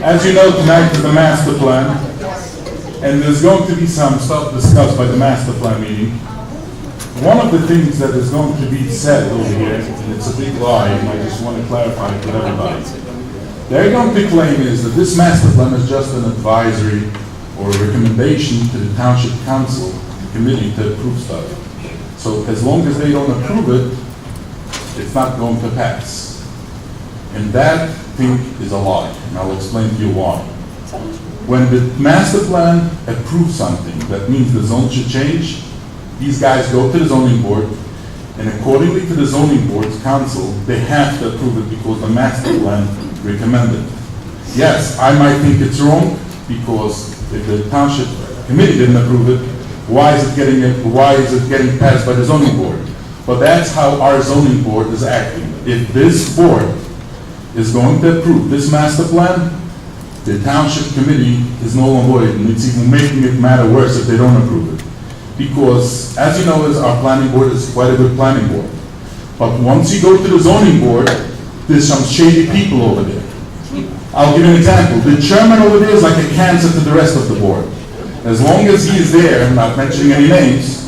As you know, tonight is the master plan, and there's going to be some stuff discussed by the master plan meeting. One of the things that is going to be said over here, and it's a big lie, and I just want to clarify it with everybody. They're going to claim is that this master plan is just an advisory or a recommendation to the township council committee to approve stuff. So as long as they don't approve it, it's not going to pass. And that thing is a lie, and I'll explain to you why. When the master plan approves something, that means the zone should change, these guys go to the zoning board, and accordingly to the zoning board's council, they have to approve it because the master plan recommended. Yes, I might think it's wrong, because if the township committee didn't approve it, why is it getting passed by the zoning board? But that's how our zoning board is acting. If this board is going to approve this master plan, the township committee is null and void, and it's even making it matter worse if they don't approve it. Because, as you know, our planning board is quite a good planning board. But once you go to the zoning board, there's some shady people over there. I'll give you an example. The chairman over there is like a cancer to the rest of the board. As long as he is there, I'm not mentioning any names,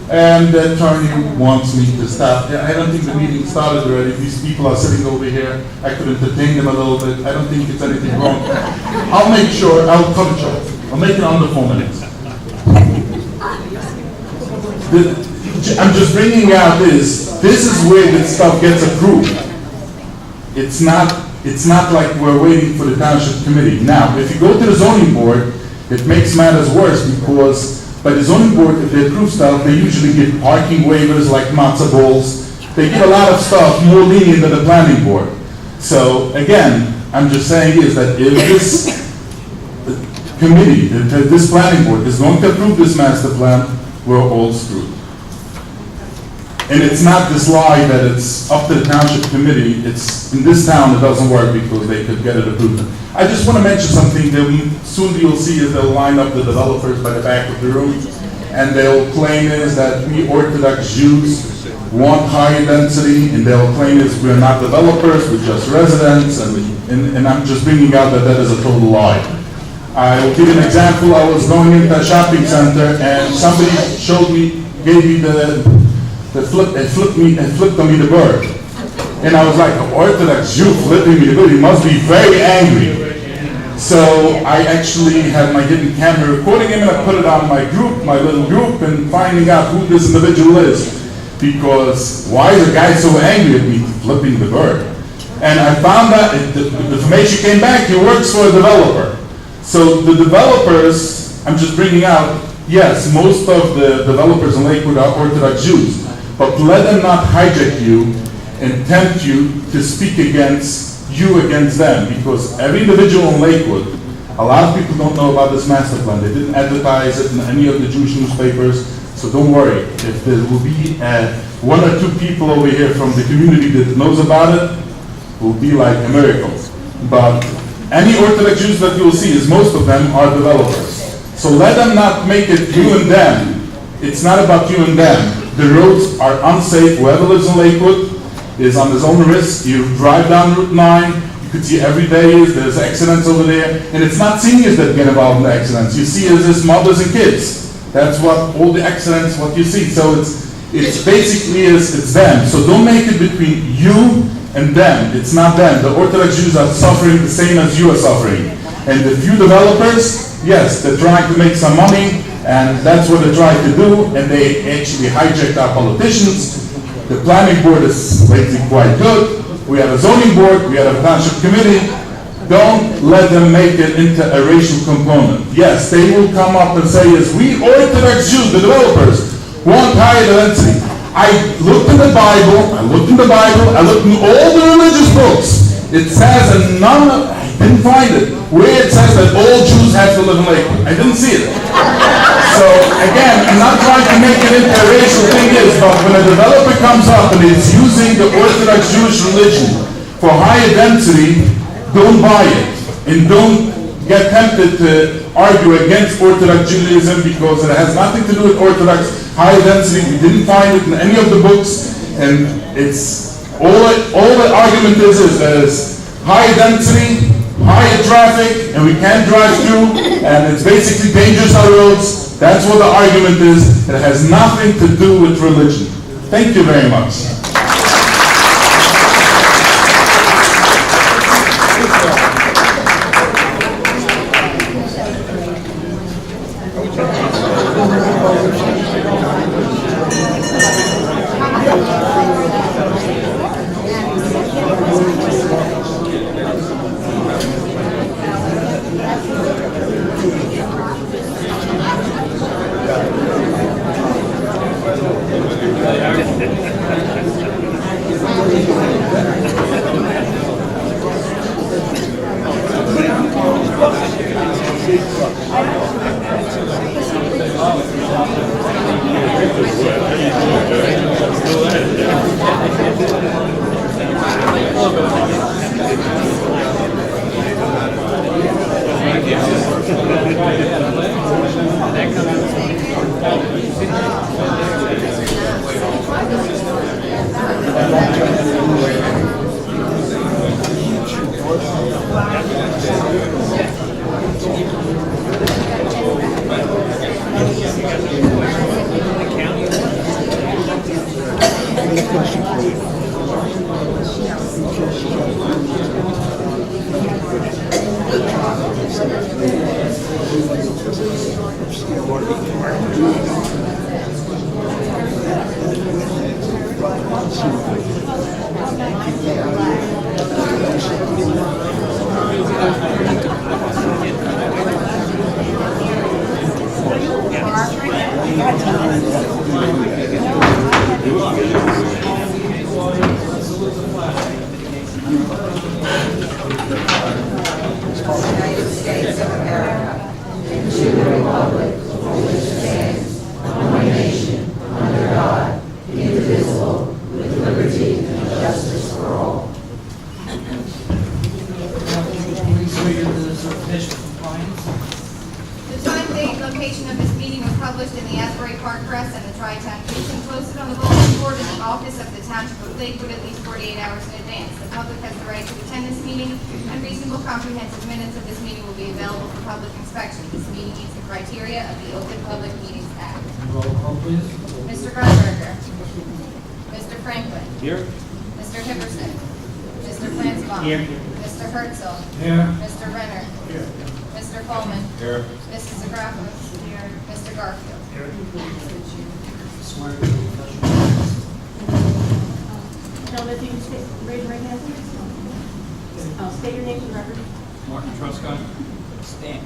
and the attorney wants me to stop. I don't think the meeting started already. These people are sitting over here. I could entertain them a little bit. I don't think it's anything wrong. I'll make sure, I'll cut it short. I'll make it under 4 minutes. I'm just bringing out this is where this stuff gets approved. It's not like we're waiting for the township committee. Now, if you go to the zoning board, it makes matters worse because by the zoning board, if they approve stuff, they usually give parking waivers like matzo balls. They give a lot of stuff more lenient than the planning board. So again, I'm just saying is that if this committee, if this planning board is going to approve this master plan, we're all screwed. And it's not this lie that it's up to the township committee. It's in this town it doesn't work because they could get it approved. I just want to mention something that soon you'll see is they'll line up the developers by the back of the room, and they'll claim is that we Orthodox Jews want higher density, and they'll claim is we're not developers, we're just residents, and I'm just bringing out that is a total lie. I will give you an example. I was going into a shopping center, and somebody gave me flipped on me the bird. And I was like, an Orthodox Jew flipping me the bird, he must be very angry. So I actually had my hidden camera recording him, and I put it on my group, my little group, and finding out who this individual is. Because why is a guy so angry at me flipping the bird? And I found out, the information came back, he works for a developer. So the developers, I'm just bringing out, yes, most of the developers in Lakewood are Orthodox Jews. But let them not hijack you and tempt you to speak against them, because every individual in Lakewood, a lot of people don't know about this master plan. They didn't advertise it in any of the Jewish newspapers, so don't worry. If there will be 1 or 2 people over here from the community that knows about it, it will be like a miracle. But any Orthodox Jews that you will see, is most of them are developers. So let them not make it you and them. It's not about you and them. The roads are unsafe. Whoever lives in Lakewood is on his own risk. You drive down Route 9, you could see every day there's accidents over there, and it's not seniors that get involved in the accidents. You see is mothers and kids. That's what all the accidents, what you see. So it's basically it's them. So don't make it between you and them. It's not them. The Orthodox Jews are suffering the same as you are suffering. And the few developers, yes, they're trying to make some money, and that's what they're trying to do, and they actually hijacked our politicians. The planning board is lately quite good. We have a zoning board, we have a township committee. Don't let them make it into a racial component. Yes, they will come up and say, yes, we Orthodox Jews, the developers, want higher density. I looked in the Bible, I looked in all the religious books. It says, and I didn't find it, where it says that all Jews have to live in Lakewood. I didn't see it. So again, I'm not trying to make it into a racial thing, but when a developer comes up and is using the Orthodox Jewish religion for higher density, don't buy it. And don't get tempted to argue against Orthodox Judaism because it has nothing to do with Orthodox high density. We didn't find it in any of the books, and it's all the argument is high density, higher traffic, and we can't drive through, and it's basically dangerous on roads. That's what the argument is. It has nothing to do with religion. Thank you very much. Lakewood at least 48 hours in advance. The public has the right to attend this meeting, and reasonable comprehensive minutes of this meeting will be available for public inspection. This meeting meets the criteria of the Open Public Meetings Act. Roll call, please. Mr. Grunberger. Mr. Franklin. Here. Mr. Hipperson. Mr. Flansbaum. Here. Mr. Herzl. Here. Mr. Renner. Here. Mr. Coleman. Here. Mrs. Zagrafos. Here. Mr. Garfield. Swear to be professional. Gentlemen, if you can raise your right hand, please. State your name for the record. Martin Truscott. Stan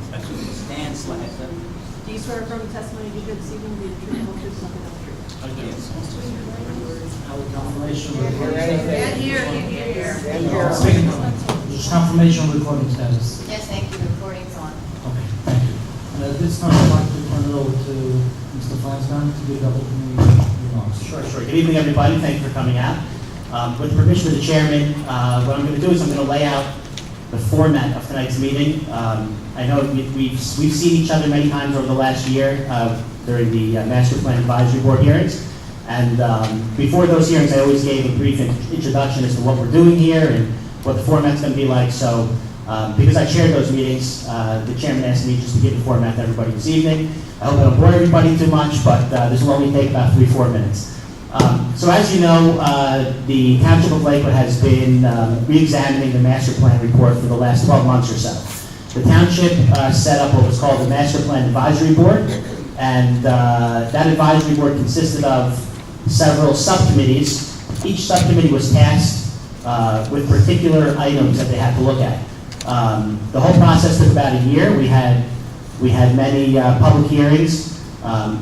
Slack. Do you swear affirm the testimony you give this evening will be the truth, whole truth, nothing but the truth? I do. Confirmation of Here. confirmation of recording status. Yes, thank you. The recording's on. Okay, thank you. And at this time, I'd like to turn it over to Mr. Flansbaum to give opening remarks. Sure. Good evening, everybody. Thank you for coming out. With the permission of the chairman, what I'm going to do is I'm going to lay out the format of tonight's meeting. I know we've seen each other many times over the last year during the Master Plan Advisory Board hearings. And before those hearings, I always gave a brief introduction as to what we're doing here and what the format's going to be like. So because I chaired those meetings, the chairman asked me just to give the format to everybody this evening. I hope I don't bore everybody too much, but this will only take about 3-4 minutes. So as you know, the Township of Lakewood has been re-examining the Master Plan report for the last 12 months or so. The Township set up what was called the Master Plan Advisory Board, and that advisory board consisted of several subcommittees. Each subcommittee was tasked with particular items that they had to look at. The whole process took about a year. We had many public hearings.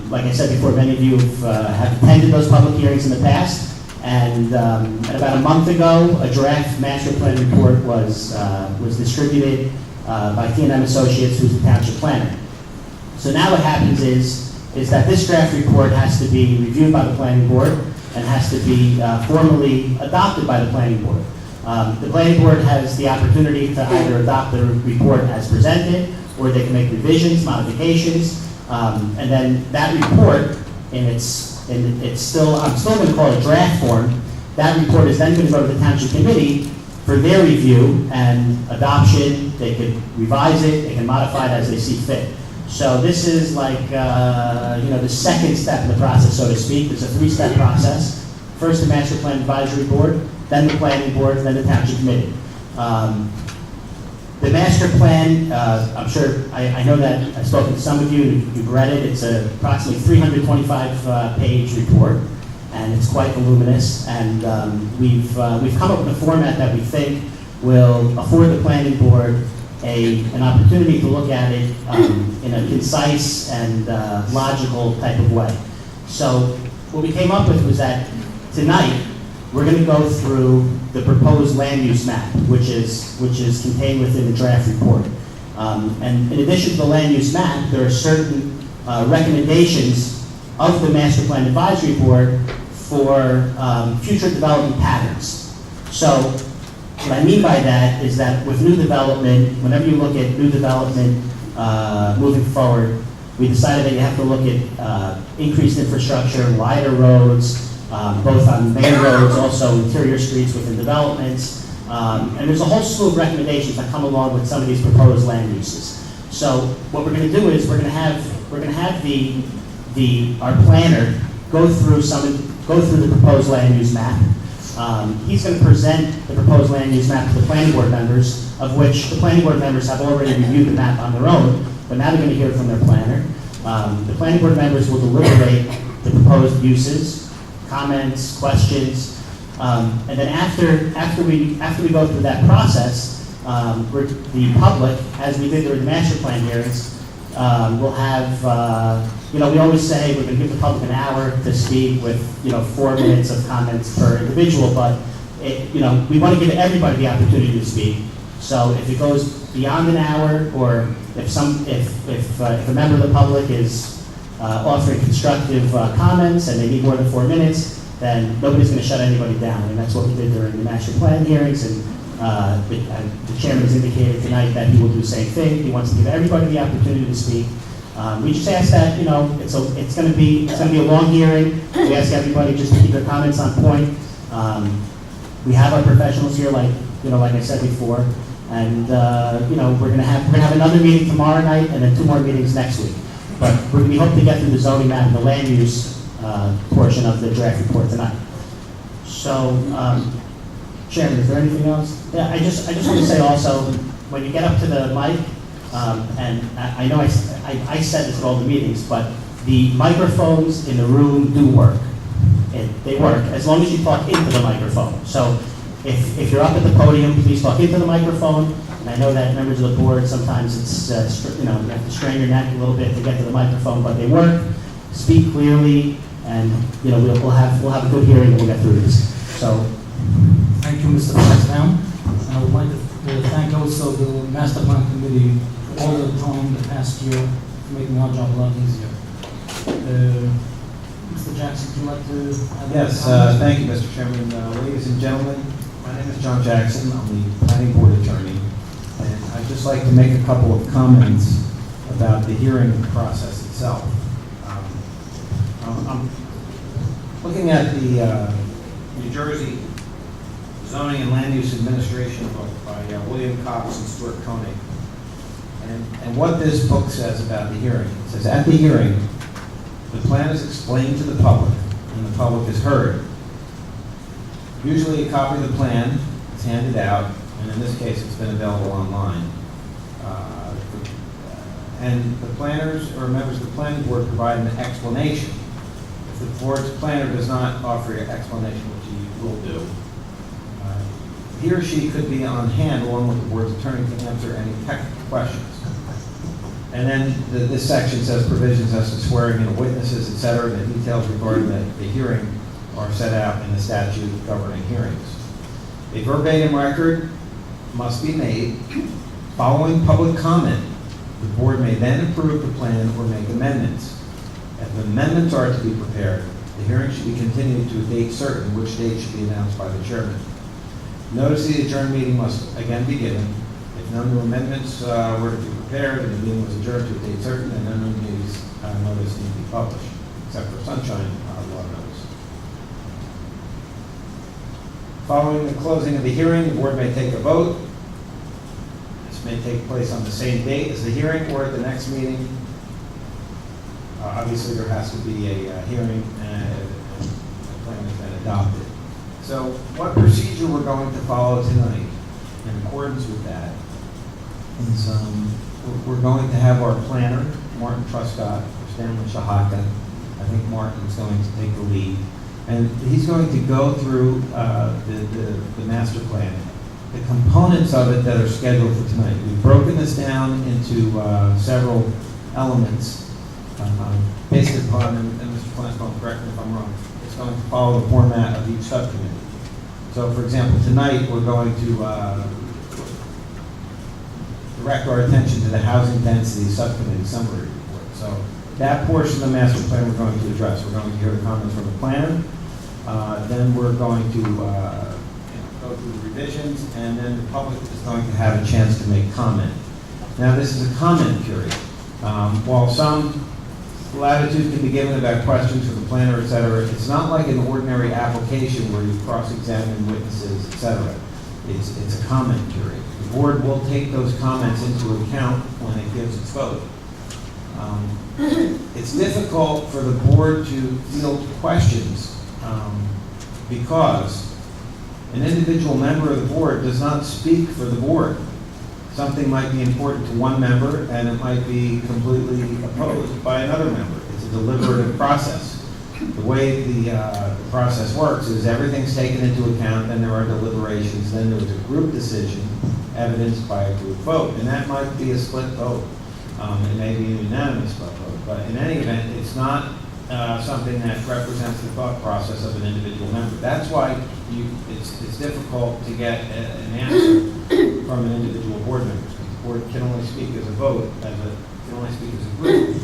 Like I said before, many of you have attended those public hearings in the past. And about a month ago, a draft master plan report was distributed by T&M Associates, who's the township planner. So now what happens is that this draft report has to be reviewed by the planning board and has to be formally adopted by the planning board. The planning board has the opportunity to either adopt the report as presented, or they can make revisions, modifications. And then that report, I'm still going to call it draft form. That report is then going to go to the township committee for their review and adoption. They could revise it, they can modify it as they see fit. So this is like, the second step in the process, so to speak. It's a 3-step process. First, the Master Plan Advisory Board, then the Planning Board, then the Township Committee. The master plan, I'm sure, I know that I've spoken to some of you, you've read it. It's approximately 325-page report, and it's quite voluminous. And we've come up with a format that we think will afford the planning board an opportunity to look at it in a concise and logical type of way. So what we came up with was that tonight we're going to go through the proposed land use map, which is contained within the draft report. And in addition to the land use map, there are certain recommendations of the Master Plan Advisory Board for future development patterns. So what I mean by that is that with new development, whenever you look at new development moving forward, we decided that you have to look at increased infrastructure, wider roads, both on main roads, also interior streets within developments. And there's a whole slew of recommendations that come along with some of these proposed land uses. So what we're going to do is we're going to have our planner go through the proposed land use map. He's going to present the proposed land use map to the planning board members, of which the planning board members have already reviewed the map on their own, but now they're going to hear it from their planner. The planning board members will deliberate the proposed uses, comments, questions, and then after we go through that process, the public, as we did during the master plan hearings, will have, we always say we're going to give the public an hour to speak with, 4 minutes of comments per individual, but we want to give everybody the opportunity to speak. So if it goes beyond an hour, or if a member of the public is offering constructive comments and they need more than 4 minutes, then nobody's going to shut anybody down. And that's what we did during the master plan hearings. And the chairman has indicated tonight that he will do the same thing. He wants to give everybody the opportunity to speak. We just ask that, it's going to be a long hearing. We ask everybody just to keep their comments on point. We have our professionals here, like I said before. And we're going to have another meeting tomorrow night, and then 2 more meetings next week. But we hope to get through the zoning map and the land use portion of the draft report tonight. So, Chairman, is there anything else? Yeah, I just want to say also, when you get up to the mic, and I know I said this at all the meetings, but the microphones in the room do work. They work as long as you talk into the microphone. So if you're up at the podium, please talk into the microphone. And I know that members of the board, sometimes it's, you have to strain your neck a little bit to get to the microphone, but they work. Speak clearly, and we'll have a good hearing when we get through this. So, Thank you, Mr. President. I would like to thank also the Master Plan Committee for all the time the past year, for making our job a lot easier. Mr. Jackson, would you like to have Yes, thank you, Mr. Chairman. Ladies and gentlemen, my name is John Jackson. I'm the planning board attorney. And I'd just like to make a couple of comments about the hearing process itself. I'm looking at the New Jersey Zoning and Land Use Administration book by William Cox and Stuart Koenig. And what this book says about the hearing. It says, at the hearing, the plan is explained to the public, and the public is heard. Usually a copy of the plan is handed out, and in this case it's been available online. And the planners or members of the planning board provide an explanation. If the board's planner does not offer an explanation, which he will do, he or she could be on hand along with the board's attorney to answer any technical questions. And then this section says provisions as to swearing in witnesses, et cetera, and the details regarding the hearing are set out in the statute governing hearings. A verbatim record must be made. Following public comment, the board may then approve the plan or make amendments. If amendments are to be prepared, the hearing should be continued to a date certain, which date should be announced by the chairman. Notice of the adjourned meeting must again be given. If no new amendments were to be prepared and the meeting was adjourned to a date certain, then no new notice need to be published, except for sunshine law notice. Following the closing of the hearing, the board may take a vote. This may take place on the same date as the hearing or at the next meeting. Obviously, there has to be a hearing and a plan has been adopted. So what procedure we're going to follow tonight in accordance with that is we're going to have our planner, Martin Truscott, or Stanley Shahaka. I think Martin's going to take the lead. And he's going to go through the master plan, the components of it that are scheduled for tonight. We've broken this down into several elements based upon, and Mr. Flansbrough, correct me if I'm wrong, it's going to follow the format of each subcommittee. So for example, tonight we're going to direct our attention to the housing density subcommittee summary report. So that portion of the master plan we're going to address. We're going to hear the comments from the planner. Then we're going to go through the revisions, and then the public is going to have a chance to make comment. Now, this is a comment period. While some latitude can be given about questions from the planner, et cetera, it's not like an ordinary application where you cross-examine witnesses, et cetera. It's a comment period. The board will take those comments into account when it gives its vote. It's difficult for the board to field questions because an individual member of the board does not speak for the board. Something might be important to one member and it might be completely opposed by another member. It's a deliberative process. The way the process works is everything's taken into account, then there are deliberations, then there's a group decision evidenced by a group vote, and that might be a split vote. It may be a unanimous vote, but in any event, it's not something that represents the thought process of an individual member. That's why it's difficult to get an answer from an individual board member. The board can only speak as a vote, can only speak as a group,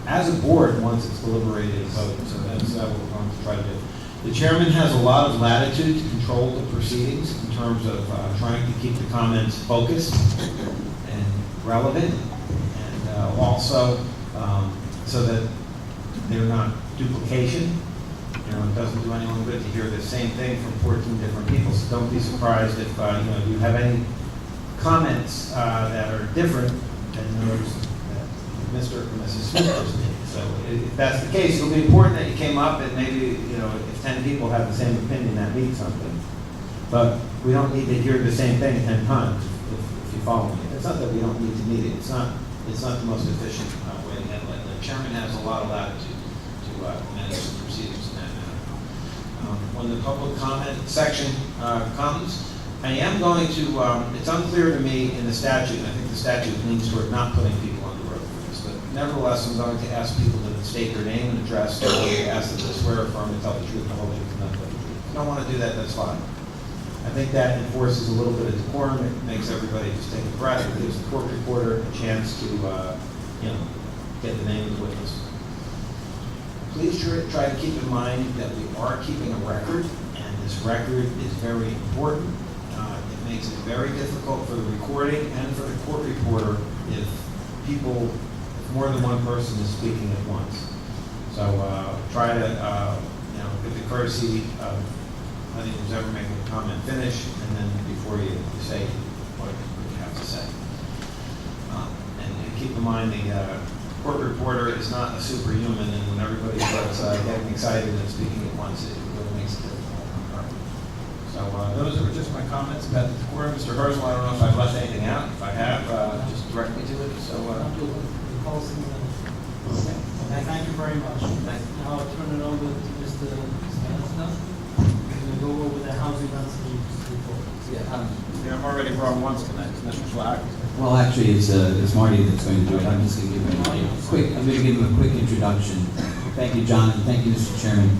as a board once it's deliberated and voted. So that's what we're going to try to do. The chairman has a lot of latitude to control the proceedings in terms of trying to keep the comments focused and relevant, and also so that they're not duplication. You know, it doesn't do anyone good to hear the same thing from 14 different people. So don't be surprised if you have any comments that are different than those that Mr. and Mrs. Smith just made. So if that's the case, it'll be important that you came up and maybe, if 10 people have the same opinion, that means something. But we don't need to hear the same thing 10 times if you follow me. It's not that we don't need to meet it. It's not the most efficient way to handle it. The chairman has a lot of latitude to manage the proceedings in that manner. When the public comment section comes, I am going to, it's unclear to me in the statute, and I think the statute leans toward not putting people on the road for this, but nevertheless, I'm going to ask people to state their name and address, and ask them to swear or affirm to tell the truth, the whole truth, and nothing but the truth. If you don't want to do that, that's fine. I think that enforces a little bit of decorum. It makes everybody just take a breath. It gives the court reporter a chance to, get the name of the witness. Please try to keep in mind that we are keeping a record, and this record is very important. It makes it very difficult for the recording and for the court reporter if more than one person is speaking at once. So try to, give the courtesy of letting who's ever making a comment finish, and then before you say what you have to say. And keep in mind the court reporter is not a superhuman, and when everybody starts getting excited and speaking at once, it really makes it difficult. So those are just my comments about the decorum. Mr. Herzl, I don't know if I've left anything out. If I have, just direct me to it. So. Okay. I thank you very much. Now I'll turn it over to Mr. Stanislas. We're going to go over the housing density report. Yeah, I'm already wrong once tonight, Mr. Flack. Well, actually, it's Marty that's going to do it. I'm just going to give him a quick introduction. Thank you, John, and thank you, Mr. Chairman.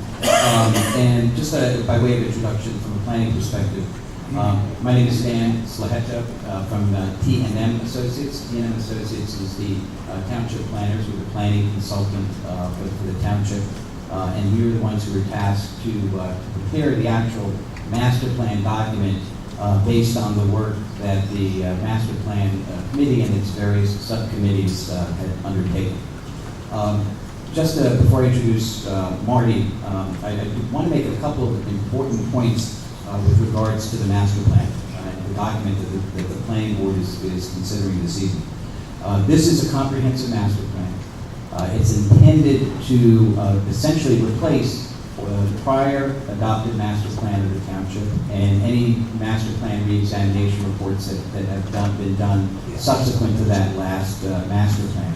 And just by way of introduction from a planning perspective, my name is Stan Slaheta from T&M Associates. T&M Associates is the township planners. We're the planning consultant for the township, and we were the ones who were tasked to prepare the actual master plan document based on the work that the master plan committee and its various subcommittees had undertaken. Just before I introduce Marty, I want to make a couple of important points with regards to the master plan, the document that the planning board is considering this evening. This is a comprehensive master plan. It's intended to essentially replace the prior adopted master plan of the township and any master plan reexamination reports that have been done subsequent to that last master plan.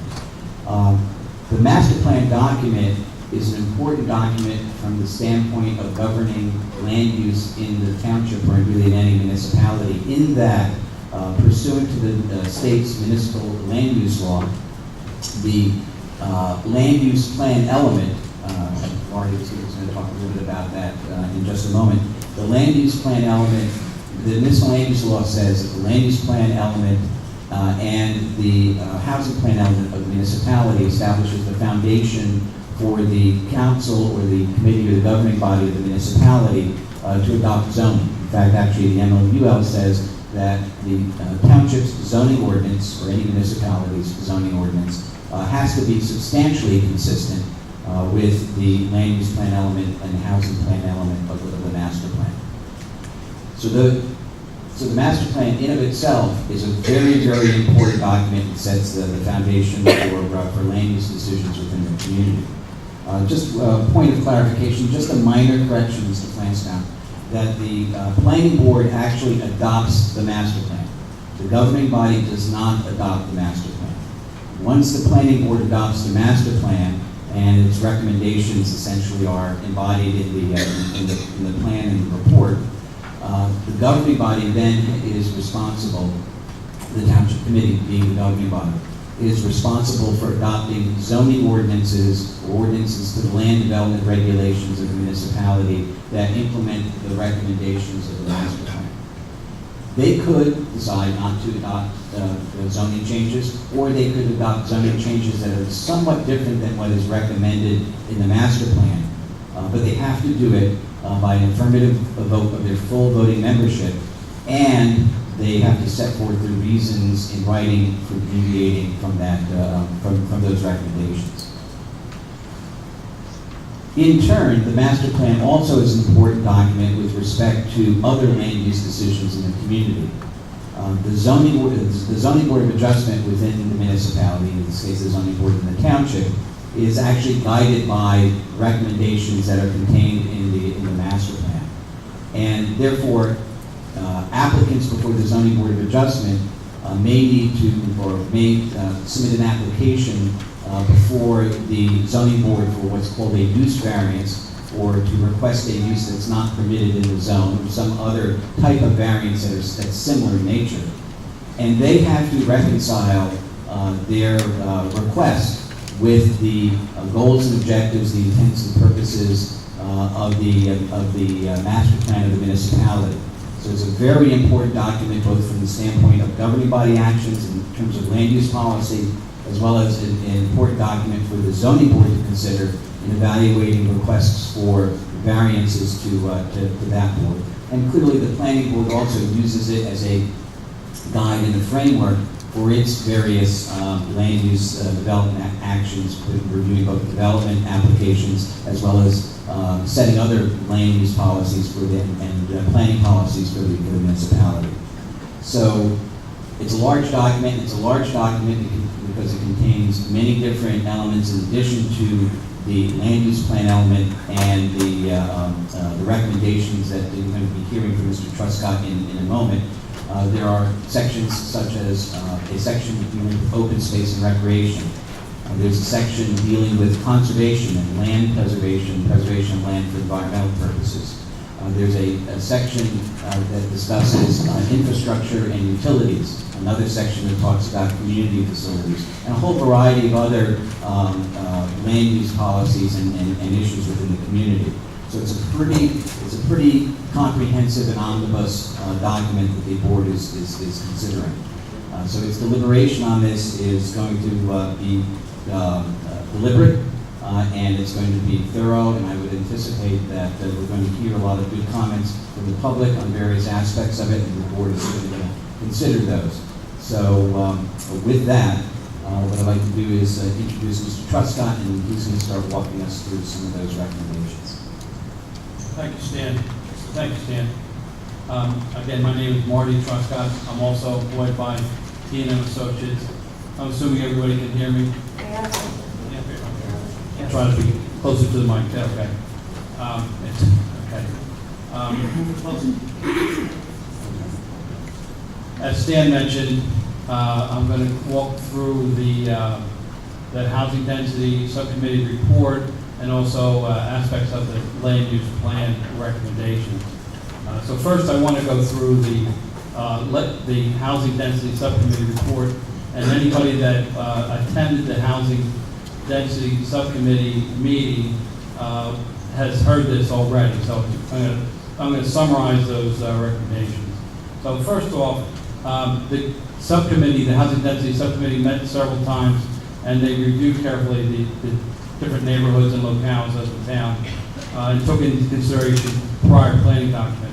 The master plan document is an important document from the standpoint of governing land use in the township or really in any municipality, in that pursuant to the state's municipal land use law, the land use plan element, Marty is going to talk a little bit about that in just a moment. The land use plan element, the municipal land use law says that the land use plan element and the housing plan element of the municipality establishes the foundation for the council or the committee or the governing body of the municipality to adopt zoning. In fact, actually, the MLUL says that the township's zoning ordinance, or any municipality's zoning ordinance, has to be substantially consistent with the land use plan element and housing plan element of the master plan. So the master plan in of itself is a very, very important document that sets the foundation for land use decisions within the community. Just a point of clarification, just a minor correction, Mr. Flanstown, that the planning board actually adopts the master plan. The governing body does not adopt the master plan. Once the planning board adopts the master plan and its recommendations essentially are embodied in the plan and the report, the governing body then is responsible, the township committee being the governing body, is responsible for adopting zoning ordinances or ordinances to the land development regulations of the municipality that implement the recommendations of the master plan. They could decide not to adopt zoning changes, or they could adopt zoning changes that are somewhat different than what is recommended in the master plan. But they have to do it by an affirmative vote of their full voting membership, and they have to set forth the reasons in writing for deviating from that, from those recommendations. In turn, the master plan also is an important document with respect to other land use decisions in the community. The zoning board of adjustment within the municipality, in this case the zoning board in the township, is actually guided by recommendations that are contained in the master plan. And therefore, applicants before the zoning board of adjustment may need to, or may submit an application before the zoning board for what's called a use variance, or to request a use that's not permitted in the zone, or some other type of variance that's similar in nature. And they have to reconcile their request with the goals and objectives, the intents and purposes of the master plan of the municipality. So it's a very important document, both from the standpoint of governing body actions in terms of land use policy, as well as an important document for the zoning board to consider in evaluating requests for variances to that board. And clearly the planning board also uses it as a guide and a framework for its various land use development actions, reviewing both development applications as well as setting other land use policies for them and planning policies for the municipality. So it's a large document. It's a large document because it contains many different elements in addition to the land use plan element and the recommendations that you're going to be hearing from Mr. Truscott in a moment. There are sections such as a section dealing with open space and recreation. There's a section dealing with conservation and land preservation, preservation of land for environmental purposes. There's a section that discusses infrastructure and utilities, another section that talks about community facilities, and a whole variety of other land use policies and issues within the community. So it's a pretty comprehensive and omnibus document that the board is considering. So its deliberation on this is going to be deliberate, and it's going to be thorough, and I would anticipate that we're going to hear a lot of good comments from the public on various aspects of it, and the board is going to consider those. So with that, what I'd like to do is introduce Mr. Truscott, and he's going to start walking us through some of those recommendations. Thank you, Stan. Thank you, Stan. Again, my name is Marty Truscott. I'm also employed by T&M Associates. I'm assuming everybody can hear me. I'll try to be closer to the mic. Okay. Okay. As Stan mentioned, I'm going to walk through the housing density subcommittee report and also aspects of the land use plan recommendations. So first, I want to go through the housing density subcommittee report, and anybody that attended the housing density subcommittee meeting has heard this already. So I'm going to summarize those recommendations. So first off, the subcommittee, the housing density subcommittee, met several times, and they reviewed carefully the different neighborhoods and locales of the town and took into consideration prior planning documents.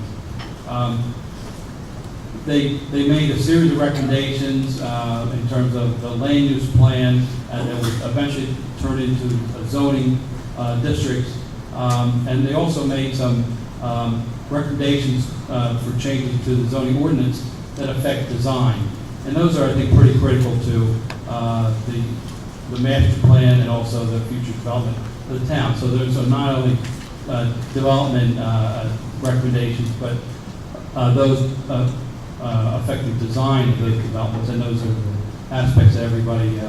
They made a series of recommendations in terms of the land use plan that was eventually turned into zoning districts, and they also made some recommendations for changes to the zoning ordinance that affect design. And those are, I think, pretty critical to the master plan and also the future development of the town. So those are not only development recommendations, but those affecting design of those developments, and those are the aspects that everybody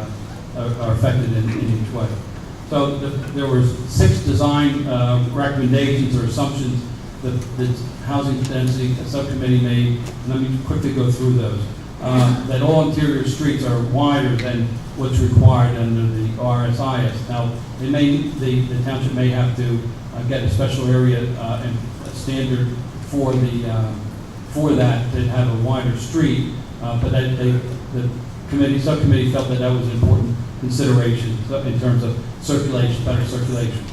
are affected in each way. So there were 6 design recommendations or assumptions that the housing density subcommittee made. Let me quickly go through those. That all interior streets are wider than what's required under the RSIS. Now, the township may have to get a special area and a standard for that to have a wider street, but the subcommittee felt that was an important consideration in terms of circulation, better circulation.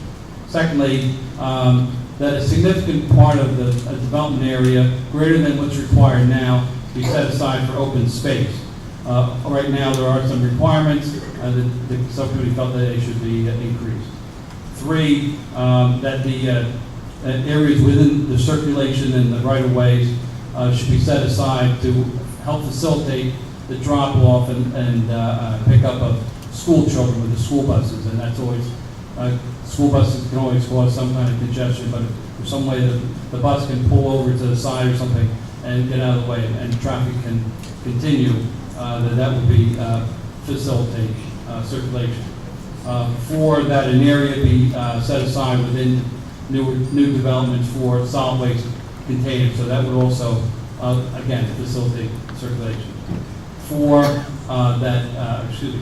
Secondly, that a significant part of the development area, greater than what's required now, be set aside for open space. Right now, there are some requirements. The subcommittee felt that they should be increased. 3, that the areas within the circulation and the right-of-ways should be set aside to help facilitate the drop-off and pick-up of school children with the school buses. And that's always, school buses can always cause some kind of congestion, but if there's some way that the bus can pull over to the side or something and get out of the way and traffic can continue, that would be facilitate circulation. 4, that an area be set aside within new developments for solid waste containers, so that would also, again, facilitate circulation.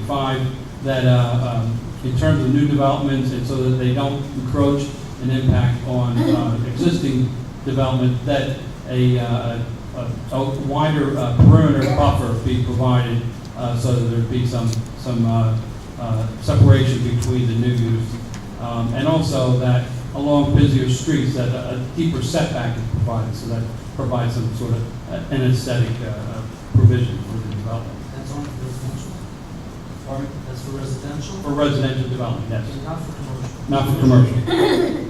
5, that in terms of new developments, and so that they don't encroach and impact on existing development, that a wider perimeter buffer be provided so that there'd be some separation between the new use, and also that along busier streets that a deeper setback is provided, so that provides some sort of an aesthetic provision for the development. That's only for residential? Pardon? That's for residential? For residential development, yes. And not for commercial? Not for commercial.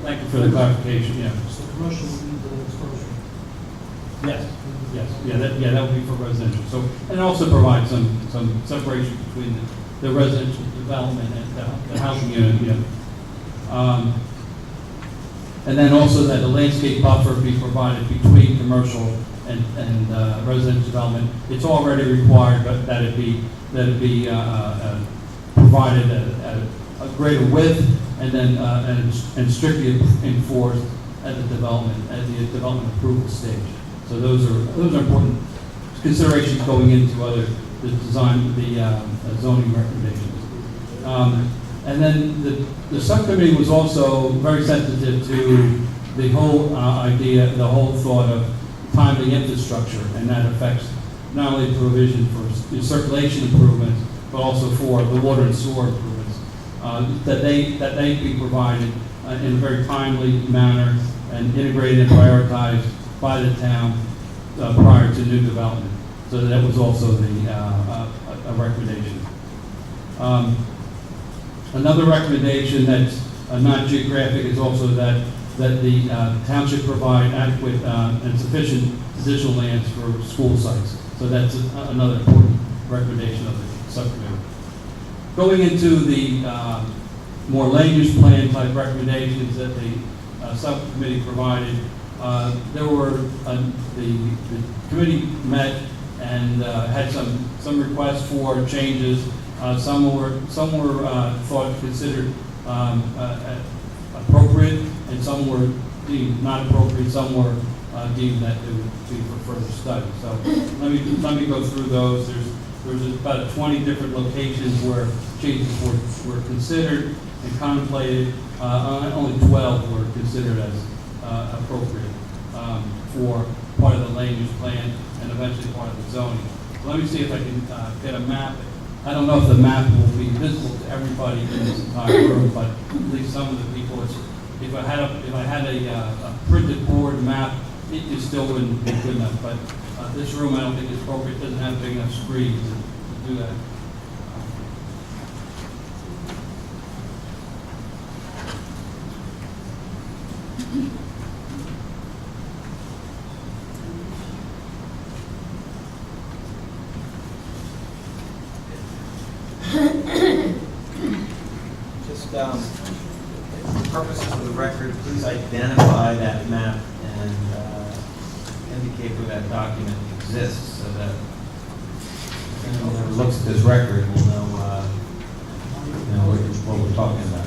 Thank you for the clarification, yeah. So commercial would need the exposure? Yes, that would be for residential. So, and also provide some separation between the residential development and the housing unit, and then also that the landscape buffer be provided between commercial and residential development. It's already required, but that it be provided at a greater width and then and strictly enforced at the development approval stage. So those are important considerations going into the zoning recommendations. And then the subcommittee was also very sensitive to the whole idea, the whole thought of timely infrastructure, and that affects not only provision for circulation improvements, but also for the water and sewer improvements, that they be provided in a very timely manner and integrated and prioritized by the town prior to new development. So that was also a recommendation. Another recommendation that's not geographic is also that that the township provide adequate and sufficient additional lands for school sites. So that's another important recommendation of the subcommittee. Going into the more land use plan type recommendations that the subcommittee provided, there were, the committee met and had some requests for changes. Some were thought considered appropriate, and some were deemed not appropriate. Some were deemed that they would be for further study. So let me go through those. There's about 20 different locations where changes were considered and contemplated. Only 12 were considered as appropriate for part of the land use plan and eventually part of the zoning. So let me see if I can get a map. I don't know if the map will be visible to everybody in this entire room, but at least some of the people. If I had a printed board map, it still wouldn't be good enough. But this room, I don't think is appropriate. It doesn't have a big enough screen to do that. Just for purposes of the record, please identify that map and indicate where that document exists so that if anyone ever looks at this record, we'll know, what we're talking about.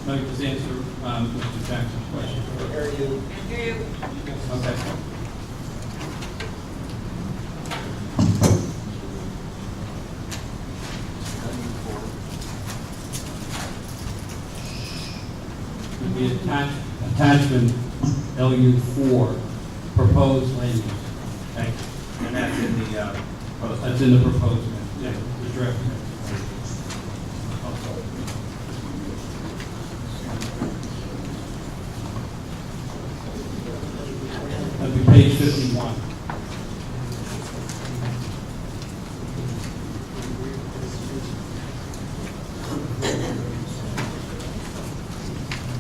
Let me just answer Mr. Jackson's question. Okay. Would be attachment LU4, proposed land use. Thank you. And that's in the, That's in the proposed, yeah, the draft. That'd be page 51.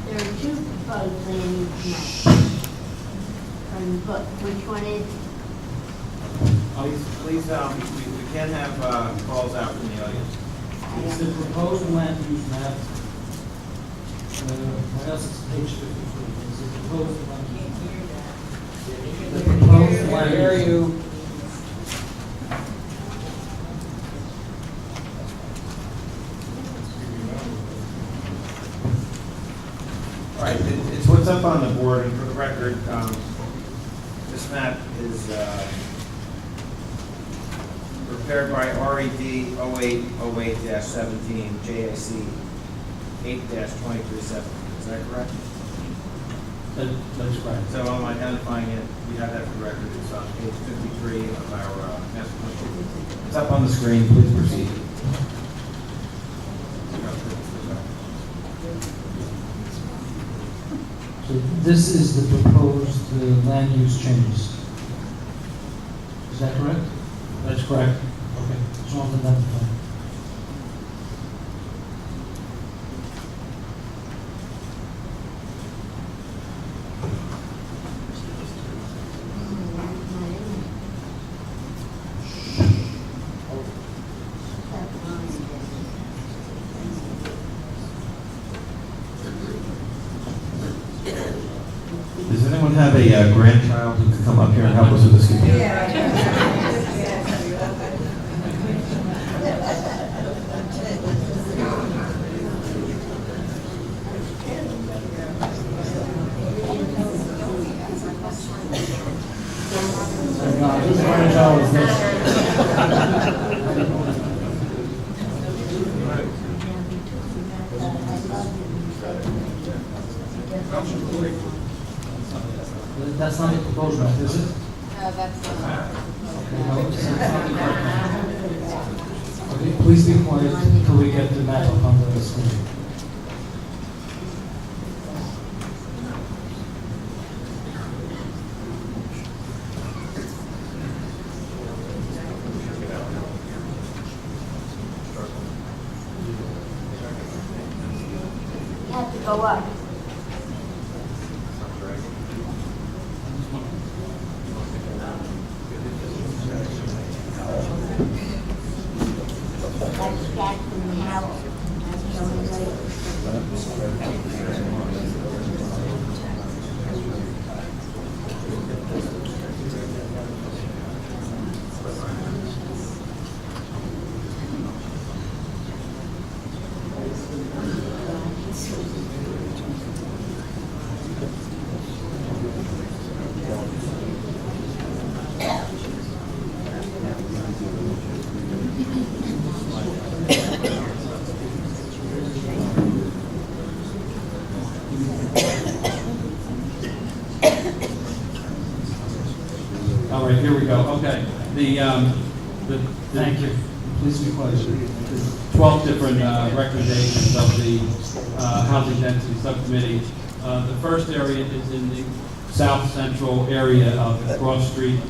There are two proposed land use maps from the book. Which one is? please, we can have calls out from the audience. It's the proposed land use map. What else is page 53? It's the proposed land use. The proposed land use. All right, it's what's up on the board, and for the record, this map is prepared by RED 0808-17, JAC 8-237. Is that correct? That's correct. So I'm identifying it, we have that for the record, it's on page 53 of our master plan. It's up on the screen, please proceed. So this is the proposed land use changes. Is that correct? That's correct. Okay, just wanted to identify. Does anyone have a grandchild who could come up here and help us with this computer? Whose grandchild is this? That's not the proposed map, is it? That's the Okay, no, it's not the correct map. Okay, please be quiet till we get the map up on the screen. have to go up. That's Jack from the house. That's showing later. All right, here we go. Okay. Thank you. Please be quiet. 12 different recommendations of the Housing Density Subcommittee. The first area is in the south central area of Cross Street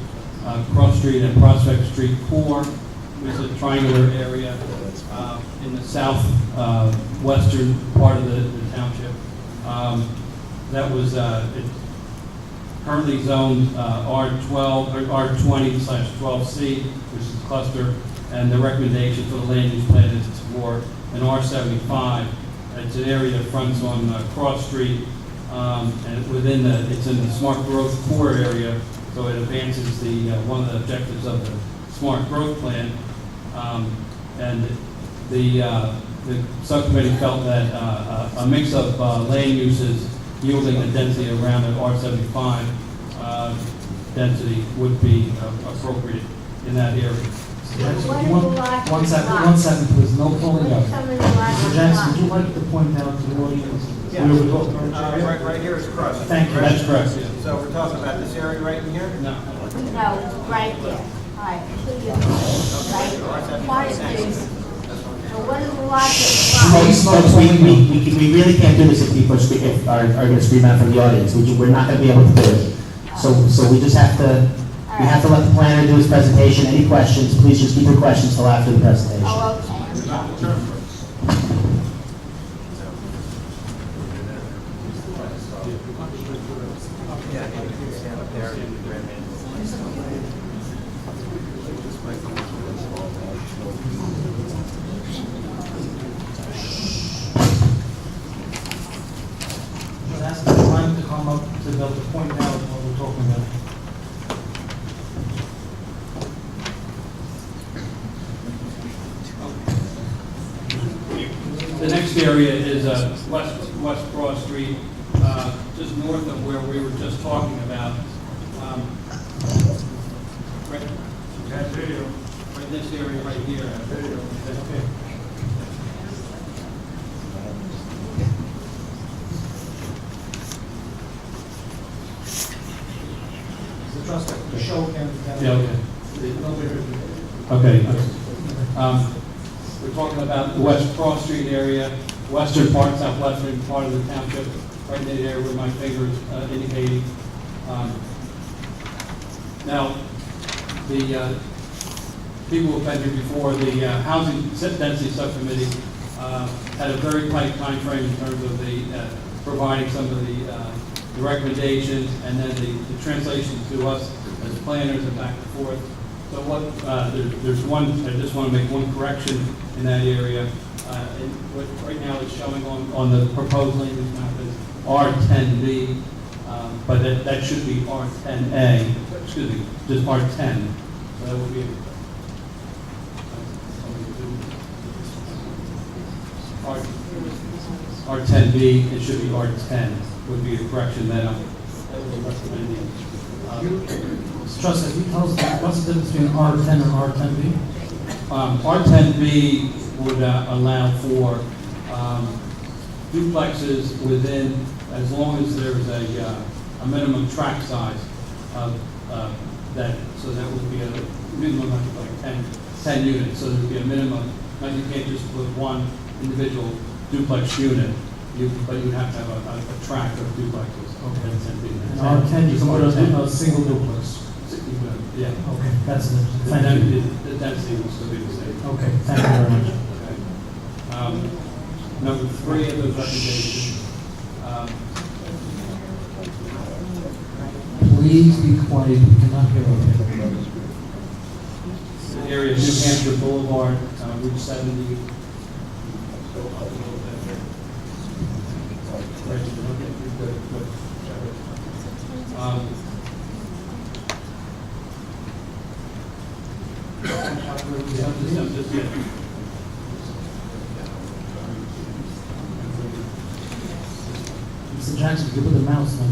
and Prospect Street core, which is a triangular area in the south western part of the township. That was currently zoned R12 or R20/12C, which is a cluster, and the recommendation for the land use plan is for an R75. It's an area that fronts on Cross Street, and it's in the smart growth core area, so it advances one of the objectives of the smart growth plan. And the subcommittee felt that a mix of land uses yielding a density around an R75 density would be appropriate in that area. Jackson, What you is want- the lot? one second, please, no pulling up. Some of the lots Mr. are Jackson, blocked. would you like to point out to the audience Yeah. where we're talking about? Right here is Cross. Thank you. That's correct, yeah. So we're talking about this area right in here? No. No, right there. All right, so you, right, Mark Street. So what is the lot that's blocked? Folks, we really can't do this if people are going to scream out from the audience. We're not going to be able to do it. So we just have to, let the planner do his presentation. Any questions, please just keep your questions till after the presentation. Oh, okay. But ask the client to come up to be able to point out what we're talking about. The next area is West Cross Street, just north of where we were just talking about. Right in this area right here. Okay. The trust, the show can. Yeah, okay. Okay. We're talking about the West Cross Street area, western part, southwestern part of the township, right in the area where my finger is indicating. Now, the people who've been here before, the Housing Density Subcommittee had a very tight time frame in terms of the providing some of the recommendations and then the translation to us as planners and back and forth. So there's one, I just want to make one correction in that area. And what right now is showing on the proposed land use map is R10B, but that should be R10A, excuse me, just R10. So that would be R10B, it should be R10, would be the correction that I'm recommending. Trust, if you tell us, what's the difference between R10 and R10B? R10B would allow for duplexes within, as long as there's a minimum tract size of that, so that would be a minimum of like 10 units, so there'd be a minimum, like you can't just put one individual duplex unit, but you'd have to have a tract of duplexes. Okay. And R10, you can put a single duplex. Yeah. Okay, that's it. The Thank you. density will still be the same. Okay, thank you very much. Okay. Number 3 of those recommendations Please be quiet, we cannot hear okay. The area of New Hampshire Boulevard, Route 70. Mr. Jackson, you put the mouse on.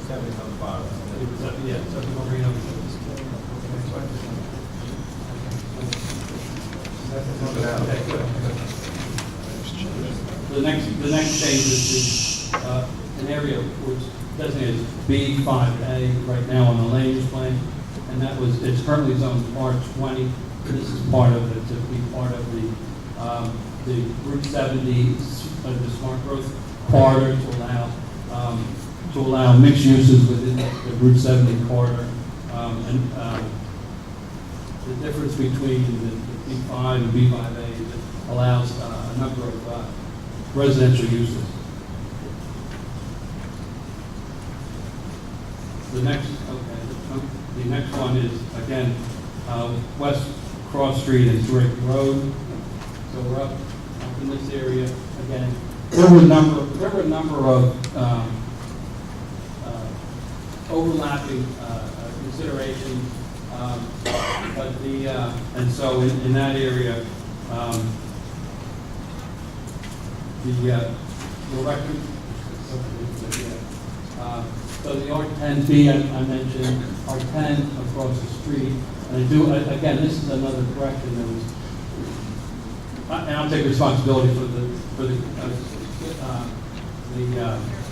Seventy on the bottom. Yeah, something over here. The next change is an area which designated as B5A right now on the land use plan, and it's currently zoned R20. This is part of it, to be part of the Route 70, the smart growth corridor to allow mixed uses within the Route 70 corridor. The difference between the B5 and B5A is it allows a number of residential uses. The next one is, again, West Cross Street and Drake Road. So we're up in this area again. There were a number of overlapping considerations, but and so in that area, so the R10B I mentioned, R10 across the street, and again, this is another correction that was, and I'll take responsibility for the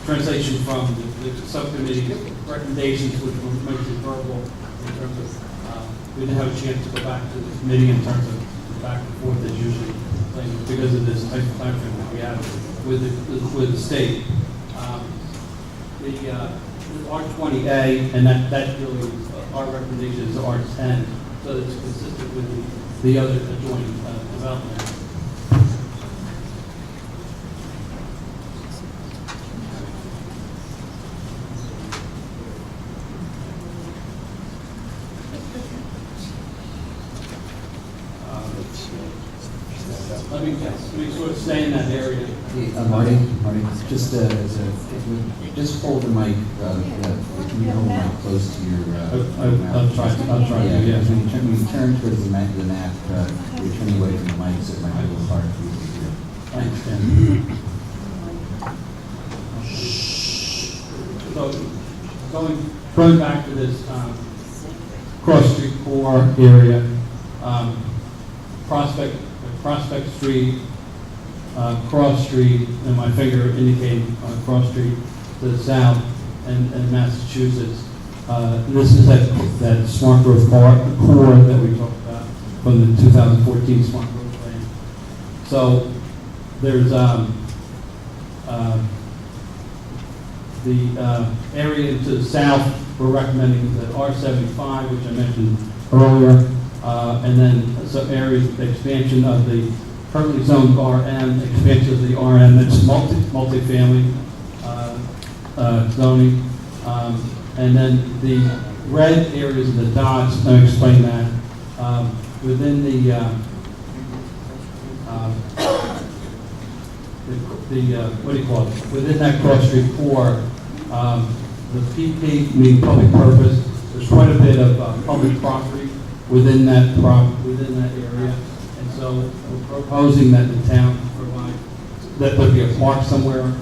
translation from the subcommittee recommendations, which were mostly verbal in terms of, we didn't have a chance to go back to the committee in terms of the back and forth that's usually because of this type of time frame that we have with the state. The R20A, and that really is, our recommendation is R10, so that it's consistent with the other adjoining development. Let me sort of stay in that area. Marty, just just hold the mic, can you hold the mic close to your I'll try to, yeah, yeah. when you turn towards the map, you're turning away from the mic, so it might be a little hard for you to hear. I understand. So, going back to this Cross Street core area, Prospect Street, Cross Street, and my finger indicating Cross Street to the south, and Massachusetts. This is that smart growth core that we talked about from the 2014 smart growth plan. So there's the area to the south, we're recommending that R75, which I mentioned earlier, and then some areas of expansion of the currently zoned RM, expansion of the RM, that's multifamily zoning. And then the red areas of the dots, I'll explain that. Within the what do you call it? Within that cross street core, the PP, meaning public purpose, there's quite a bit of public property within that area, and so we're proposing that the town provide that there be a park somewhere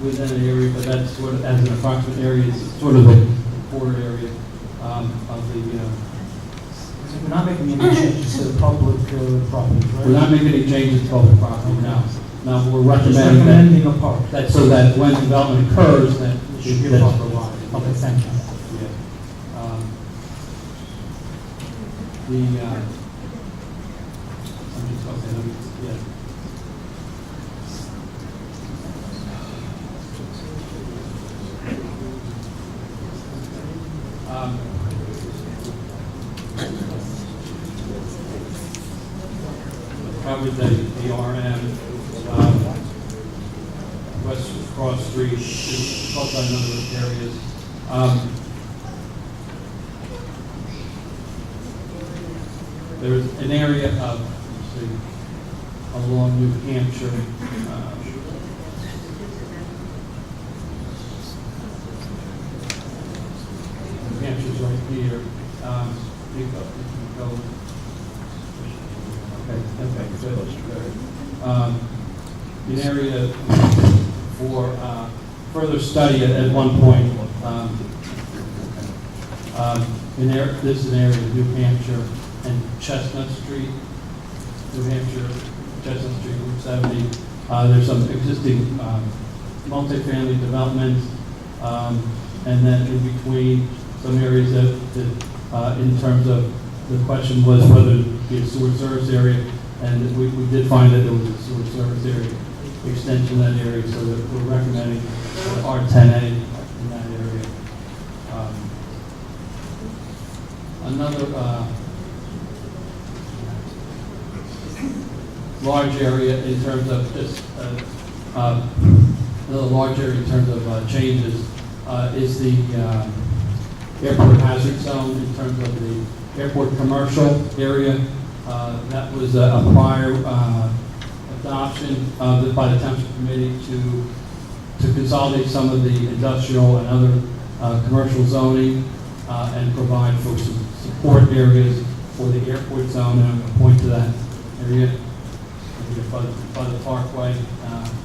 within an area, but that's sort of as an approximate area, it's sort of the core area of the. We're not making any changes to the public property, right? We're not making any changes to public property now. Now we're Just recommending recommending a park. that so that when development occurs, that It should be a proper lot. Okay, thank you. Yeah. I'm just, okay, let me, yeah. covered the RM, West Cross Street, we talked about a number of areas. There's an area of, let's see, along New Hampshire. New Hampshire's right here. You go. Okay, an area for further study at one point. This is an area of New Hampshire and Chestnut Street, New Hampshire, Chestnut Street, Route 70. There's some existing multifamily developments, and then in between some areas that in terms of the question was whether it be a sewer service area, and we did find that there was a sewer service area extension in that area, so that we're recommending R10A in that area. Another large area in terms of just another large area in terms of changes is the airport hazard zone in terms of the airport commercial area. That was a prior adoption by the Township Committee to consolidate some of the industrial and other commercial zoning and provide for some support areas for the airport zone. And I'm going to point to that area here by the parkway,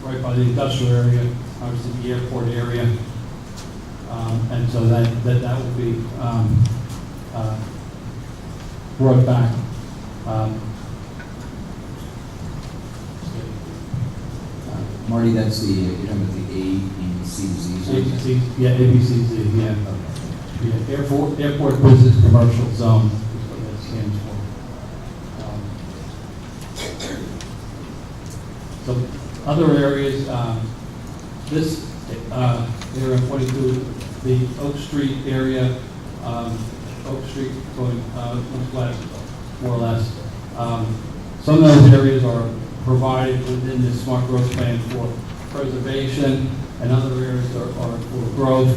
right by the industrial area, obviously the airport area. And so that will be brought back. Marty, that's you're talking about the ABCZ zone? ABCZ, yeah. Yeah, Airport Business Commercial Zone is what that stands for. So other areas, this area 22, the Oak Street area, Oak Street going west, more or less. Some of those areas are provided within the smart growth plan for preservation, and other areas are for growth.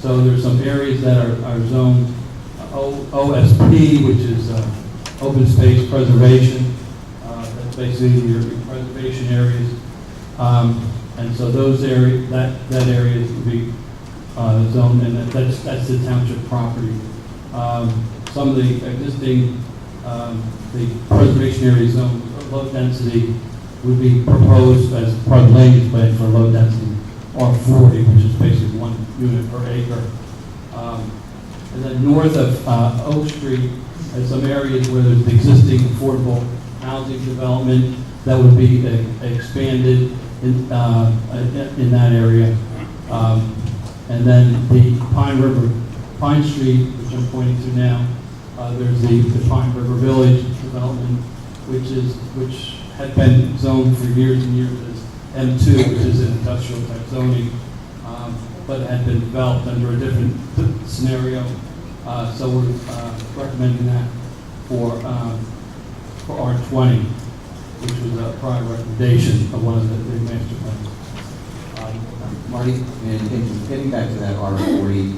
So there's some areas that are zoned OSP, which is open space preservation. That's basically your preservation areas. And so those areas, that area would be zoned, and that's the township property. Some of the existing the preservation area zone, low density, would be proposed as part of the land use plan for low density R40, which is basically 1 unit per acre. And then north of Oak Street, there's some areas where there's existing affordable housing development that would be expanded in that area. And then the Pine Street, which I'm pointing to now, there's the Pine River Village development, which had been zoned for years and years as M2, which is an industrial type zoning, but had been developed under a different scenario. So we're recommending that for R20, which was a prior recommendation of one of the master plans. Marty, and getting back to that R40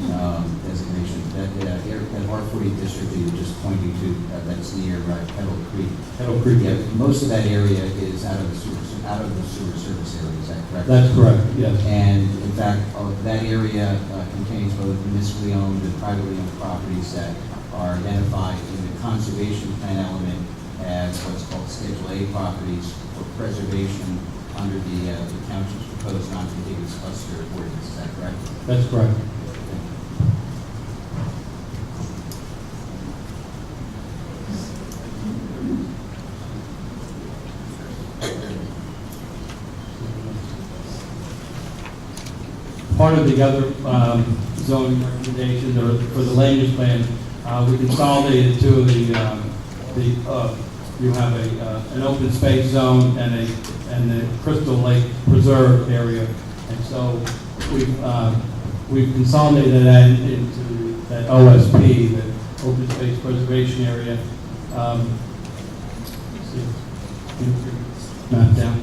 designation, that R40 district that you're just pointing to, that's near Kettle Creek. Kettle Creek. Yeah, most of that area is out of the sewer service area. Is that correct? That's correct. Yes. And in fact, that area contains both municipally owned and privately owned properties that are identified in the conservation plan element as what's called Schedule A properties for preservation under the township's proposed non-contiguous cluster ordinance. Is that correct? That's correct. Part of the other zoning recommendations for the land use plan, we consolidated two of you have an open space zone and the Crystal Lake Preserve area, and so we've consolidated that into that OSP, the open space preservation area. Map down.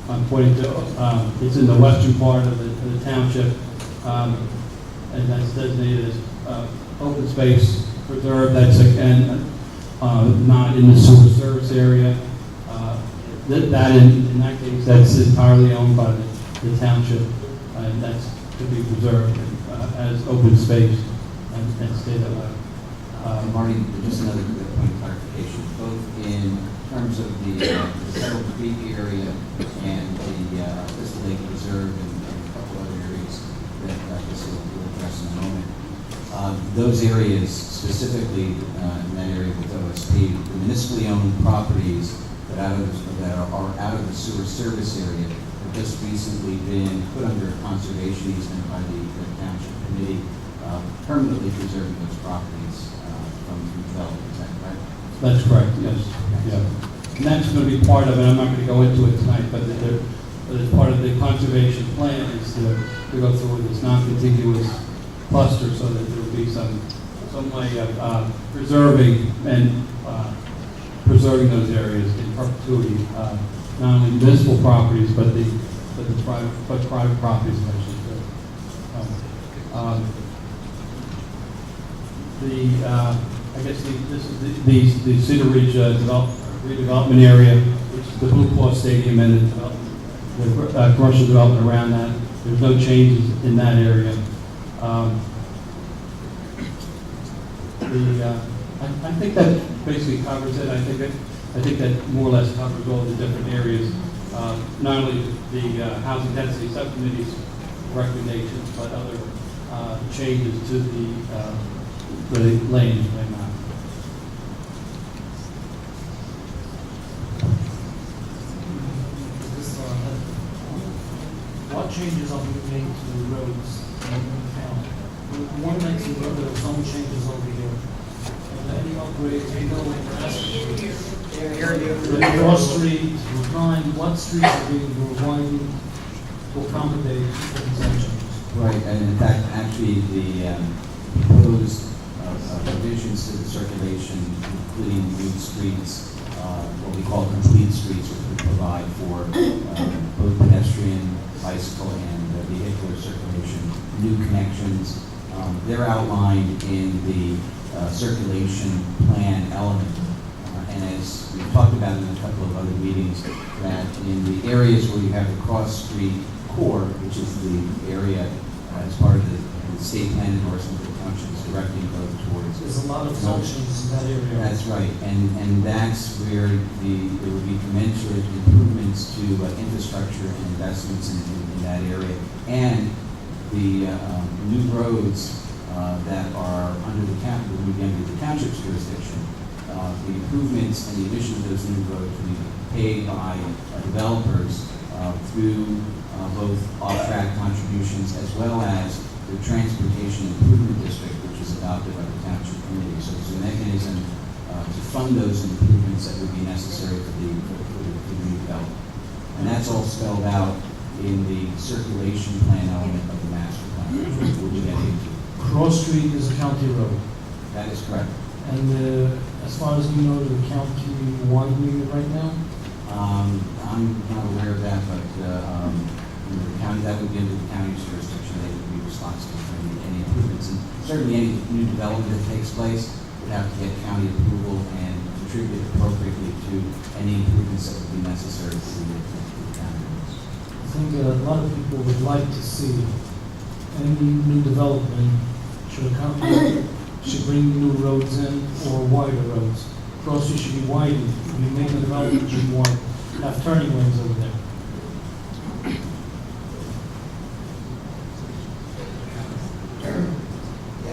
I'm pointing to, it's in the western part of the township, and that's designated as open space preserve. That's not in the sewer service area. In that case, that's entirely owned by the township, and that's to be preserved as open space and stay that way. Marty, just another quick point of clarification, both in terms of the Federal Creek area and the Crystal Lake Reserve and a couple other areas that I guess we'll address in a moment. Those areas, specifically in that area with OSP, the municipally owned properties that are out of the sewer service area have just recently been put under conservation easement by the township committee, permanently preserving those properties from development. Is that correct? That's correct, yes. Yeah. And that's going to be part of it. I'm not going to go into it tonight, but as part of the conservation plan is to go through this non-contiguous cluster so that there will be some way of preserving those areas in perpetuity, not only municipal properties but private properties, I should say. I guess this is the Cedar Ridge redevelopment area, which is the Blue Cross Stadium and the commercial development around that. There's no changes in that area. I think that basically covers it. I think that more or less covers all the different areas, not only the housing density subcommittee's recommendations, but other changes to the land use plan map. What changes are being made to the roads in the town? One makes it there are some changes over here. Any upgrades, you know, in the cross street, what streets are being widened to accommodate these changes? Right, and in fact, actually, the proposed revisions to the circulation, including new streets, what we call complete streets, which would provide for both pedestrian, bicycle, and vehicular circulation, new connections. They're outlined in the circulation plan element. And as we've talked about in a couple of other meetings, that in the areas where you have the cross-street core, which is the area as part of the state plan endorsement that the township is directing both towards. There's a lot of functions in that area. That's right, and that's where there would be commensurate improvements to infrastructure and investments in that area, and the new roads that are under the township's jurisdiction. The improvements and the addition of those new roads will be paid by developers through both off-track contributions as well as the Transportation Improvement District, which is adopted by the Township Committee. So it's a mechanism to fund those improvements that would be necessary for the new development. And that's all spelled out in the circulation plan element of the master plan, which we'll be getting into. Cross Street is a county road. That is correct. And as far as you know, the county widening it right now? I'm not aware of that, but the county, that would be under the county's jurisdiction. They would be responsible for any improvements. And certainly any new development that takes place would have to get county approval and contribute appropriately to any improvements that would be necessary to the county. I think a lot of people would like to see any new development should bring new roads in or wider roads. Cross Street should be widened. When you make a development, it should be wide. Have turning lanes over there.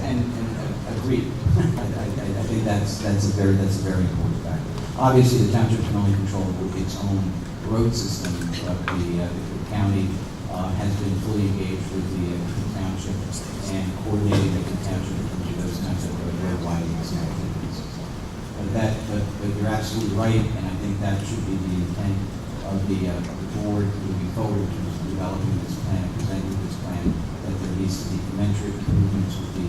And agreed. I think that's a very important factor. Obviously, the township can only control its own road system, but the county has been fully engaged with the township and coordinating with the township into those kinds of road widening activities. But you're absolutely right, and I think that should be the intent of the board moving forward in terms of developing this plan, presenting this plan, that there needs to be commensurate improvements with the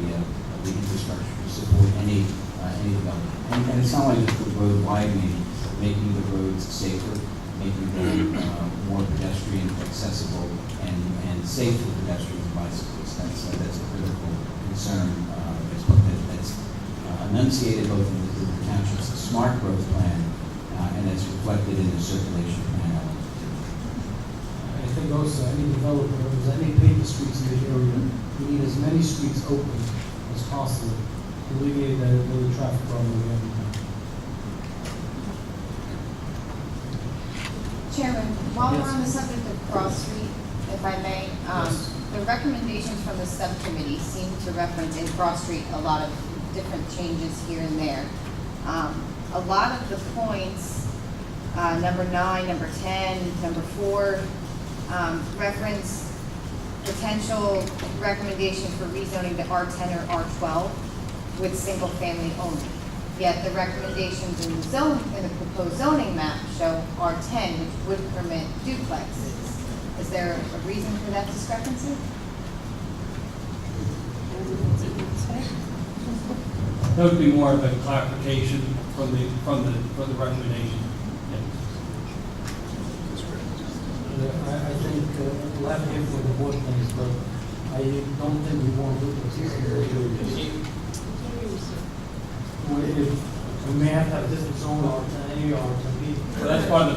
the infrastructure to support any development. And it's not like just the road widening, making the roads safer, making them more pedestrian accessible and safe for pedestrians and bicyclists. That's a critical concern that's enunciated both in the township's smart growth plan and that's reflected in the circulation plan element. I think also any developer, if there's any paper streets in the area, we need as many streets open as possible to alleviate the traffic problem we have in town. Chairman, while we're Yes. on the subject of Cross Street, if I may, Yes. the recommendations from the subcommittee seem to reference in Cross Street a lot of different changes here and there. A lot of the points, number 9, number 10, number 4, reference potential recommendation for rezoning to R10 or R12 with single family only. Yet the recommendations in the proposed zoning map show R10, which would permit duplexes. Is there a reason for that discrepancy? That would be more of a clarification from the recommendation. I think we'll have to hear from the board things, but I don't think we want to do this. We may have to have a different zone, R10A or R10B. So that's part of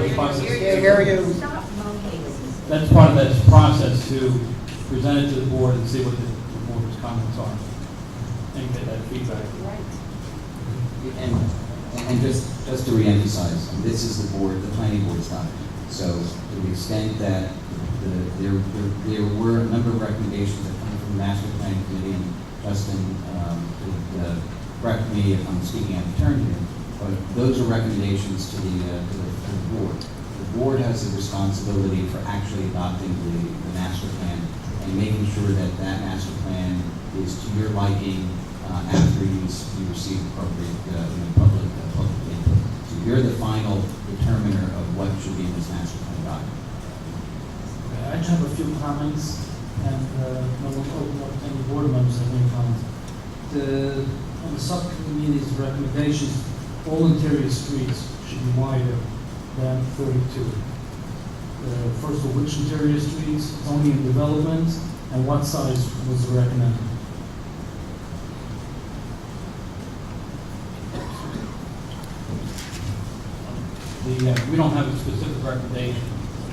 the process. Stop. That's part of that process to present it to the board and see what the board's comments are and get that feedback. And just to reemphasize, this is the board, the planning board's document. So to the extent that there were a number of recommendations that come from the master planning committee, and Justin could correct me if I'm speaking out of turn here, but those are recommendations to the board. The board has the responsibility for actually adopting the master plan and making sure that that master plan is to your liking after you receive appropriate public input. So you're the final determiner of what should be in this master plan document. Okay, I just have a few comments, and I will open up to any board members have any comments. On the subcommittee's recommendations, all interior streets should be wider than 32. First of all, which interior streets, only in development, and what size was recommended? We don't have a specific recommendation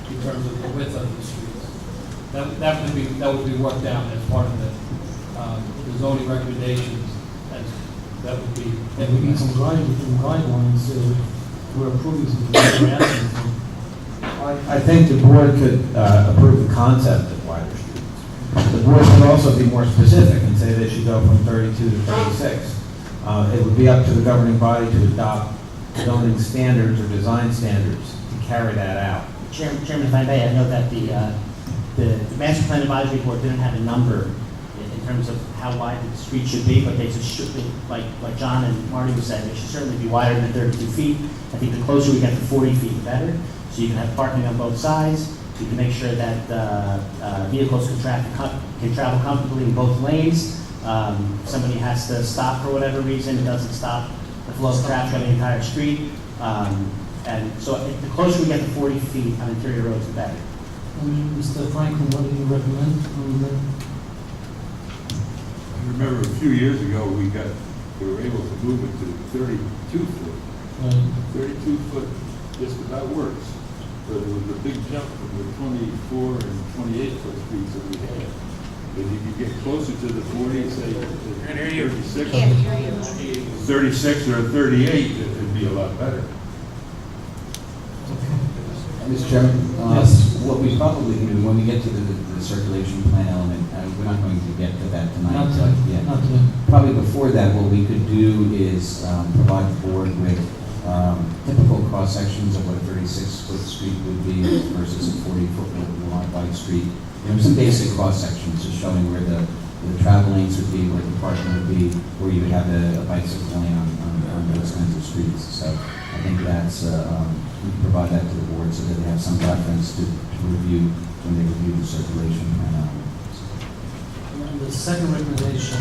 in terms of the width of the streets. That would be worked out as part of the zoning recommendations. That would be. And we need some guidelines, we're approving some, we're asking for. I think the board could approve the concept of wider streets. The board could also be more specific and say they should go from 32 to 36. It would be up to the governing body to adopt zoning standards or design standards to carry that out. Chairman, if I may, I know that the Master Plan Advisory Board didn't have a number in terms of how wide the street should be, but they should be, like John and Marty was saying, they should certainly be wider than 32 feet. I think the closer we get to 40 feet, the better. So you can have parking on both sides. You can make sure that vehicles can travel comfortably in both lanes. Somebody has to stop for whatever reason, it doesn't stop the flow of traffic on the entire street. And so the closer we get to 40 feet on interior roads, the better. Mr. Franklin, what do you recommend? I remember a few years ago, we were able to move it to 32 foot. 32 foot just about works. But it was a big jump from the 24 and 28 foot streets that we had. If you could get closer to the 40, say 36 or 38, it'd be a lot better. Mr. Chairman, Yes. what we probably can do when we get to the circulation plan element, we're not going to get to that tonight. Not but today. yeah. Not today. Probably before that, what we could do is provide the board with typical cross sections of what a 36-foot street would be versus a 40-foot wide street. Some basic cross sections just showing where the travel lanes would be, where the parking would be, where you would have a bicycle lane on those kinds of streets. So I think that's we can provide that to the board so that they have some reference to review when they review the circulation plan. And the second recommendation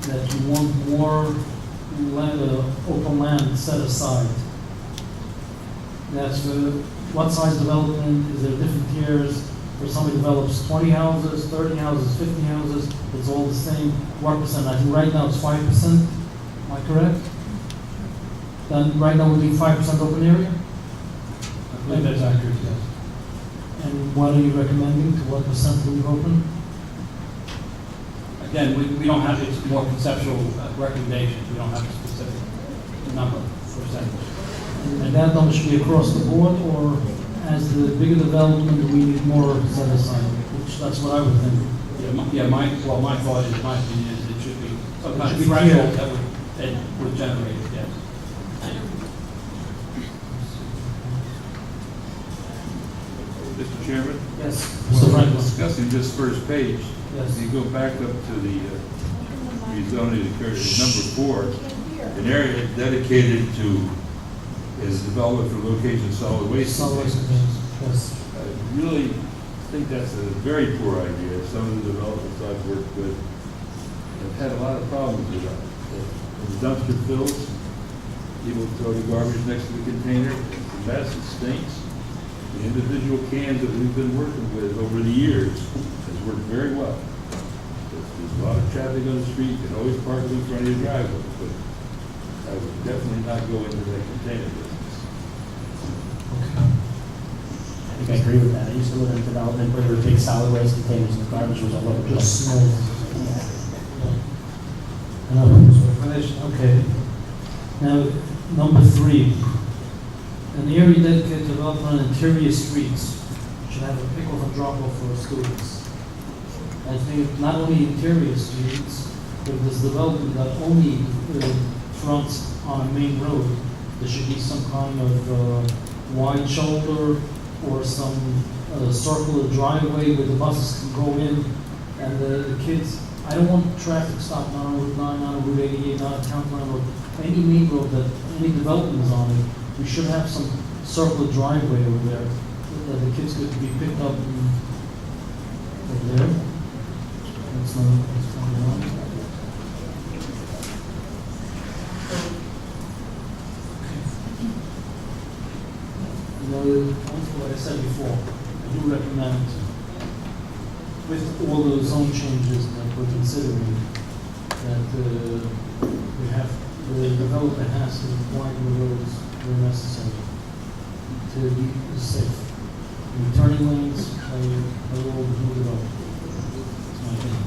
that you want more land, open land set aside. That's what size development, is there different tiers? Where somebody develops 20 houses, 30 houses, 50 houses, it's all the same, what percent? I think right now it's 5%, am I correct? Then right now we're doing 5% open area? I believe that's accurate, yes. And what are you recommending, to what percent will you open? Again, we don't have, it's more conceptual recommendations, we don't have a specific number, percentage. And that number should be across the board, or as the bigger development, we need more set aside, which that's what I would think. My thought is, my opinion is it should be some kind of It should be threshold clear. that would generate it, yes. Mr. Chairman? Yes. When So we're Franklin. discussing this first page, Yes. you go back up to the rezoning number 4, an area dedicated to is developed for location of solid waste Solid waste containers. containers, yes. I really think that's a very poor idea. Some of the developments I've worked with have had a lot of problems with that. When the dumpster fills, people throw the garbage next to the container, it's a mess, it stinks. The individual cans that we've been working with over the years has worked very well. There's a lot of traffic on the street, you can always park in front of your driveway, but I would definitely not go into that container business. I think I agree with that. I used to live in a development where there were big solid waste containers and the garbage was all over the place. Just small. Another explanation, okay. Now, number 3, an area dedicated to development on interior streets should have a pick-off and drop-off for students. I think not only interior streets, but if there's development that only fronts on a main road, there should be some kind of wide shoulder or some circular driveway where the buses can go in and the kids. I don't want traffic stopped on Route 9, on Route 88, on Town Line Road, any main road that any development is on it. We should have some circular driveway over there that the kids could be picked up and over there. That's not one. Like I said before, I do recommend, with all the zone changes that we're considering, that we have, the developer has to widen the roads where necessary to be safe. And turning lanes, I will move it up. That's my opinion.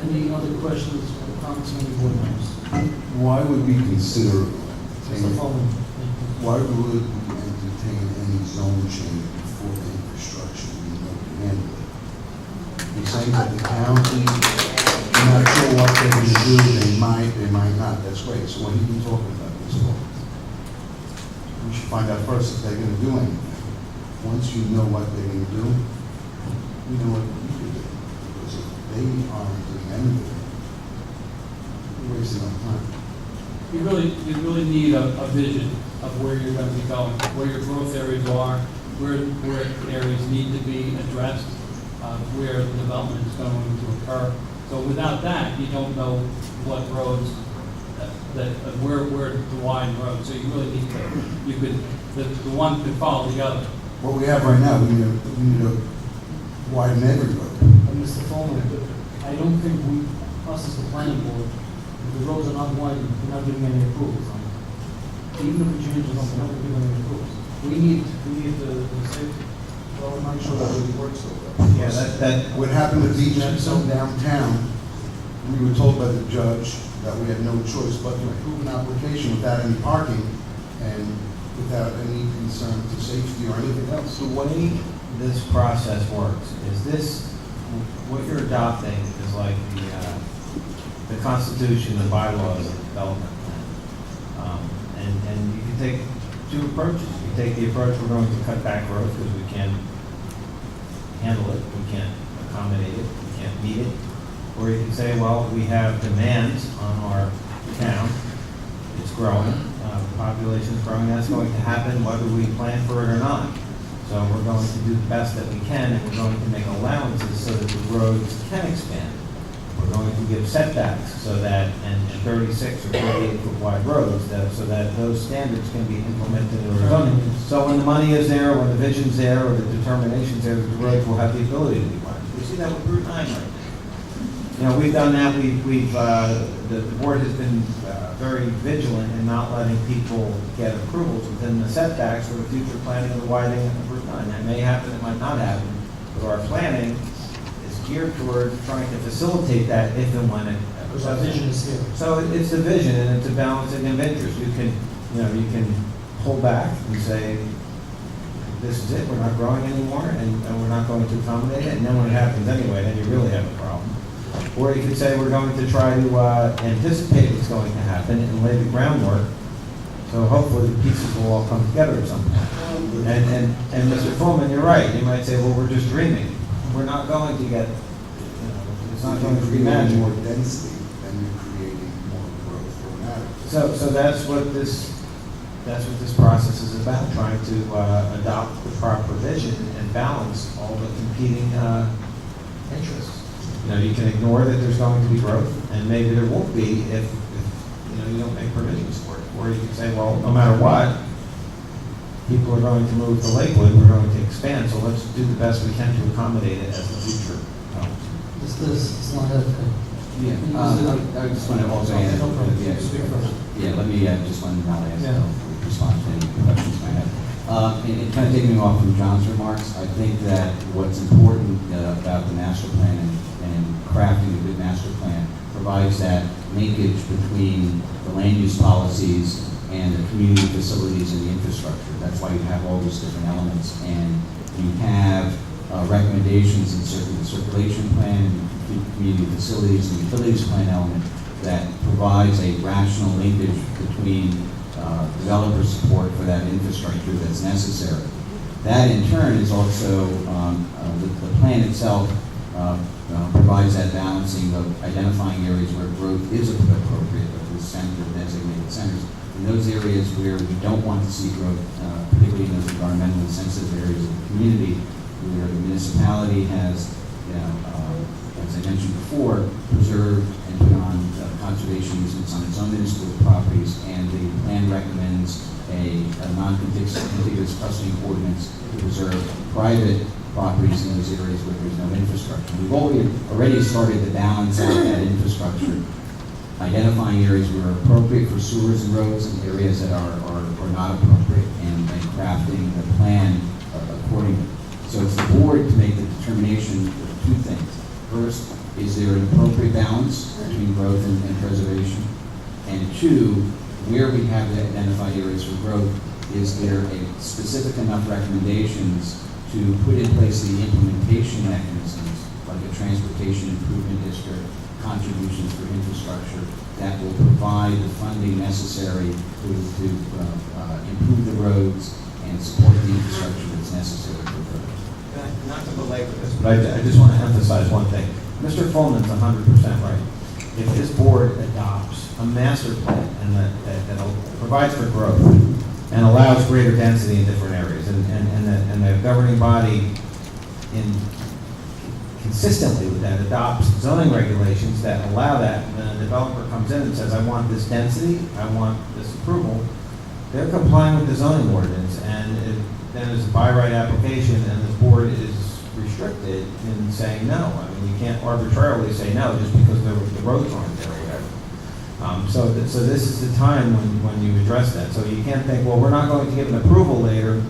Any other questions or comments from any board members? Why would we consider, Mr. Fulman, why would we entertain any zone change before the infrastructure we know to handle it? You're saying that the county, you're not sure what they're going to do, they might not, that's great. So what are you been talking about this for? We should find out first if they're going to do anything. Once you know what they're going to do, you know what you can do. Because if they aren't doing anything, you're wasting our time. You really need a vision of where you're going to be going, where your growth areas are, where areas need to be addressed, where the development is going to occur. So without that, you don't know what roads, where to widen roads. So you really need to, the one could follow the other. What we have right now, we need to widen every road. Mr. Fulman, I don't think us as the planning board, if the roads are not widened, we're not giving any approvals on it. Even if we change the number, we're not giving any approvals. We need the safety. Well, I'm not sure that really works so well. Yeah, that, What happened to Beach Zone downtown, we were told by the judge that we had no choice but to approve an application without any parking and without any concern to safety or anything else. the way this process works, is this, what you're adopting is like the Constitution, the bylaws, the development plan. And you can take 2 approaches. You take the approach, we're going to cut back roads because we can't handle it, we can't accommodate it, we can't meet it. Or you can say, well, we have demands on our town, it's growing, the population is growing, that's going to happen whether we plan for it or not. So we're going to do the best that we can, and we're going to make allowances so that the roads can expand. We're going to give setbacks so that, and 36 or 38 foot wide roads, so that those standards can be implemented in our zoning. So when the money is there, when the vision's there, or the determination's there, the roads will have the ability to be wide. We see that with Route 9 right now. You know, we've done that, the board has been very vigilant in not letting people get approvals within the setbacks for the future planning of the widening of Route 9. That may happen, it might not happen, but our planning is geared toward trying to facilitate that if and when it. Because our vision is here. So it's a vision and it's a balancing of interest. You can pull back and say, this is it, we're not growing anymore and we're not going to accommodate it, and then when it happens anyway, then you really have a problem. Or you could say we're going to try to anticipate what's going to happen and lay the groundwork, so hopefully the pieces will all come together at some point. And Mr. Fullman, you're right, you might say, well, we're just dreaming. We're not going to get, it's not going to be magic. More density, then you're creating more growth automatically. So that's what this process is about, trying to adopt the proper vision and balance all the competing interests. You can ignore that there's going to be growth, and maybe there won't be if you don't make provisions for it. Or you can say, well, no matter what, people are going to move to Lakewood, we're going to expand, so let's do the best we can to accommodate it as the future comes. It's not a. Yeah, I just want to also add, let me just one now ask, respond to any questions I have. And kind of taking off from John's remarks, I think that what's important about the master plan and crafting a good master plan provides that linkage between the land use policies and the community facilities and the infrastructure. That's why you have all these different elements, and you have recommendations in the circulation plan, community facilities, and utilities plan element that provides a rational linkage between developer support for that infrastructure that's necessary. That in turn is also, the plan itself provides that balancing of identifying areas where growth is appropriate, with designated centers. In those areas where we don't want to see growth, particularly in those environmentally sensitive areas of the community, where the municipality has, as I mentioned before, preserved and put on conservation easements on its own municipal properties, and the plan recommends a non-contiguous clustering ordinance to preserve private properties in those areas where there's no infrastructure. We've already started to balance out that infrastructure, identifying areas where are appropriate for sewers and roads and areas that are not appropriate, and crafting the plan accordingly. So it's the board to make the determination of two things. First, is there an appropriate balance between growth and preservation? And two, where we have to identify areas for growth, is there a specific enough recommendations to put in place the implementation mechanisms, like a transportation improvement district, contributions for infrastructure, that will provide the funding necessary to improve the roads and support the infrastructure that's necessary for growth. Not to belabor this, but I just want to emphasize one thing. Mr. Fullman's 100% right. If this board adopts a master plan and that provides for growth and allows greater density in different areas, and the governing body consistently with that adopts zoning regulations that allow that, and then a developer comes in and says, I want this density, I want this approval, they're complying with the zoning ordinance, and then there's a by right application, and the board is restricted in saying no. I mean, you can't arbitrarily say no just because the roads aren't there or whatever. So this is the time when you address that. So you can't think, well, we're not going to give an approval later.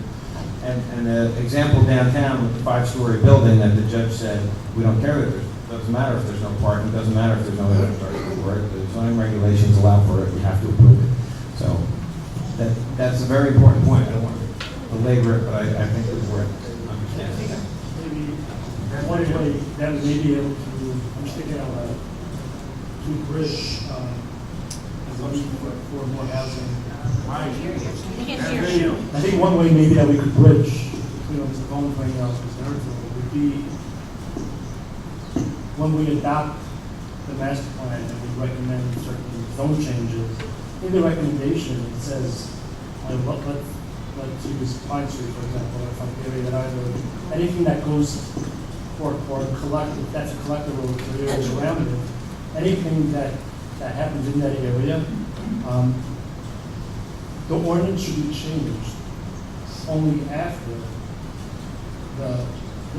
And the example downtown with the 5-story building that the judge said, we don't care that doesn't matter if there's no parking, doesn't matter if there's no infrastructure for it. The zoning regulations allow for it, we have to approve it. So that's a very important point. I don't want to belabor it, but I think the board understands that. Maybe one way that we may be able to, I'm just thinking of to bridge as a need for more housing. I can't hear you. I think one way maybe that we could bridge between Mr. Coleman pointing out Mr. Herzog would be when we adopt the master plan and we recommend certain zone changes, in the recommendation it says, let's use Pine Street, for example, or some area that either anything that goes or collective, that's a collectible to the areas around it, anything that happens in that area, the ordinance should be changed only after the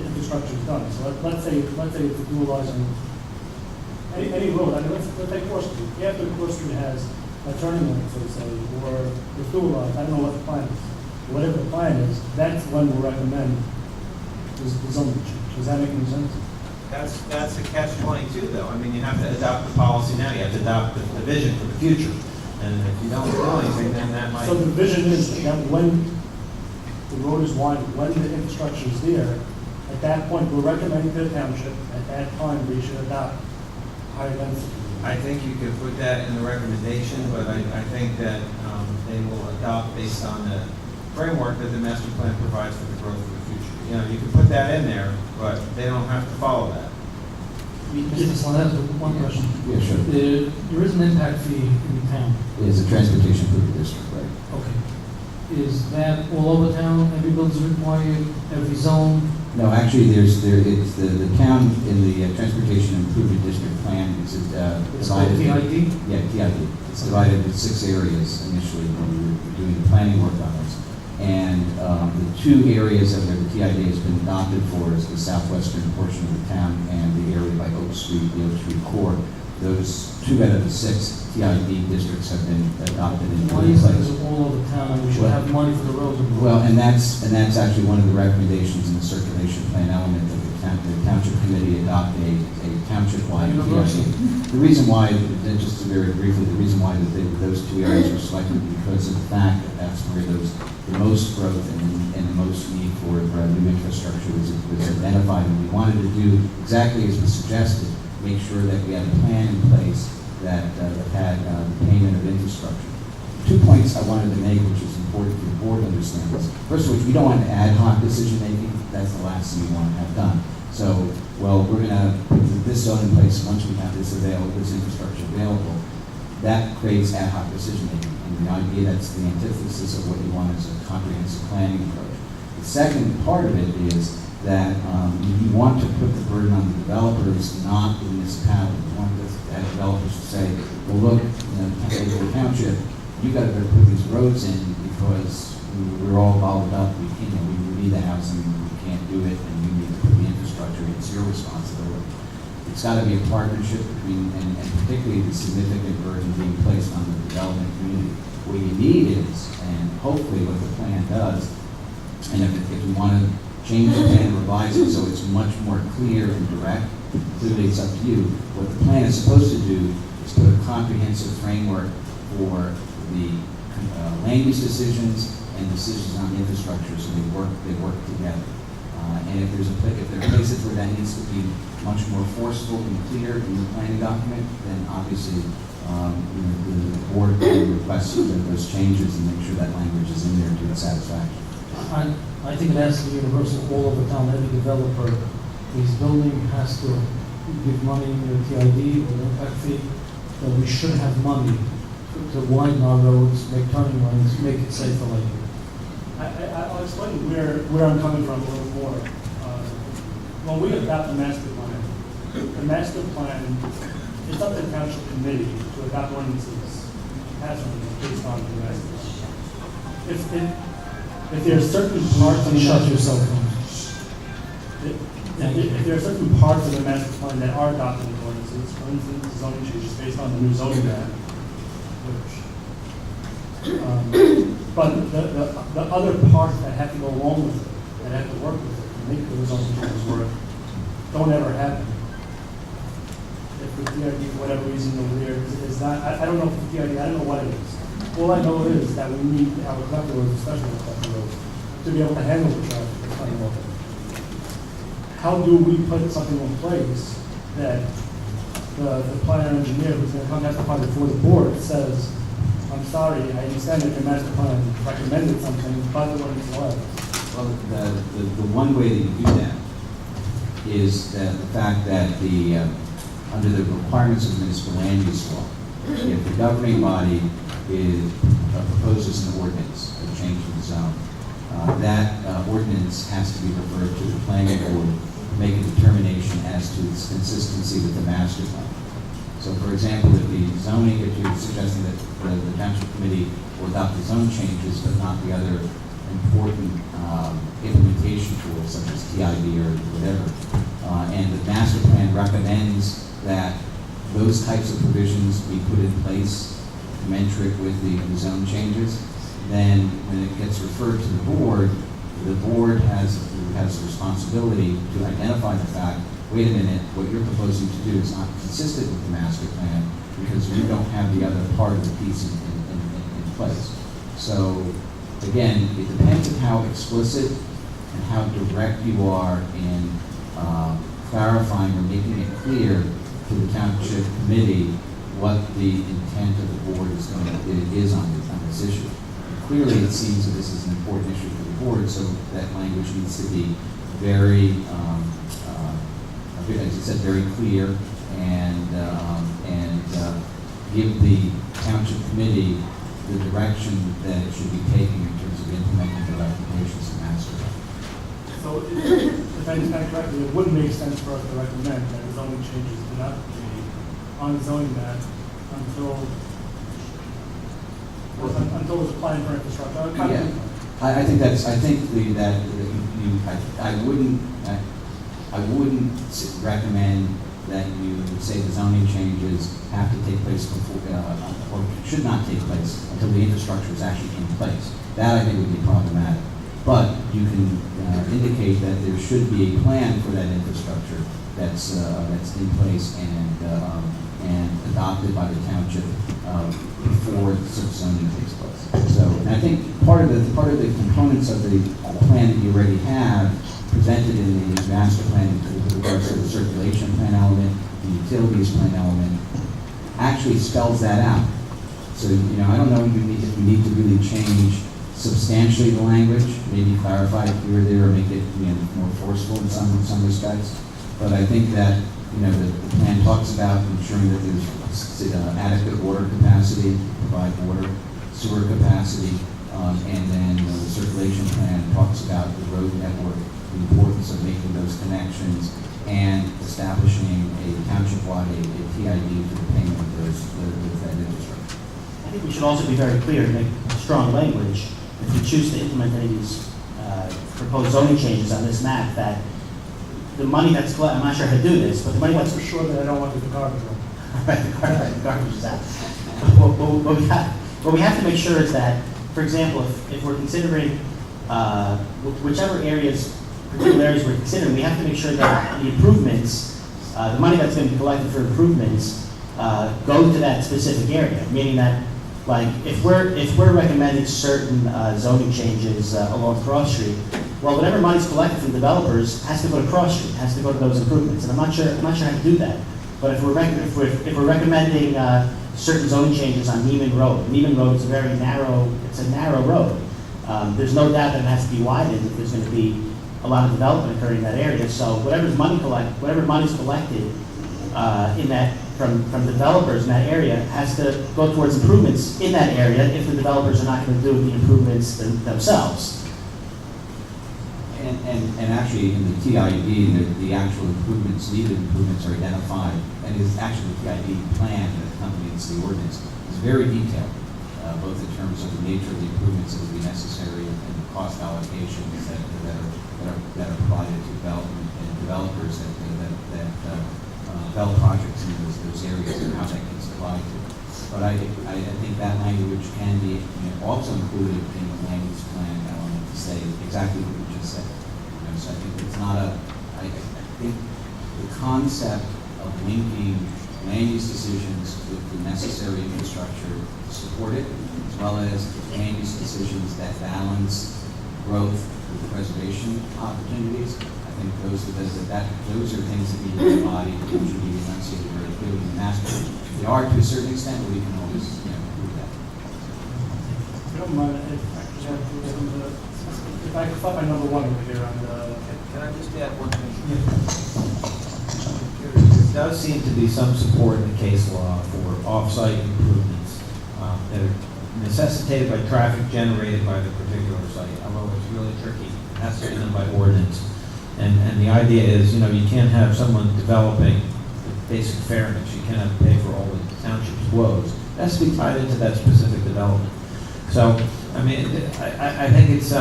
infrastructure is done. So let's say it's dualizing any road. I mean, let's take Cross Street. After Cross Street has a turning lane, so to say, or it's dualized, I don't know what the plan is. Whatever the plan is, that's when we'll recommend the zoning change. Does that make any sense? That's a catch-22 though. I mean, you have to adopt the policy now, you have to adopt the vision for the future. And if you don't do anything, then that might. So the vision is that when the road is wide, when the infrastructure is there, at that point, we're recommending to the township, at that time, we should adopt higher density. I think you could put that in the recommendation, but I think that they will adopt based on the framework that the master plan provides for the growth of the future. You know, you can put that in there, but they don't have to follow that. Mr. Slanez, one question. Yeah, sure. There is an impact fee in town. It's a transportation improvement district, right? Okay. Is that all over town? Every building's required, every zone? No, actually, it's the town in the transportation improvement district plan is It's called divided. TID? Yeah, TID. It's divided into 6 areas initially when we were doing the planning work on this. And the 2 areas that where the TID has been adopted for is the southwestern portion of the town and the area by Oak Street, the Oak Street core. Those 2 out of the 6 TID districts have been adopted in Why one is place. it all over town and we should have money for the roads? Well, and that's actually one of the recommendations in the circulation plan element that the township committee adopt a township-wide TID. The reason why, just very briefly, the reason why those 2 areas were selected because of the fact that that's where the most growth and the most need for new infrastructure was identified. And we wanted to do exactly as we suggested, make sure that we had a plan in place that had payment of infrastructure. 2 points I wanted to make, which is important for the board to understand. First of all, we don't want ad hoc decision making. That's the last thing we want to have done. So, well, we're going to put this zone in place once we have this infrastructure available. That creates ad hoc decision making. And the idea that's the antithesis of what you want is a comprehensive planning approach. The second part of it is that you want to put the burden on the developers, not the municipality. You want the developers to say, well, look, Lakewood Township, you got to better put these roads in because we're all balled up. We need the housing, we can't do it, and you need to put the infrastructure. It's your responsibility. It's got to be a partnership between, and particularly the significant burden being placed on the development community. What you need is, and hopefully what the plan does, and if you want to change the plan, revise it so it's much more clear and direct, clearly it's up to you. What the plan is supposed to do is put a comprehensive framework for the land use decisions and decisions on infrastructure, so they work together. And if there are places where that needs to be much more forceful and clear in the planning document, then obviously the board can request those changes and make sure that language is in there to its satisfaction. I think it has to be universal all over town. Every developer whose building has to give money to TID or impact fee, that we should have money to widen our roads, make turning lanes, make it safer like here. I'll explain where I'm coming from a little more. When we adopt the master plan, it's up to the township committee to adopt ordinances, pass ordinances based on the master plan. If there are certain parts of the Shut master yourself plan, if there are certain parts of the master plan that are adopted in ordinances, for instance, zoning changes based on the new zoning map, but the other parts that have to go along with it, that have to work with it, to make those zoning changes work, don't ever happen. If the TRD, for whatever reason over there, is not, I don't know if the TRD, I don't know what it is. All I know is that we need our collector roads, especially the collector roads, to be able to handle the traffic that's coming over. How do we put something in place that the planner engineer who's going to come testify before the board says, I'm sorry, I understand that your master plan recommended something, but the one is allowed. Well, the one way that you do that is that the fact that under the requirements of municipal land use law, if the governing body proposes an ordinance, a change in the zone, that ordinance has to be referred to the planning board to make a determination as to its consistency with the master plan. So for example, if the zoning, if you're suggesting that the township committee will adopt the zone changes, but not the other important implementation tools such as TID or whatever, and the master plan recommends that those types of provisions be put in place commensurate with the zone changes, then when it gets referred to the board has a responsibility to identify the fact, wait a minute, what you're proposing to do is not consistent with the master plan because you don't have the other part of the piece in place. So again, it depends on how explicit and how direct you are in clarifying or making it clear to the township committee what the intent of the board is on this issue. Clearly, it seems that this is an important issue for the board, so that language needs to be very, as you said, very clear and give the township committee the direction that it should be taking in terms of implementing the recommendations of master plan. So if I understand correctly, it wouldn't make sense for us to recommend that zoning changes do not be on the zoning map until it's applying for infrastructure. Yeah, I think I wouldn't recommend that you say the zoning changes have to take place before, or should not take place until the infrastructure is actually in place. That I think would be problematic. But you can indicate that there should be a plan for that infrastructure that's in place and adopted by the township before such zoning takes place. So, and I think part of the components of the plan that you already have presented in the master plan with regards to the circulation plan element, the utilities plan element, actually spells that out. So, I don't know if we need to really change substantially the language, maybe clarify it here or there, or make it more forceful in some respects. But I think that the plan talks about ensuring that there's adequate water capacity, provide water, sewer capacity, and then the circulation plan talks about the road network, the importance of making those connections, and establishing a township-wide a TID for the payment of that infrastructure. I think we should also be very clear and make strong language if we choose to implement any of these proposed zoning changes on this map, that the money that's collected, I'm not sure how to do this, but the money that's for sure that I don't want to do the garbage room. the garbage is out. What we have to make sure is that, for example, if we're considering whichever particular areas we're considering, we have to make sure that the improvements, the money that's going to be collected for improvements, go to that specific area. Meaning that, like, if we're recommending certain zoning changes along Cross Street, well, whatever money's collected from developers has to go to Cross Street, has to go to those improvements, and I'm not sure how to do that. But if we're recommending certain zoning changes on Neiman Road is a very narrow, narrow road. There's no doubt that it has to be widened if there's going to be a lot of development occurring in that area. So whatever money's collected in that from developers in that area has to go towards improvements in that area if the developers are not going to do the improvements themselves. And actually, in the TID, the actual needed improvements are identified, and it is actually the TID plan that accompanies the ordinance is very detailed, both in terms of the nature of the improvements that would be necessary and the cost allocations that are provided to developers that develop projects in those areas and how that gets applied to. But I think that language can be also included in the language plan element to say exactly what you just said. So I think it's not I think the concept of linking land use decisions with the necessary infrastructure to support it, as well as land use decisions that balance growth with preservation opportunities. I think those are things that need to be embodied and should be enunciated very clearly in the master plan. They are to a certain extent, but we can always improve that. If you don't mind, if I could find my number one over here on the. Can I just add one thing? There does seem to be some support in the case law for off-site improvements that are necessitated by traffic generated by the particular site, although it's really tricky. It has to be done by ordinance. And the idea is, you can't have someone developing basic fairness. You cannot pay for all the township's woes. It has to be tied into that specific development. So, I mean, I think it's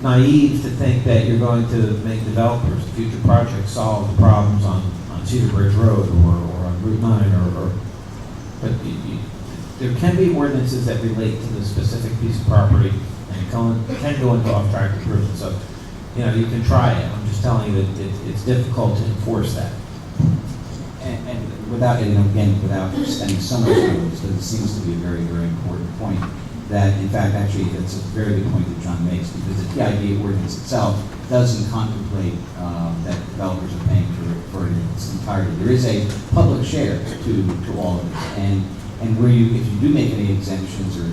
naive to think that you're going to make developers, future projects, solve the problems on Cedar Bridge Road or on Route 9 but there can be ordinances that relate to the specific piece of property and can go into off-track improvement. So, you know, you can try it. I'm just telling you that it's difficult to enforce that. And without, you know, again, without spending so much time on this, but it seems to be a very, very important point, that in fact, actually, that's a very good point that John makes, because the TID ordinance itself doesn't contemplate that developers are paying for it in its entirety. There is a public share to all of it, and where if you do make any exemptions or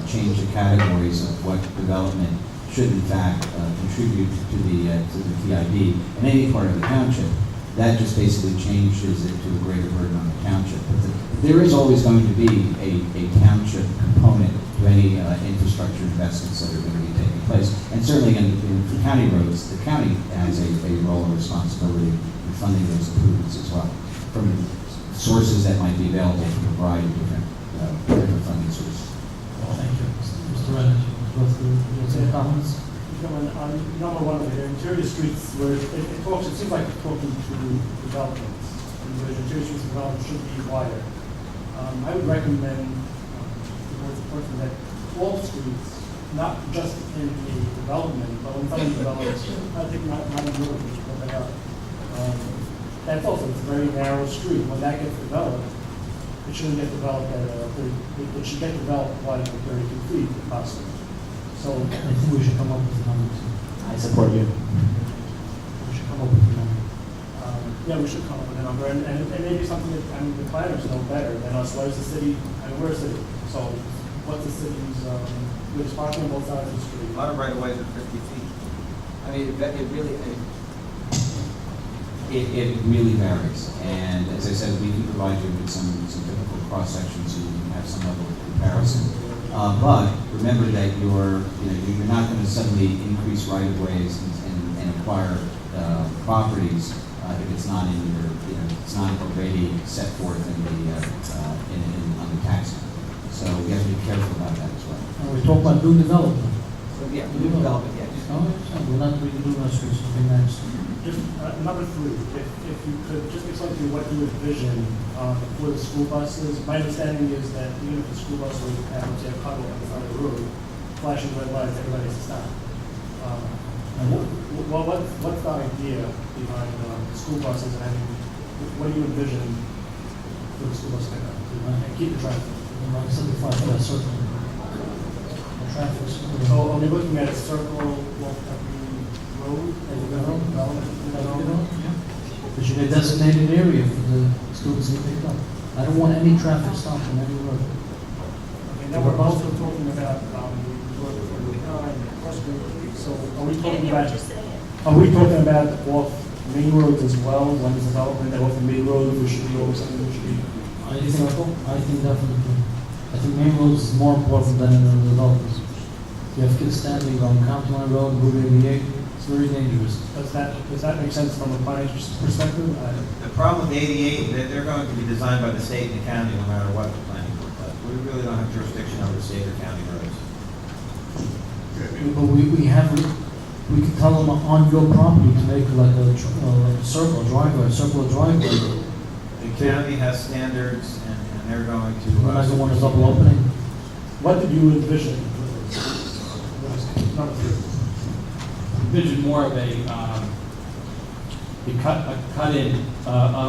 change the categories of what development should in fact contribute to the TID in any part of the township, that just basically changes it to a greater burden on the township. But there is always going to be a township component to any infrastructure investments that are going to be taking place. And certainly for county roads, the county has a role and responsibility in funding those improvements as well, from sources that might be available from a variety of different funding sources. Thank you. Mr. Renner, go through your comments. On number one, the interior streets, where it seems like it's talking to developments, and the interior streets development should be wider. I would recommend the board's person that all streets, not just in the development, but when someone develops, I think not in the road, but they are. That's also, it's a very narrow street. When that gets developed, it shouldn't get developed at it should get developed wider than 32 feet if possible. So I think we should come up with a number too. I support you. We should come up with a number. yeah, we should come up with a number, and maybe something that, I mean, the planners know better than us. What is the city, I mean, we're a city, so what's the city's, there's parking on both sides of the street. A lot of right-of-ways are 50 feet. I mean, it really, It really varies, and as I said, we can provide you with some typical cross-sections so you can have some level of comparison. But remember that you're not going to suddenly increase right-of-ways and acquire properties if it's not in your, it's not already set forth in on the tax. So we have to be careful about that as well. And we're talking about new development. so yeah, new development, yeah. Oh, so we're not really doing our streets, okay, next. Just, number three, if you could just explain to me what you envision for the school buses. My understanding is that even if the school bus was have a puddle on the side of the road, flashing red lights, everybody has to stop. What's the idea behind the school buses, and what do you envision for the school bus pickup? And keep the traffic. Like 75 for that circle. The traffic circle. So are we looking at a circle walk every road as we go? There should be a designated area for the students to pick up. I don't want any traffic stop on any road. Okay, now we're also talking about so are we talking about off main roads as well, when there's development that off the main road, we should be over something that should be I think definitely. I think main roads is more important than in the developments. You have kids standing on County Line Road, Route 88, it's very dangerous. Does that make sense from a planning perspective? The problem with 88 is that they're going to be designed by the state and the county no matter what the planning board does. We really don't have jurisdiction over state or county roads. But we can tell them on your property to make like a circle, driveway, The county has standards and they're going to. When I don't want a double opening. What did you envision? Number three. Envision more of a cut in on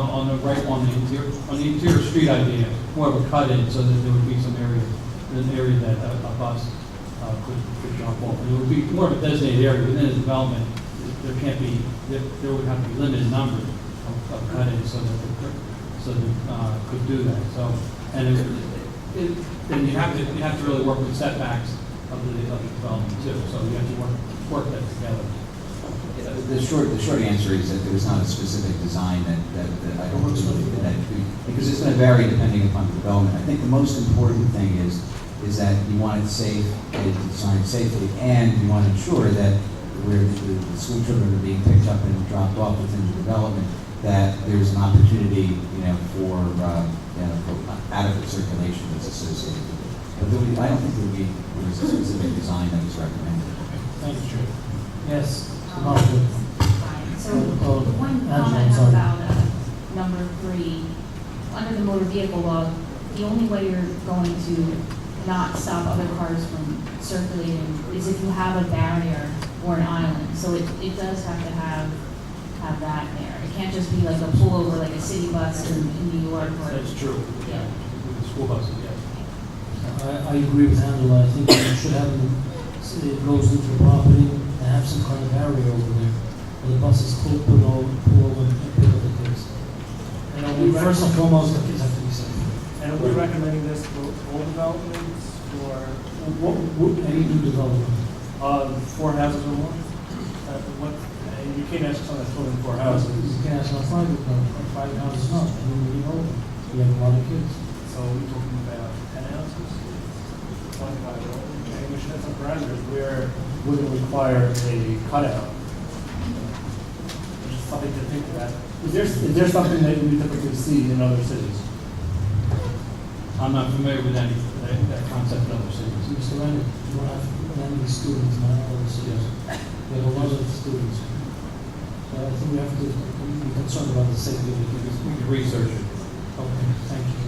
the interior street idea, more of a cut in so that there would be an area that a bus could jump off. And it would be more of a designated area within the development. There would have to be limited number of cut ins so that could do that. So and you have to really work with setbacks of the development too. So you have to work that together. The short answer is that there's not a specific design that I don't believe that because it's going to vary depending upon the development. I think the most important thing is that you want it safe, it's designed safely, and you want to ensure that where the school children are being picked up and dropped off within the development, that there's an opportunity, for adequate circulation that's associated with it. But I don't think there was a specific design that was recommended. Thank you, Chair. Yes, Margaret. So, Oh, one Angela, I'm comment sorry. about number 3, under the motor vehicle law, the only way you're going to not stop other cars from circulating is if you have a barrier or an island. So it does have to have that there. It can't just be like a pullover, like a city bus in New York. That's true. Yeah. With the school buses, yes. I agree with Angela. I think we should have it goes into the property and have some kind of barrier over there. Where the buses pull over and pick up the kids. And first and foremost, the kids have to be safe. And are we recommending this for all developments or Any new development. 4 houses or more? And you can't ask someone that's building 4 houses. You can ask on private houses, not. I mean, you have a lot of kids. So we're talking about 10 houses? 25, and we should have some parameters where we're going to require a cutout. Just something to think about. Is there something that we typically see in other cities? I'm not familiar with that concept in other cities. Mr. Renner, you don't have many students in other cities. We have a lot of students. So I think we have to be concerned about the safety of the kids. We can research it. Okay, thank you.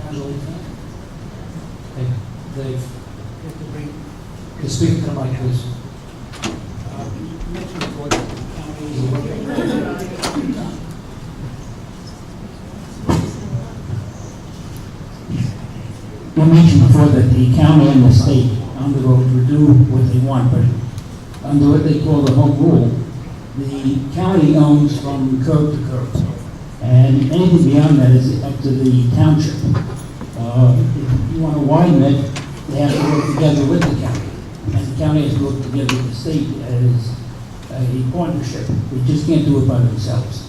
Angela? Hey, Dave. You speak to the mic, please. You mentioned before that the county and the state on the road would do what they want, but under what they call the home rule, the county owns from curb to curb. And anything beyond that is up to the township. If you want to widen it, they have to work together with the county. And the county has to work together with the state as a partnership. They just can't do it by themselves.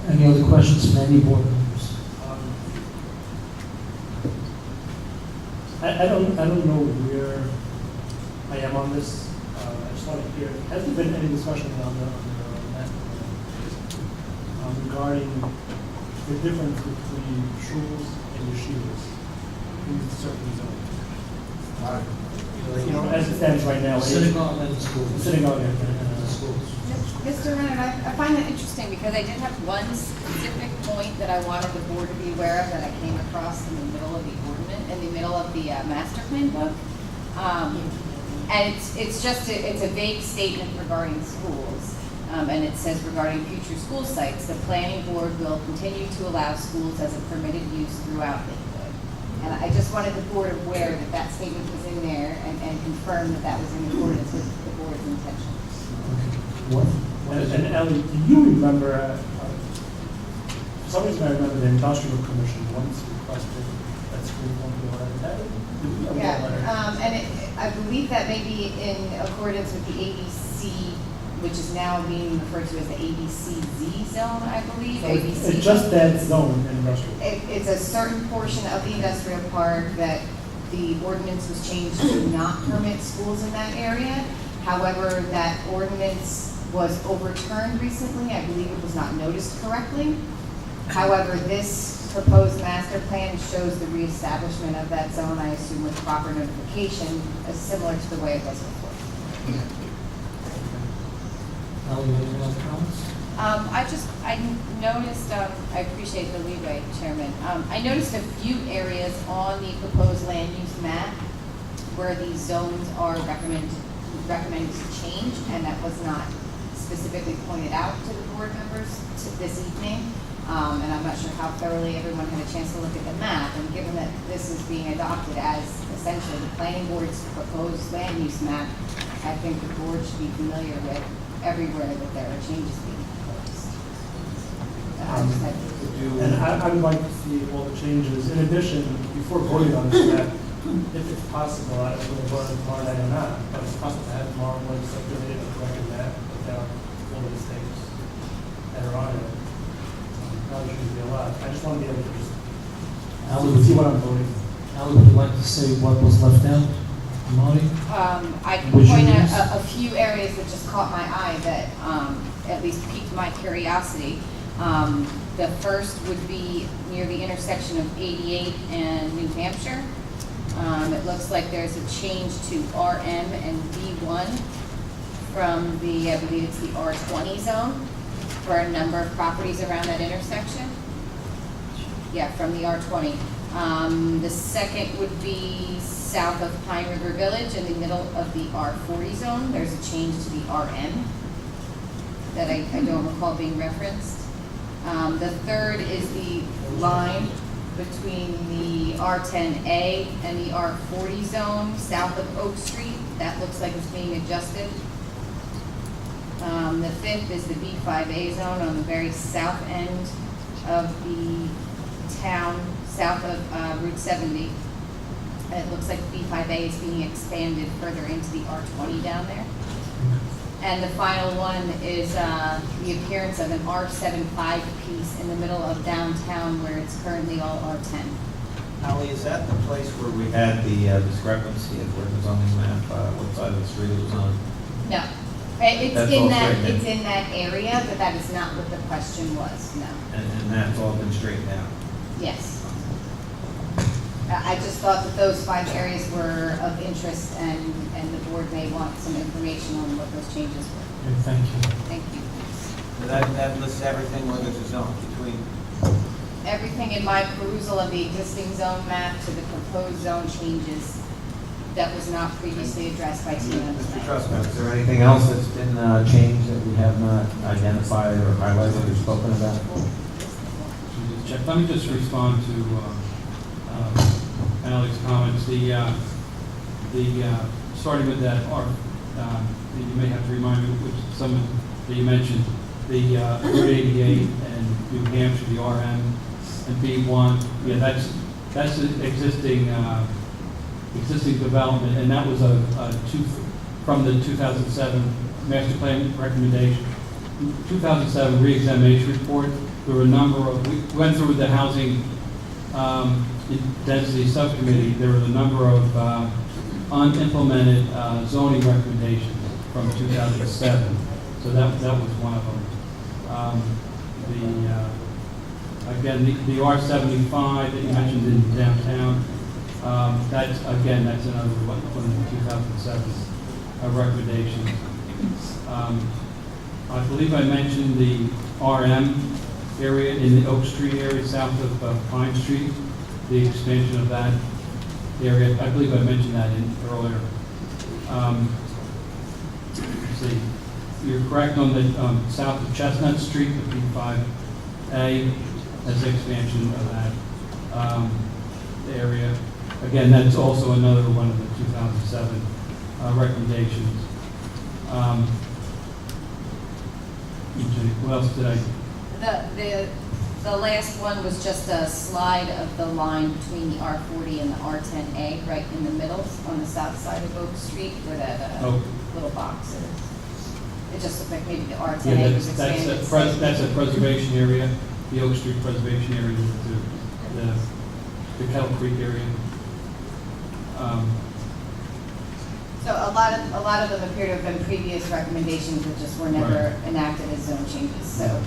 Any other questions from any board members? I don't know where I am on this. I just want to hear, has there been any discussion on the master plan regarding the difference between schools and yeshivas in certain zones? As it stands right now. Synagogue and schools. Synagogue and schools. Mr. Renner, I find that interesting because I did have one specific point that I wanted the board to be aware of that I came across in the middle of the ordinance, in the middle of the master plan book. And it's a vague statement regarding schools. And it says regarding future school sites, the planning board will continue to allow schools as a permitted use throughout Lakewood. And I just wanted the board aware that that statement was in there and confirm that that was in accordance with the board's intentions. What? And Ellie, do you remember, for some reason I remember the industrial commission once requested that school won't be allowed. Yeah, and I believe that may be in accordance with the ABC, which is now being referred to as the ABCZ zone, I believe. ABC. It's just that zone in industrial. It's a certain portion of the industrial park that the ordinance was changed to not permit schools in that area. However, that ordinance was overturned recently. I believe it was not noticed correctly. However, this proposed master plan shows the reestablishment of that zone, I assume with proper notification, similar to the way it was before. Any other comments? I noticed, I appreciate the leeway, Chairman. I noticed a few areas on the proposed land use map where these zones are recommended to change, and that was not specifically pointed out to the board members this evening. And I'm not sure how thoroughly everyone had a chance to look at the map. And given that this is being adopted as essentially the planning board's proposed land use map, I think the board should be familiar with everywhere that there are changes being proposed. And I would like to see all the changes. In addition, before voting on this map, if it's possible, I don't know whether tomorrow night or not, but it's possible to have tomorrow morning circulated a corrected map without all of the things that are on it. Probably shouldn't be a lot. I just want to be able to just see what I'm voting for. Molly, would you like to say what was left out? Molly? I can Would you point use- out a few areas that just caught my eye that at least piqued my curiosity. The first would be near the intersection of 88 and New Hampshire. It looks like there's a change to RM and B1 from the, I believe it's the R20 zone for a number of properties around that intersection. Yeah, from the R20. The second would be south of Pine River Village in the middle of the R40 zone. There's a change to the RM that I don't recall being referenced. The third is the line between the R10A and the R40 zone south of Oak Street. That looks like it's being adjusted. The fifth is the B5A zone on the very south end of the town, south of Route 70. It looks like B5A is being expanded further into the R20 down there. And the final one is the appearance of an R75 piece in the middle of downtown where it's currently all R10. Ali, is that the place where we had the discrepancy of where it was on the map, what side of the street it was on? No. It's That's in all that, straightened. it's in that area, but that is not what the question was, no. And that's all been straightened out? Yes. I just thought that those 5 areas were of interest and the board may want some information on what those changes were. Okay, thank you. Thank you. So that lists everything where there's a zone between, Everything in my perusal of the existing zone map to the proposed zone changes that was not previously addressed by Tina. Mr. Trustman, is there anything else that's been changed that we have not identified or highlighted or spoken about? Jeff, let me just respond to Alex's comments. Starting with that art, you may have to remind me which some that you mentioned, the Route 88 and New Hampshire, the RM and B1. Yeah, that's an existing development, and that was from the 2007 master plan recommendation. 2007 re-examination report. There were a number of, we went through the housing density subcommittee. There were a number of unimplemented zoning recommendations from 2007. So that was one of them. Again, the R75 that you mentioned in downtown, that's another one of the 2007 recommendations. I believe I mentioned the RM area in the Oak Street area south of Pine Street, the expansion of that area. I believe I mentioned that earlier. Let's see. You're correct on the south of Chestnut Street, the P5A, that's the expansion of that area. Again, that's also another one of the 2007 recommendations. What else did I? The last one was just a slide of the line between the R40 and the R10A, right in the middle, on the south side of Oak Street, where that little box is. It just looked like maybe the R10A was expanded. That's a preservation area, the Oak Street preservation area, the Kettle Creek area. So a lot of them appear to have been previous recommendations that just were never enacted as zone changes, so,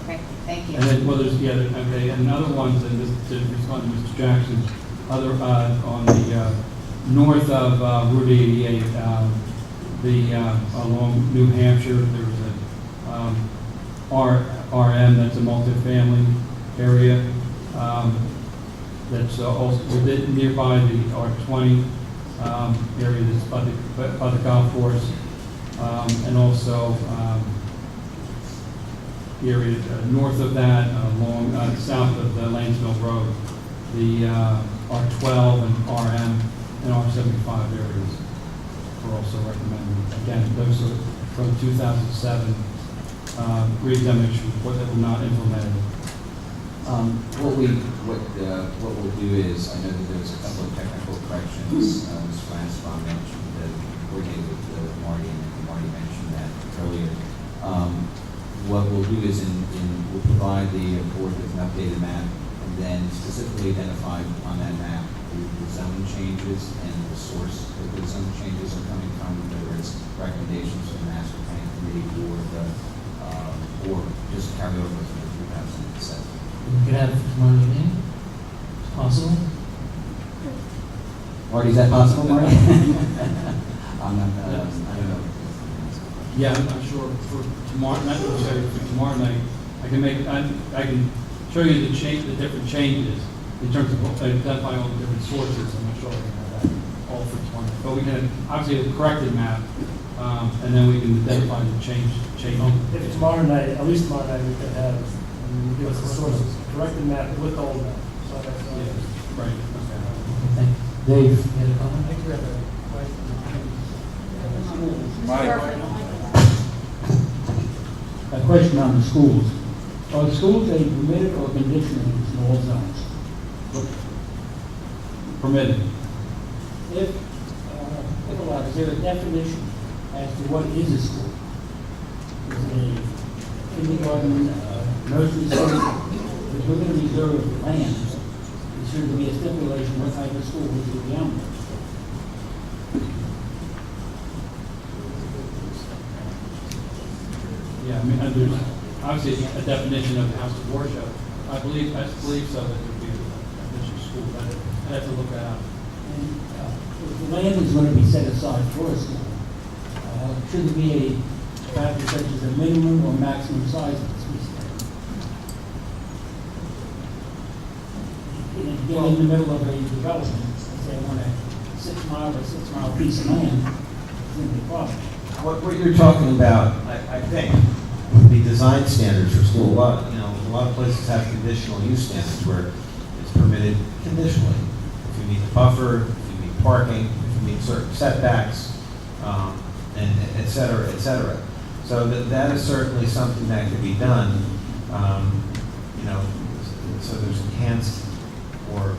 okay, thank you. And then, well, there's, and other ones, and just to respond to Mr. Jackson, on the north of Route 88, along New Hampshire, there's a RM, that's a multifamily area, that's also nearby the R20 area that's by the golf course, and also the area north of that, along south of the Lanesville Road, the R12 and RM and R75 areas are also recommended. Again, those are from 2007 re-examination report that were not implemented. What we'll do is, I know that there's a couple of technical corrections, Mr. Lansbaum mentioned that coordinated with Marty, and Marty mentioned that earlier. What we'll do is we'll provide the board with an updated map, and then specifically identify on that map the zone changes and the source that the zone changes are coming from, whether it's recommendations from the master plan committee or just carry over from the 2007. We could have it for tomorrow evening. It's possible. Marty, is that possible, Marty? I'm not, I don't know. Yeah, I'm not sure for tomorrow, not necessarily for tomorrow night. I can show you the different changes in terms of identifying all the different sources. I'm not sure I can have that all for tomorrow night. But we can obviously have a corrected map, and then we can identify the change. If tomorrow night, at least tomorrow night, we could have, give us the sources, corrected map with the old map. So that's, Yeah, right, okay. Thank you. Dave, you had a comment? I think we have a A question on the schools. Are the schools a permitted or conditional use in all zones? Permitted. If allowed, is there a definition as to what is a school? Is it a kindergarten, nursery school? If we're going to reserve land, it should be a stipulation what type of school we should be on. Yeah, I mean, there's obviously a definition of house of worship. I believe so, that there would be a definition of school, but I'd have to look that up. And if the land is going to be set aside for a school, should there be a factor such as a minimum or maximum size of the school? Get in the middle of a development, if they want a 6 mile or 6 mile piece of land, it's going to be a problem. What you're talking about, I think, would be design standards for school. A lot of places have conditional use standards where it's permitted conditionally. If you meet the buffer, if you meet parking, if you meet certain setbacks, and et cetera, et cetera. So that is certainly something that could be done, so there's enhanced or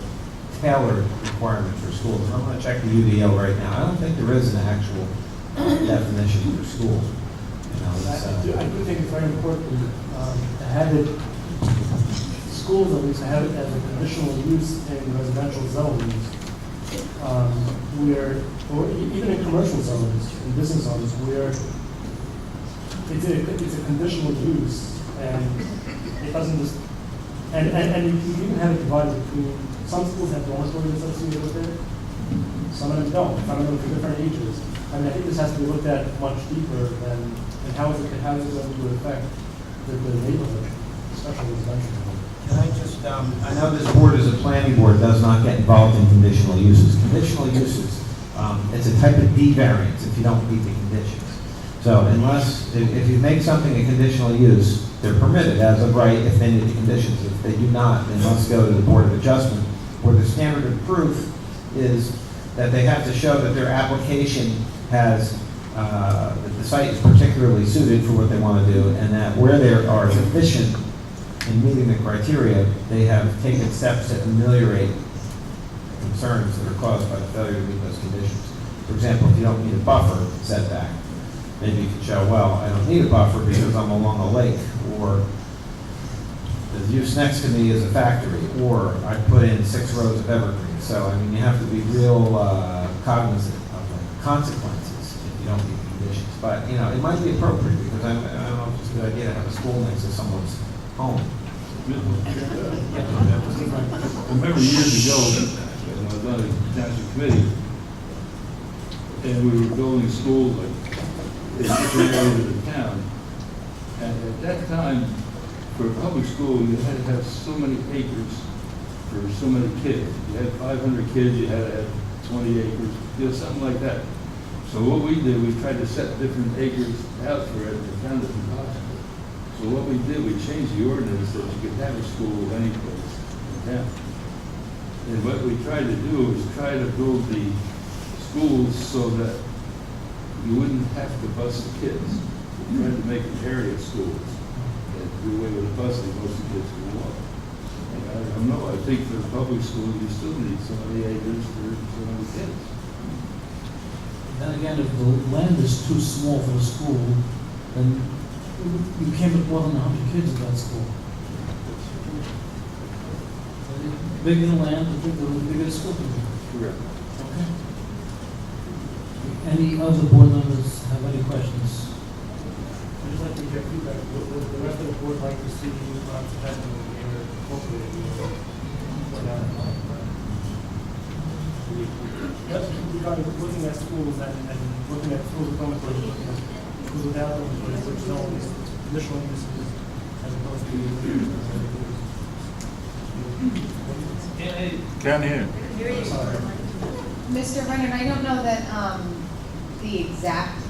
tailored requirements for schools. And I'm going to check the UDO right now. I don't think there is an actual definition for school. I do think it's very important to have it, schools at least, to have it as a conditional use in residential zones, or even in commercial zones, in business zones, where it's a conditional use, and it doesn't just, and you even have it divided between, some schools have dormitories associated with it, some of them don't, some of them for different ages. I mean, I think this has to be looked at much deeper than, and how is it going to affect the neighborhood, especially residential. Can I just, I know this board as a planning board does not get involved in conditional uses. Conditional uses, it's a type of D variance if you don't meet the conditions. So if you make something a conditional use, they're permitted as of right if they meet the conditions. If they do not, they must go to the Board of Adjustment, where the standard of proof is that they have to show that their application has, that the site is particularly suited for what they want to do, and that where they are deficient in meeting the criteria, they have taken steps to ameliorate concerns that are caused by the failure to meet those conditions. For example, if you don't need a buffer setback, maybe you can show, well, I don't need a buffer because I'm along a lake, or the use next to me is a factory, or I put in 6 rows of evergreens. So, I mean, you have to be real cognizant of the consequences if you don't meet the conditions. But, it might be appropriate, because I don't know if it's a good idea to have a school next to someone's home. I remember years ago, when I was on the township committee, and we were building schools like in different areas of the town. And at that time, for a public school, you had to have so many acres for so many kids. You had 500 kids, you had to have 20 acres, something like that. So what we did, we tried to set different acres out for it, and we found it impossible. So what we did, we changed the ordinance that you could have a school any place in town. And what we tried to do was try to build the schools so that you wouldn't have to bus the kids. We tried to make an area schools and do away with the busing, most of the kids can walk. And I don't know, I think for the public school, you still need so many acres for so many kids. Then again, if the land is too small for the school, then you can't put more than 100 kids in that school. bigger the land, the bigger the school can be. Correct. Okay. Any other board members have any questions? I'd just like to get feedback. Would the rest of the board like to see you having incorporated? Regarding looking at schools and looking at schools with dormitories, looking at schools without dormitories, which zones, additional uses, as opposed to. Can't hear. Mr. Brennan, I don't know that the exact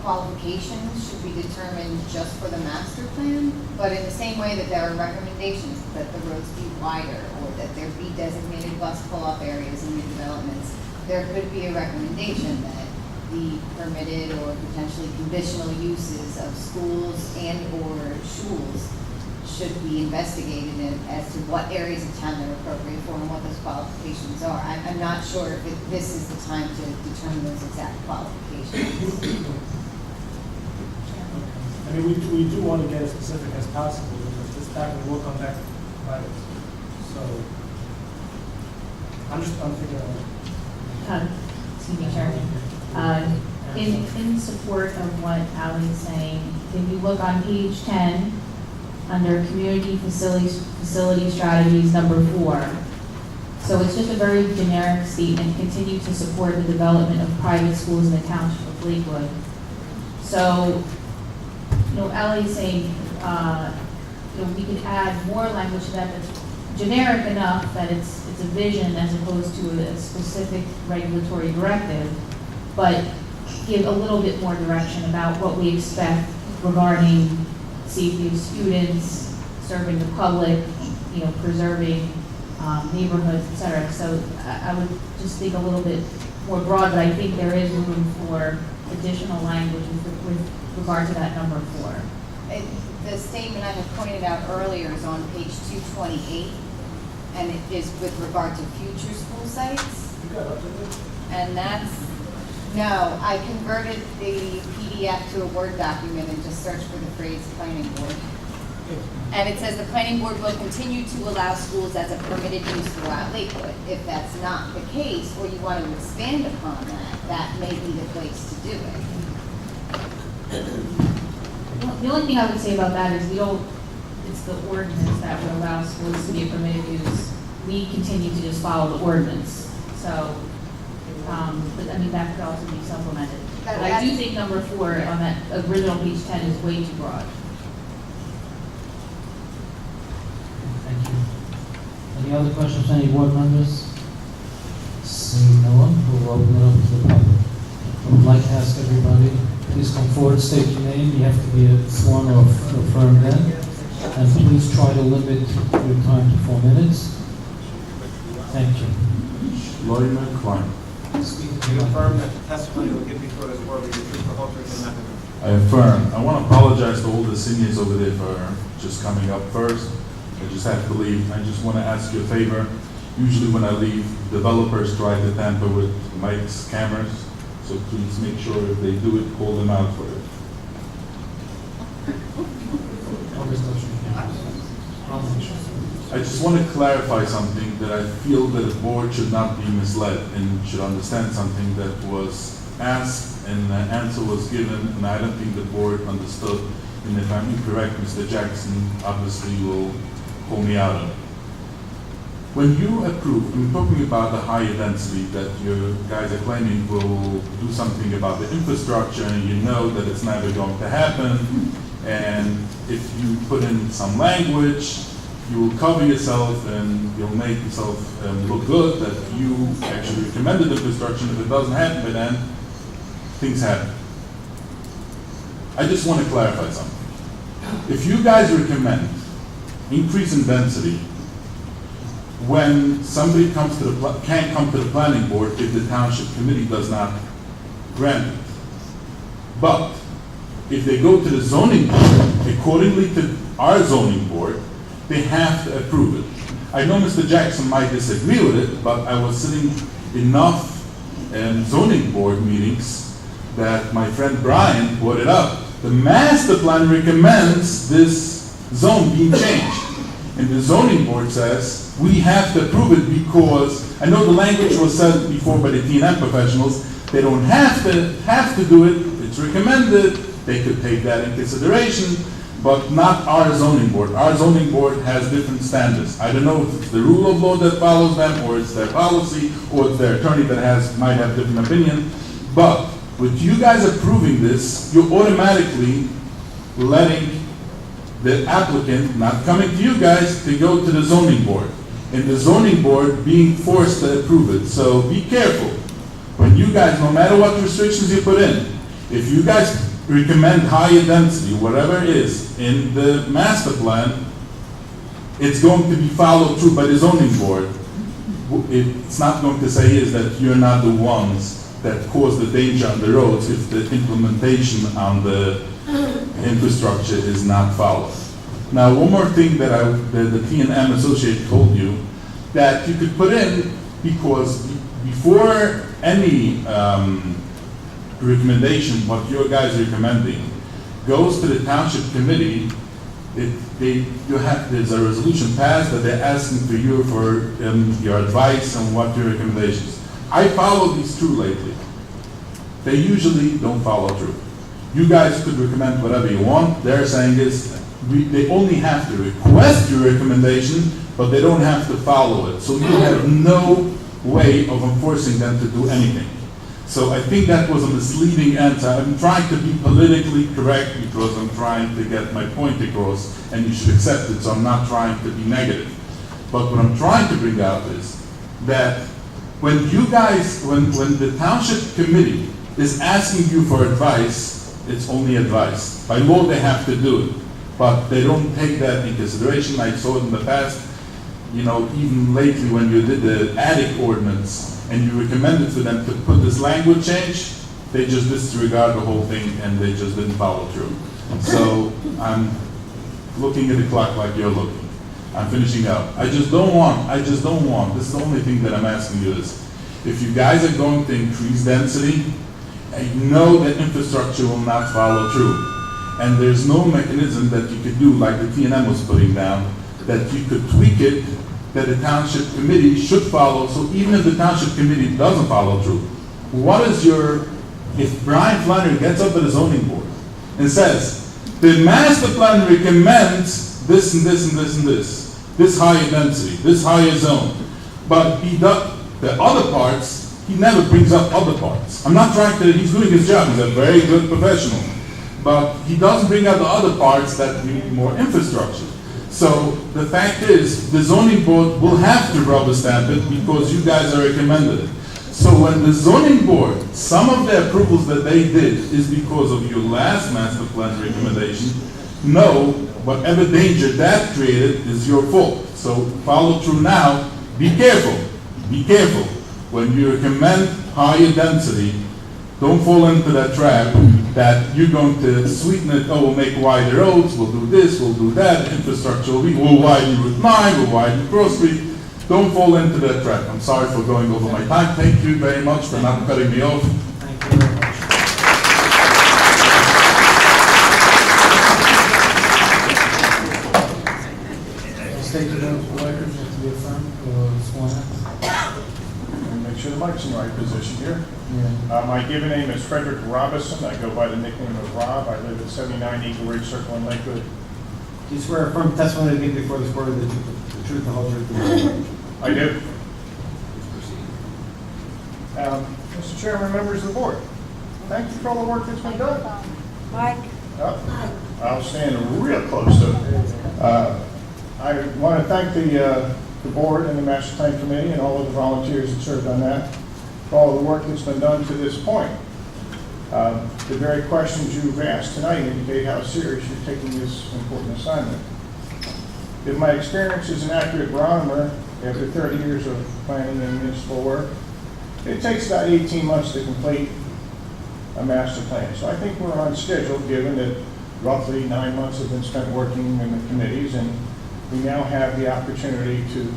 qualifications should be determined just for the master plan, but in the same way that there are recommendations that the roads be wider or that there be designated bus pull-off areas in new developments, there could be a recommendation that the permitted or potentially conditional uses of schools and/or schools should be investigated as to what areas of town they're appropriate for and what those qualifications are. I'm not sure if this is the time to determine those exact qualifications. I mean, we do want to get as specific as possible, because this time we will come back to private. So, I'm thinking of. Excuse me, Chairman. In support of what Ali is saying, if you look on page 10, under community facility strategies number 4. So it's just a very generic statement, continue to support the development of private schools in the township of Lakewood. So, Ali is saying, we could add more language to that that's generic enough that it's a vision as opposed to a specific regulatory directive, but give a little bit more direction about what we expect regarding safety of students, serving the public, preserving neighborhoods, et cetera. So I would just think a little bit more broad, but I think there is room for additional language with regard to that number 4. The statement I had pointed out earlier is on page 228, and it is with regard to future school sites. And no, I converted the PDF to a Word document and just searched for the phrase planning board. And it says the planning board will continue to allow schools as a permitted use throughout Lakewood. If that's not the case, or you want to expand upon that, that may be the place to do it. The only thing I would say about that is it's the ordinance that would allow schools to be a permitted use. We continue to just follow the ordinance. So, but I mean, that could also be supplemented. But I do think number 4 on that original page 10 is way too broad. Thank you. Any other questions from any board members? Seeing no one, we'll open it up to the public. I would like to ask everybody, please come forward, state your name. You have to be sworn or affirmed in. And please try to limit your time to 4 minutes. Thank you. Lawyer Klein. Do you affirm that the testimony you will give before this board will be the truth, the whole truth, and nothing but I affirm. I want to apologize to all the seniors over there for just coming up first. I just have to leave. I just want to ask you a favor. Usually when I leave, developers try to tamper with mics, cameras, so please make sure if they do it, call them out for it. I just want to clarify something that I feel that the board should not be misled and should understand something that was asked and the answer was given, and I don't think the board understood. And if I'm incorrect, Mr. Jackson obviously will call me out on it. When you approve, I'm talking about the higher density that you guys are claiming will do something about the infrastructure, and you know that it's never going to happen. And if you put in some language, you will cover yourself and you'll make yourself look good that you actually recommended infrastructure. If it doesn't happen by then, things happen. I just want to clarify something. If you guys recommend increase in density, when somebody comes to can't come to the planning board if the township committee does not grant it. But if they go to the zoning board, accordingly to our zoning board, they have to approve it. I know Mr. Jackson might disagree with it, but I was sitting enough in zoning board meetings that my friend Brian brought it up. The master plan recommends this zone being changed. And the zoning board says, we have to approve it because, I know the language was said before by the T&M professionals, they don't have to do it, it's recommended, they could take that in consideration, but not our zoning board. Our zoning board has different standards. I don't know if it's the rule of law that follows them, or it's their policy, or it's their attorney that might have different opinion, but with you guys approving this, you're automatically letting the applicant, not coming to you guys, to go to the zoning board. And the zoning board being forced to approve it. So be careful. When you guys, no matter what restrictions you put in, if you guys recommend higher density, whatever it is, in the master plan, it's going to be followed through by the zoning board. It's not going to say is that you're not the ones that cause the danger on the roads if the implementation on the infrastructure is not followed. Now, one more thing that the T&M associate told you, that you could put in, because before any recommendation, what your guys are recommending, goes to the township committee, there's a resolution passed that they're asking for your advice on what your recommendations. I followed these through lately. They usually don't follow through. You guys could recommend whatever you want. They're saying is, they only have to request your recommendation, but they don't have to follow it. So you have no way of enforcing them to do anything. So I think that was a misleading answer. I'm trying to be politically correct because I'm trying to get my point across, and you should accept it, so I'm not trying to be negative. But what I'm trying to bring out is that when you guys, when the township committee is asking you for advice, it's only advice. By law, they have to do it, but they don't take that in consideration. I saw it in the past, even lately when you did the attic ordinance and you recommended for them to put this language change, they just disregard the whole thing and they just didn't follow through. So I'm looking at the clock like you're looking. I'm finishing up. I just don't want, this is the only thing that I'm asking you is, if you guys are going to increase density, and you know that infrastructure will not follow through, and there's no mechanism that you could do like the T&M was putting down, that you could tweak it, that the township committee should follow, so even if the township committee doesn't follow through, if Brian Flannery gets up at the zoning board and says, the master plan recommends this and this and this and this higher density, this higher zone, but the other parts, he never brings up other parts. I'm not trying to, he's doing his job, he's a very good professional, but he doesn't bring up the other parts that need more infrastructure. So the fact is, the zoning board will have to rubber stamp it because you guys are recommended it. So when the zoning board, some of the approvals that they did is because of your last master plan recommendation, no, whatever danger that created is your fault. So follow through now, be careful, be careful. When you recommend higher density, don't fall into that trap that you're going to sweeten it, we'll make wider roads, we'll do this, we'll do that, infrastructure, we'll widen Route 9, we'll widen Cross Street. Don't fall into that trap. I'm sorry for going over my time. Thank you very much for not cutting me off. Thank you very much. State your name for the record, you have to be affirmed or sworn in. Make sure the mic's in the right position here. Yeah. My given name is Frederick Robinson. I go by the nickname of Rob. I live at 79 Eagle Ridge Circle in Lakewood. Do you swear affirm testimony to give before this board the truth, the whole truth, and nothing but the truth? I do. Mr. Chairman, members of the board, thank you for all the work that's been done. Mike? I'll stand real close to it. I want to thank the board and the Master Plan Committee and all of the volunteers that served on that for all the work that's been done to this point. The very questions you've asked tonight indicate how serious you're taking this important assignment. If my experience is an accurate barometer, after 30 years of planning and municipal work, it takes about 18 months to complete a master plan. So I think we're on schedule, given that roughly 9 months have been spent working in the committees, and we now have the opportunity to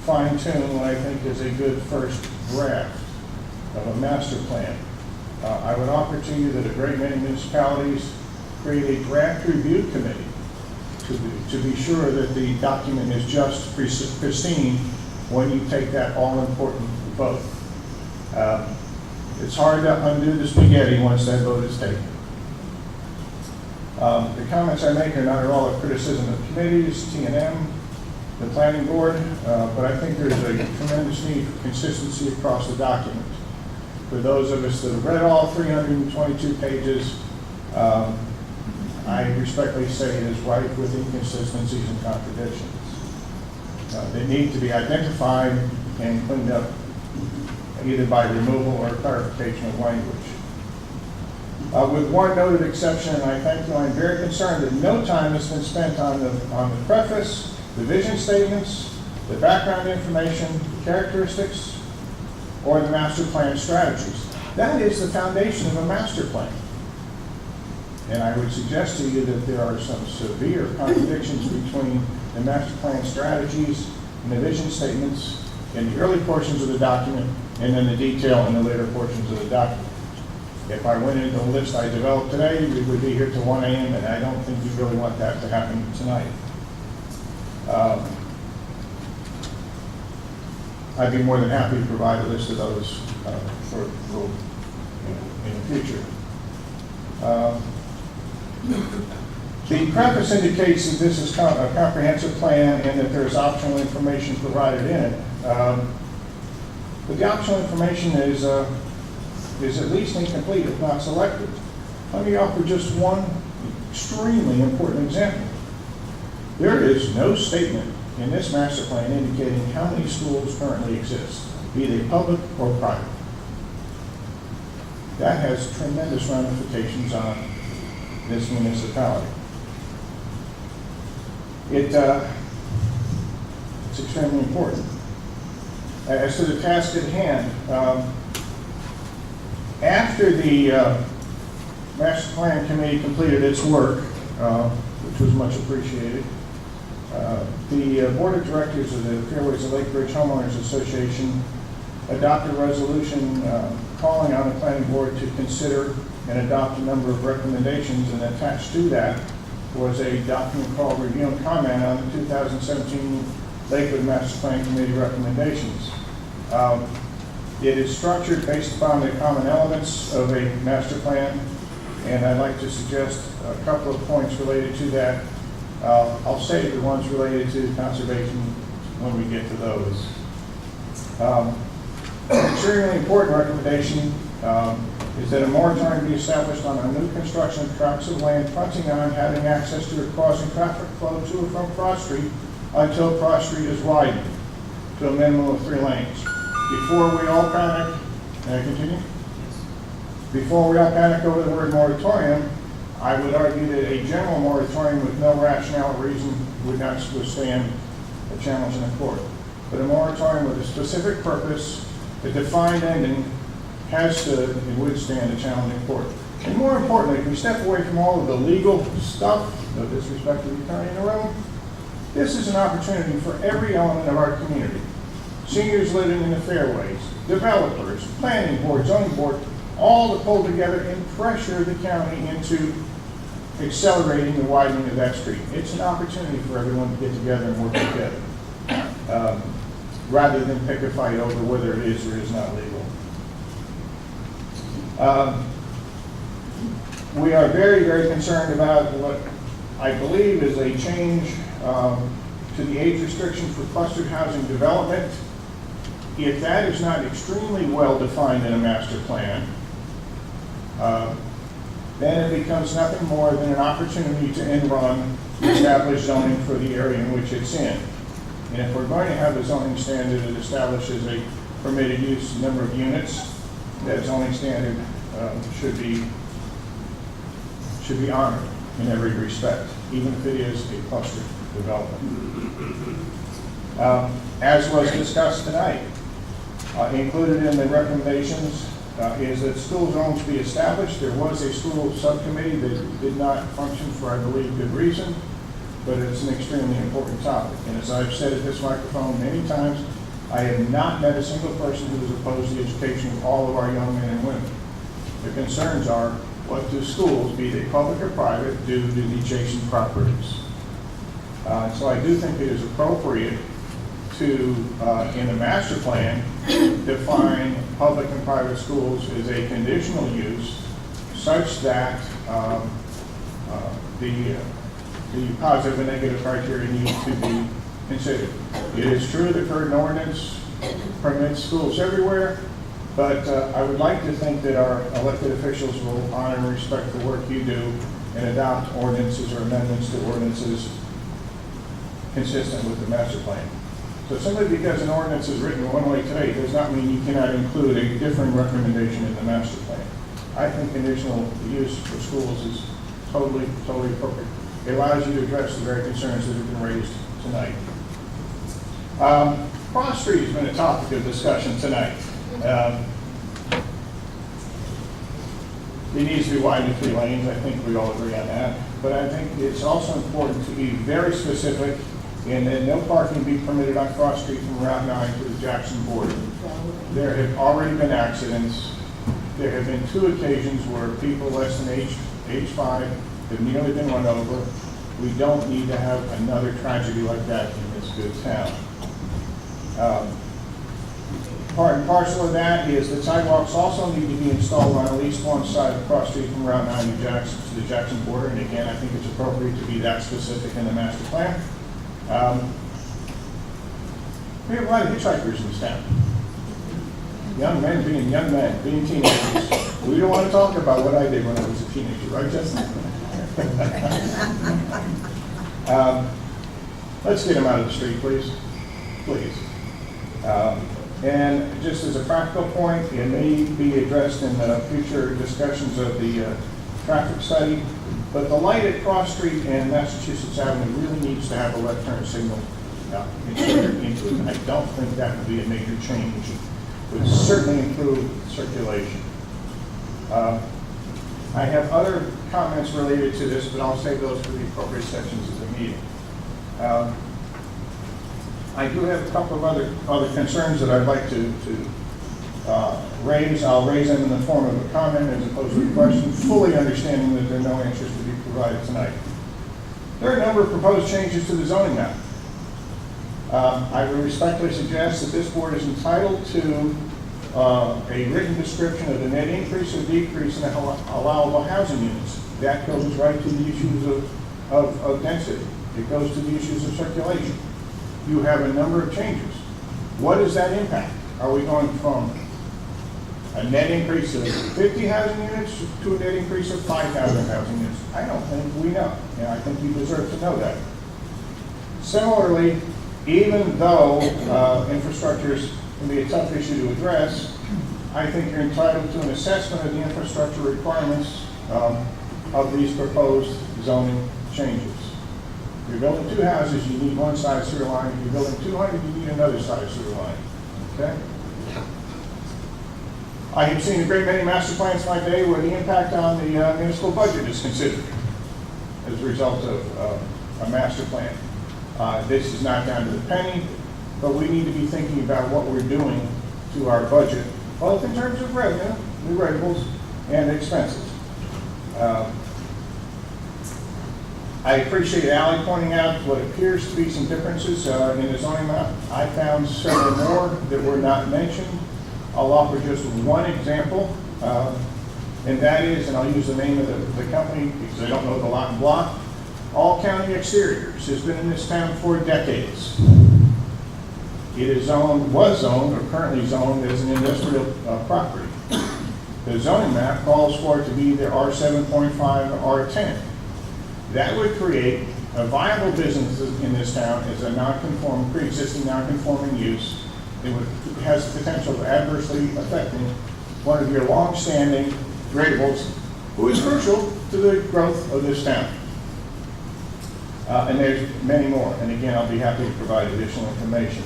fine-tune what I think is a good first draft of a master plan. I would offer to you that a great many municipalities create a draft review committee to be sure that the document is just pristine when you take that all-important vote. It's hard to undo the spaghetti once that vote is taken. The comments I make are not at all a criticism of committees, T&M, the planning board, but I think there's a tremendous need for consistency across the document. For those of us that have read all 322 pages, I respectfully say it is rife with inconsistencies and contradictions. They need to be identified and cleaned up, either by removal or clarification of language. With one noted exception, and I thank you, I'm very concerned that no time has been spent on the preface, the vision statements, the background information, the characteristics, or the master plan strategies. That is the foundation of a master plan. And I would suggest to you that there are some severe contradictions between the master plan strategies and the vision statements in the early portions of the document and then the detail in the later portions of the document. If I went into the list I developed today, we would be here till 1 a.m., and I don't think you really want that to happen tonight. I'd be more than happy to provide a list of those in the future. The preface indicates that this is a comprehensive plan and that there's optional information provided in it. But the optional information is at least incomplete, if not selected. Let me offer just one extremely important example. There is no statement in this master plan indicating how many schools currently exist, be they public or private. That has tremendous ramifications on this municipality. It's extremely important. As to the task at hand, after the Master Plan Committee completed its work, which was much appreciated, the Board of Directors of the Fairways of Lake Ridge Homeowners Association adopted a resolution calling on the Planning Board to consider and adopt a number of recommendations, and attached to that was a document called Review and Comment on the 2017 Lakewood Master Plan Committee recommendations. It is structured based upon the common elements of a master plan, and I'd like to suggest a couple of points related to that. I'll save the ones related to conservation when we get to those. An extremely important recommendation is that a moratorium be established on a new construction of tracts of land fronting on having access to or causing traffic flow to or from Cross Street until Cross Street is widened to a minimum of 3 lanes. Before we all panic, can I continue? Before we all panic over the word moratorium, I would argue that a general moratorium with no rationale or reason would not withstand a challenge in a court. But a moratorium with a specific purpose, a defined ending, has stood and would stand a challenge in court. And more importantly, if we step away from all of the legal stuff, no disrespect to the attorney in the room, this is an opportunity for every element of our community. Seniors living in the fairways, developers, planning board, zoning board, all to pull together and pressure the county into accelerating the widening of that street. It's an opportunity for everyone to get together and work together, rather than pick a fight over whether it is or is not legal. We are very, very concerned about what I believe is a change to the age restriction for clustered housing development. If that is not extremely well defined in a master plan, then it becomes nothing more than an opportunity to end run established zoning for the area in which it's in. And if we're going to have a zoning standard that establishes a permitted use number of units, that zoning standard should be honored in every respect, even if it is a clustered development. As was discussed tonight, included in the recommendations is that school zones be established. There was a school subcommittee that did not function for, I believe, good reason, but it's an extremely important topic. And as I've said at this microphone many times, I have not met a single person who is opposed to the education of all of our young men and women. The concerns are, what do schools, be they public or private, do to the adjacent properties? So I do think it is appropriate to, in the master plan, define public and private schools as a conditional use such that the positive and negative criteria need to be considered. It is true the current ordinance permits schools everywhere, but I would like to think that our elected officials will honor and respect the work you do and adopt ordinances or amendments to ordinances consistent with the master plan. So simply because an ordinance is written one way today does not mean you cannot include a different recommendation in the master plan. I think conditional use for schools is totally appropriate. It allows you to address the very concerns that have been raised tonight. Cross Street has been a topic of discussion tonight. It needs to be widened to 3 lanes. I think we all agree on that. But I think it's also important to be very specific in that no parking be permitted on Cross Street from Route 9 to the Jackson border. There have already been accidents. There have been 2 occasions where people less than age 5 have nearly been run over. We don't need to have another tragedy like that in this good town. Part and parcel of that is that sidewalks also need to be installed on at least one side of Cross Street from Route 9 to the Jackson border. And again, I think it's appropriate to be that specific in the master plan. We have a lot of hitchhikers in this town. Young men being teenagers. We don't want to talk about what I did when I was a teenager, right, Justin? Let's get them out of the street, please. Please. And just as a practical point, it may be addressed in future discussions of the traffic study, but the light at Cross Street and Massachusetts Avenue really needs to have a left turn signal inserted into it. And I don't think that would be a major change. It would certainly improve circulation. I have other comments related to this, but I'll save those for the appropriate sections of the meeting. I do have a couple of other concerns that I'd like to raise. I'll raise them in the form of a comment as opposed to a question, fully understanding that there are no answers to be provided tonight. There are a number of proposed changes to the zoning map. I would respectfully suggest that this board is entitled to a written description of the net increase or decrease in allowable housing units. That goes right to the issues of density. It goes to the issues of circulation. You have a number of changes. What does that impact? Are we going from a net increase of 50 housing units to a net increase of 5,000 housing units? I don't think we know, and I think you deserve to know that. Similarly, even though infrastructure can be a tough issue to address, I think you're entitled to an assessment of the infrastructure requirements of these proposed zoning changes. If you're building 2 houses, you need one side sewer line. If you're building 200, you need another side sewer line. Okay? I have seen a great many master plans in my day where the impact on the municipal budget is considered as a result of a master plan. This is not down to the penny, but we need to be thinking about what we're doing to our budget, both in terms of revenue, new variables, and expenses. I appreciate Ally pointing out what appears to be some differences in the zoning map. I found several more that were not mentioned. I'll offer just one example, and that is, and I'll use the name of the company because I don't know the lot and block, All County Exteriors has been in this town for decades. It is was zoned, or currently zoned as an industrial property. The zoning map calls for it to be either R7.5 or R10. That would create a viable business in this town as a pre-existing non-conforming use. It has the potential of adversely affecting one of your long-standing variables, who is crucial to the growth of this town. And there's many more. And again, I'll be happy to provide additional information.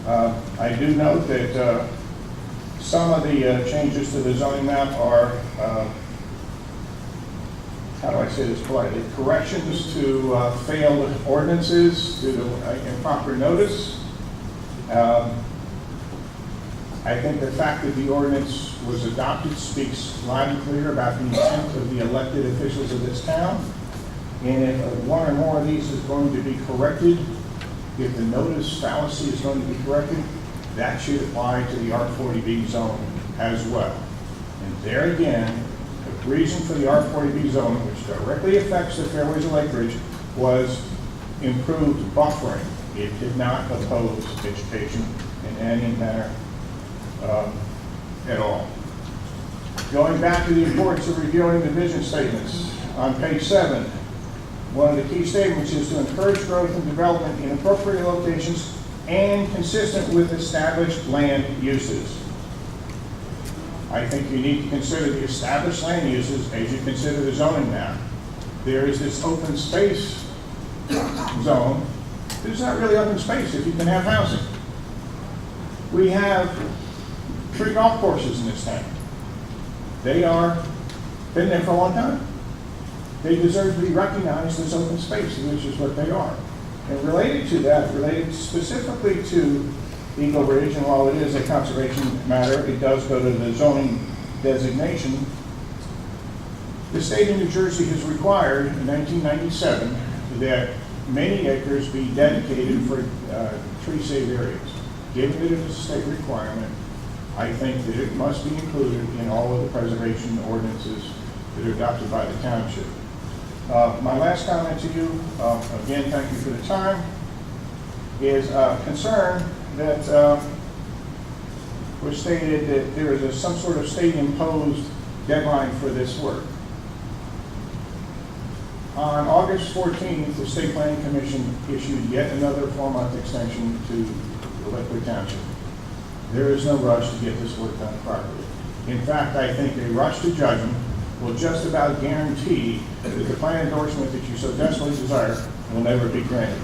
I do note that some of the changes to the zoning map are how do I say this politely, corrections to failed ordinances due to improper notice. I think the fact that the ordinance was adopted speaks loud and clear about the intent of the elected officials of this town. And if one or more of these is going to be corrected, if the notice fallacy is going to be corrected, that should apply to the R40B zone as well. And there again, the reason for the R40B zone, which directly affects the fairways of Lake Ridge, was improved buffering. It did not oppose vegetation in any manner at all. Going back to the importance of reviewing the vision statements, on page 7, one of the key statements is to encourage growth and development in appropriate locations and consistent with established land uses. I think you need to consider the established land uses as you consider the zoning map. There is this open space zone. There's not really open space if you can have housing. We have 3 golf courses in this town. They are been there for a long time. They deserve to be recognized as open space, which is what they are. And related to that, related specifically to Eagle Ridge, and while it is a conservation matter, it does go to the zoning designation. The state of New Jersey has required in 1997 that many acres be dedicated for tree-safe areas. Given that it is a state requirement, I think that it must be included in all of the preservation ordinances that are adopted by the township. My last comment to you, again, thank you for the time, is concern that was stated that there is some sort of state-imposed deadline for this work. On August 14th, the State Planning Commission issued yet another 4-month extension to the Lakewood Township. There is no rush to get this work done properly. In fact, I think a rush to judgment will just about guarantee that the plan endorsement that you so desperately desire will never be granted.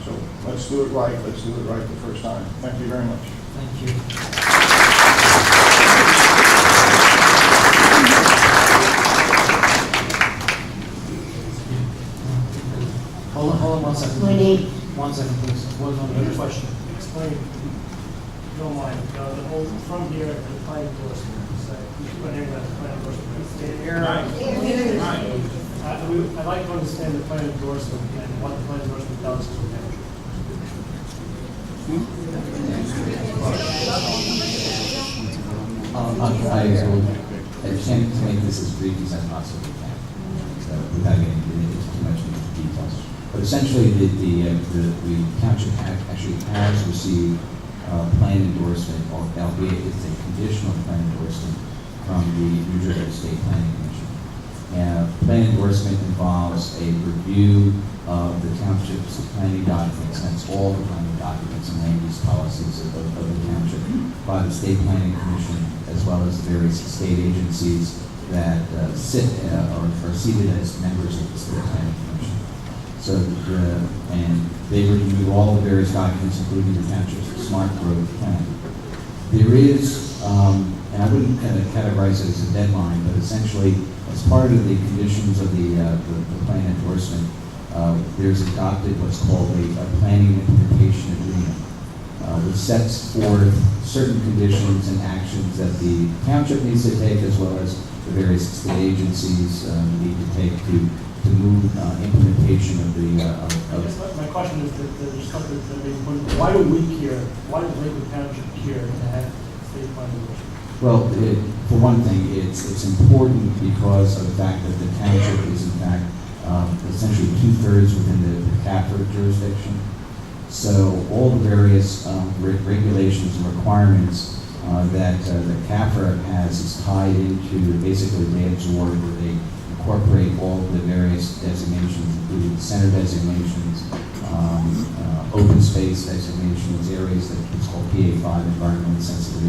So let's do it right. Let's do it right the first time. Thank you very much. Thank you. Hold on 1 second. Winnie. 1 second, please. What was your question? Explain, if you don't mind, the whole from here to the plan endorsement, so you keep on hearing about the plan endorsement. Stay here. I'd like to understand the plan endorsement and what the plan endorsement does to the township. I attempt to make this as brief as I possibly can, so without getting into too much details. But essentially, the township actually has received plan endorsement, albeit it's a conditional plan endorsement from the New Jersey State Planning Commission. Plan endorsement involves a review of the township's planning documents, that's all the planning documents and land use policies of the township, by the State Planning Commission, as well as the various state agencies that sit or are seated as members of the State Planning Commission. So, and they review all the various documents, including the township's smart growth plan. There is, and I wouldn't categorize it as a deadline, but essentially, as part of the conditions of the plan endorsement, there's adopted what's called a planning implementation agreement, which sets forth certain conditions and actions that the township needs to take, as well as the various state agencies need to take to move implementation of the. My question is that there's something that they put, why do we care? Why does Lakewood Township care to have state plan endorsement? Well, for one thing, it's important because of the fact that the township is in fact essentially 2/3 within the CAFRA jurisdiction. So all the various regulations and requirements that the CAFRA has is tied into basically they absorb or they incorporate all the various designations, including center designations, open space designations, areas that it's called PA5, environmentally sensitive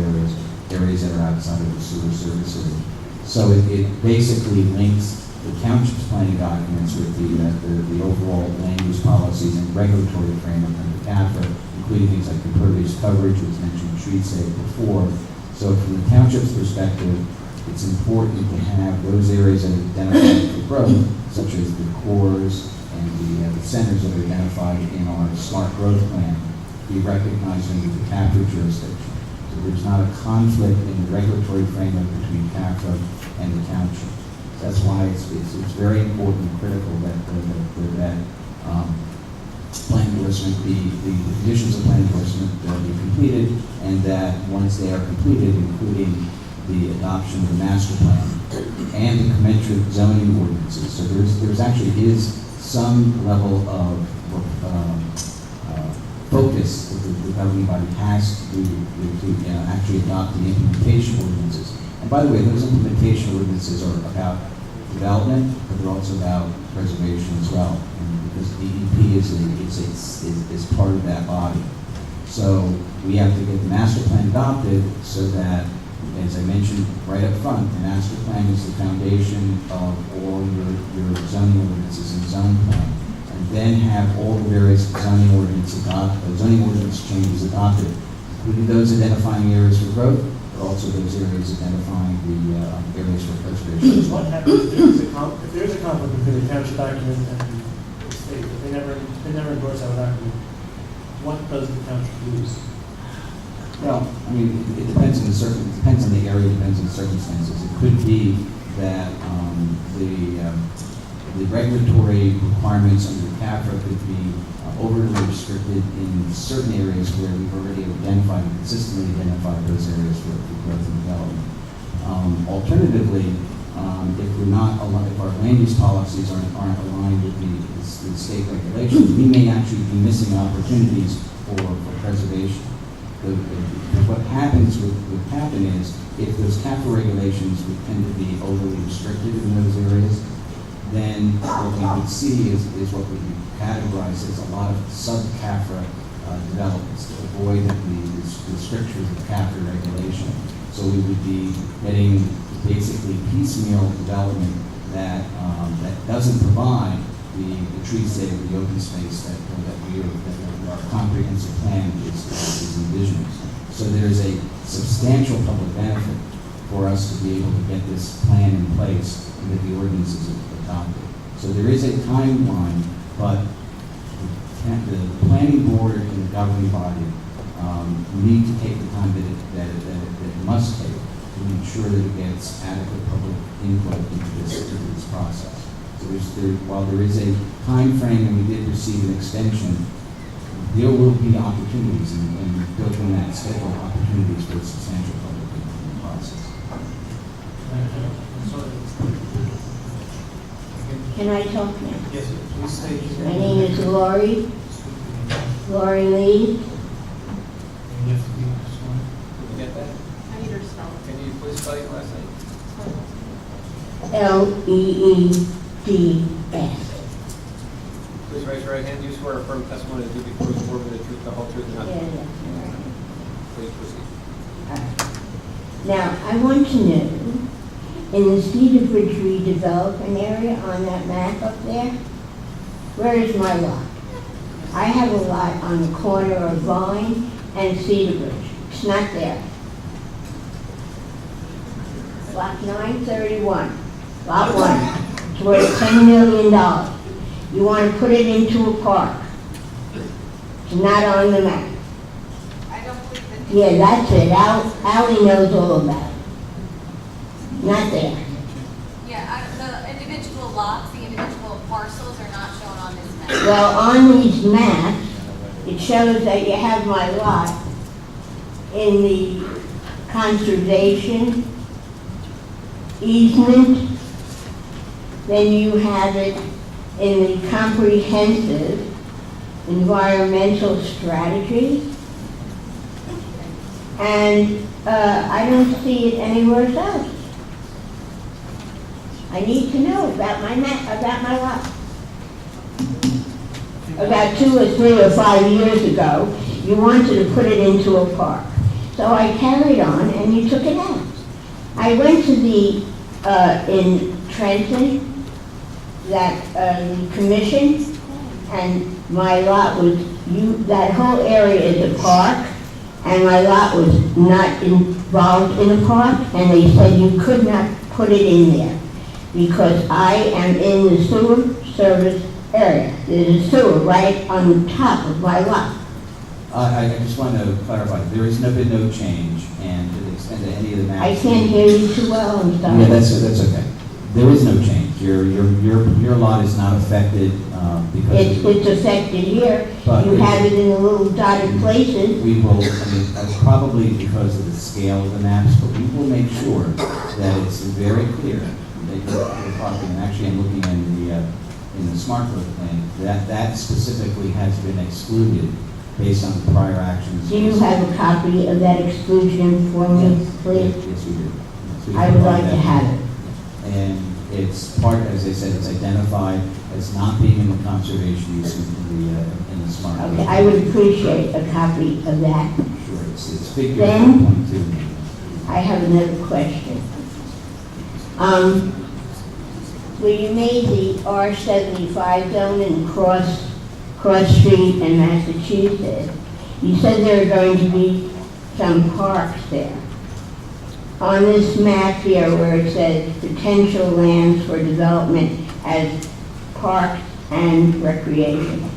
areas that are outside of the sewer service area. So it basically links the township's planning documents with the overall land use policies and regulatory framework under CAFRA, including things like impervious coverage, which was mentioned tree safe before. So from the township's perspective, it's important to have those areas that are identified for growth, such as the cores and the centers that are identified in our smart growth plan, be recognized under the CAFRA jurisdiction. So there's not a conflict in the regulatory framework between CAFRA and the township. That's why it's very important and critical that plan endorsement, the conditions of plan endorsement be completed, and that once they are completed, including the adoption of the master plan and the commensurate zoning ordinances. So there's actually is some level of focus that the governing body has to actually adopt the implementation ordinances. And by the way, those implementation ordinances are about development, but they're also about preservation as well. And because DEP is part of that body. So we have to get the master plan adopted so that, as I mentioned right up front, the master plan is the foundation of all your zoning ordinances and zone plan. And then have all the various zoning ordinance changes adopted, including those identifying areas for growth, but also those areas identifying the areas for preservation. What happens if there's a conflict between the township document and the state, if they never endorse our document, what does the township lose? Well, I mean, it depends on the area, depends on the circumstances. It could be that the regulatory requirements under the CAFRA could be overly restricted in certain areas where we've already identified and consistently identified those areas for growth and development. Alternatively, if our land use policies aren't aligned with the state regulations, we may actually be missing opportunities for preservation. What happens would happen is, if those CAFRA regulations would tend to be overly restricted in those areas, then what we would see is what we categorize as a lot of sub-CAFRA developments to avoid the strictures of CAFRA regulation. So we would be getting basically piecemeal development that doesn't provide the tree save, the open space that our comprehensive plan is envisioning. So there's a substantial public benefit for us to be able to get this plan in place and that the ordinance is adopted. So there is a timeline, but the planning board and the governing body need to take the time that it must take to ensure that it gets adequate public input into this process. So while there is a time frame and we did receive an extension, there will be opportunities and built in that schedule opportunities for a substantial public input process. Can I talk now? Yes, sir. Please state your My name. name is Lori Lee. You have to be sworn. Did you get that? I need her to spell it. Can you please spell your last name? Leeds. Please raise your right hand. Do you swear or affirm testimony that you give before the board with the truth, the whole truth, and nothing? Yeah. Please proceed. Now, I want to know, in the Cedar Bridge redevelopment area on that map up there, where is my lot? I have a lot on the corner of Vine and Cedar Bridge. It's not there. Lot 931, Lot 1. It's worth $10 million. You want to put it into a park. It's not on the map. I don't believe that. Yeah, that's it. Ally knows all about it. Not there. Yeah, the individual lots, the individual parcels are not shown on this map. Well, on these maps, it shows that you have my lot in the conservation easement. Then you have it in the comprehensive environmental strategy. And I don't see it anywhere else. I need to know about my lot. About 2 or 3 or 5 years ago, you wanted to put it into a park. So I carried on and you took it out. I went to the, in Trenton, the commission, and my lot was, that whole area is a park, and my lot was not involved in a park, and they said you could not put it in there because I am in the sewer service area. There's a sewer right on the top of my lot. I just want to clarify, there has been no change, and to the extent that any of the maps... I can't hear you too well, I'm sorry. Yeah, that's okay. There is no change. Your lot is not affected because It's affected here. But You have it in the little dotted places. we will, I mean, that's probably because of the scale of the maps, but we will make sure that it's very clear that you're talking, and actually I'm looking in the smart growth plan, that specifically has been excluded based on the prior actions. Do you have a copy of that exclusion for me, Yes. please? Yes, we do. Yes, we I would provide like to that. have it. And it's part, as I said, it's identified as not being in the conservation use in the smart. Okay, I would appreciate a copy of that. Sure, it's figure Then- 4.2. I have another question. When you made the R75 zone in Cross Street in Massachusetts, you said there are going to be some parks there. On this map here where it says potential lands for development as parks and recreation,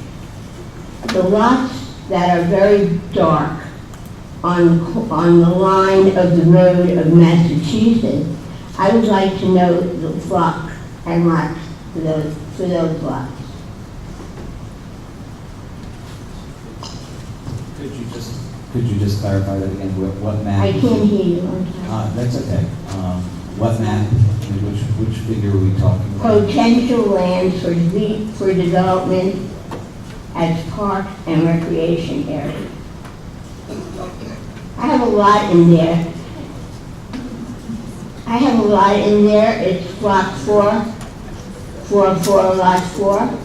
the lots that are very dark on the line of the road of Massachusetts, I would like to know the block and lots for those lots. Could you just clarify that again? What map? I can't hear you, I'm sorry. That's okay. What map, which figure are we talking about? Potential lands for development as park and recreation areas. I have a lot in there. It's block 4, lot 4.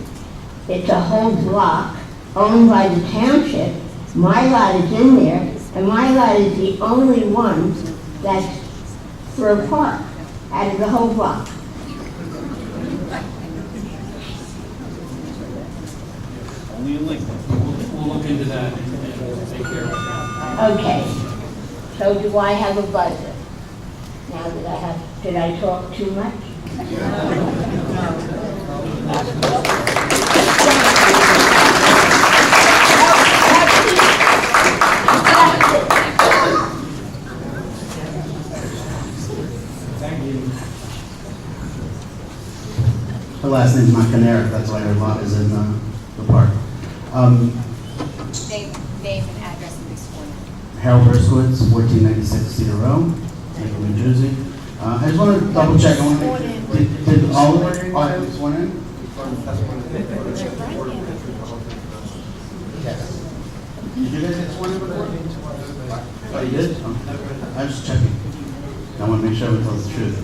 It's a whole block owned by the township. My lot is in there, and my lot is the only one that's for a park out of the whole block. We'll look into that and take care of it. Okay, so do I have a buzzer? Now that did I talk too much? Her last name's not Caneric, that's why her lot is in the park. Name and address and be sworn in. Harold Berskowitz, 1496 Cedar Row, Lakewood, New Jersey. I just want to double check, did all of our items sworn in? Yes. Did you guys get sworn in before? Oh, you did? Okay. I was just checking. I want to make sure everyone tells the truth.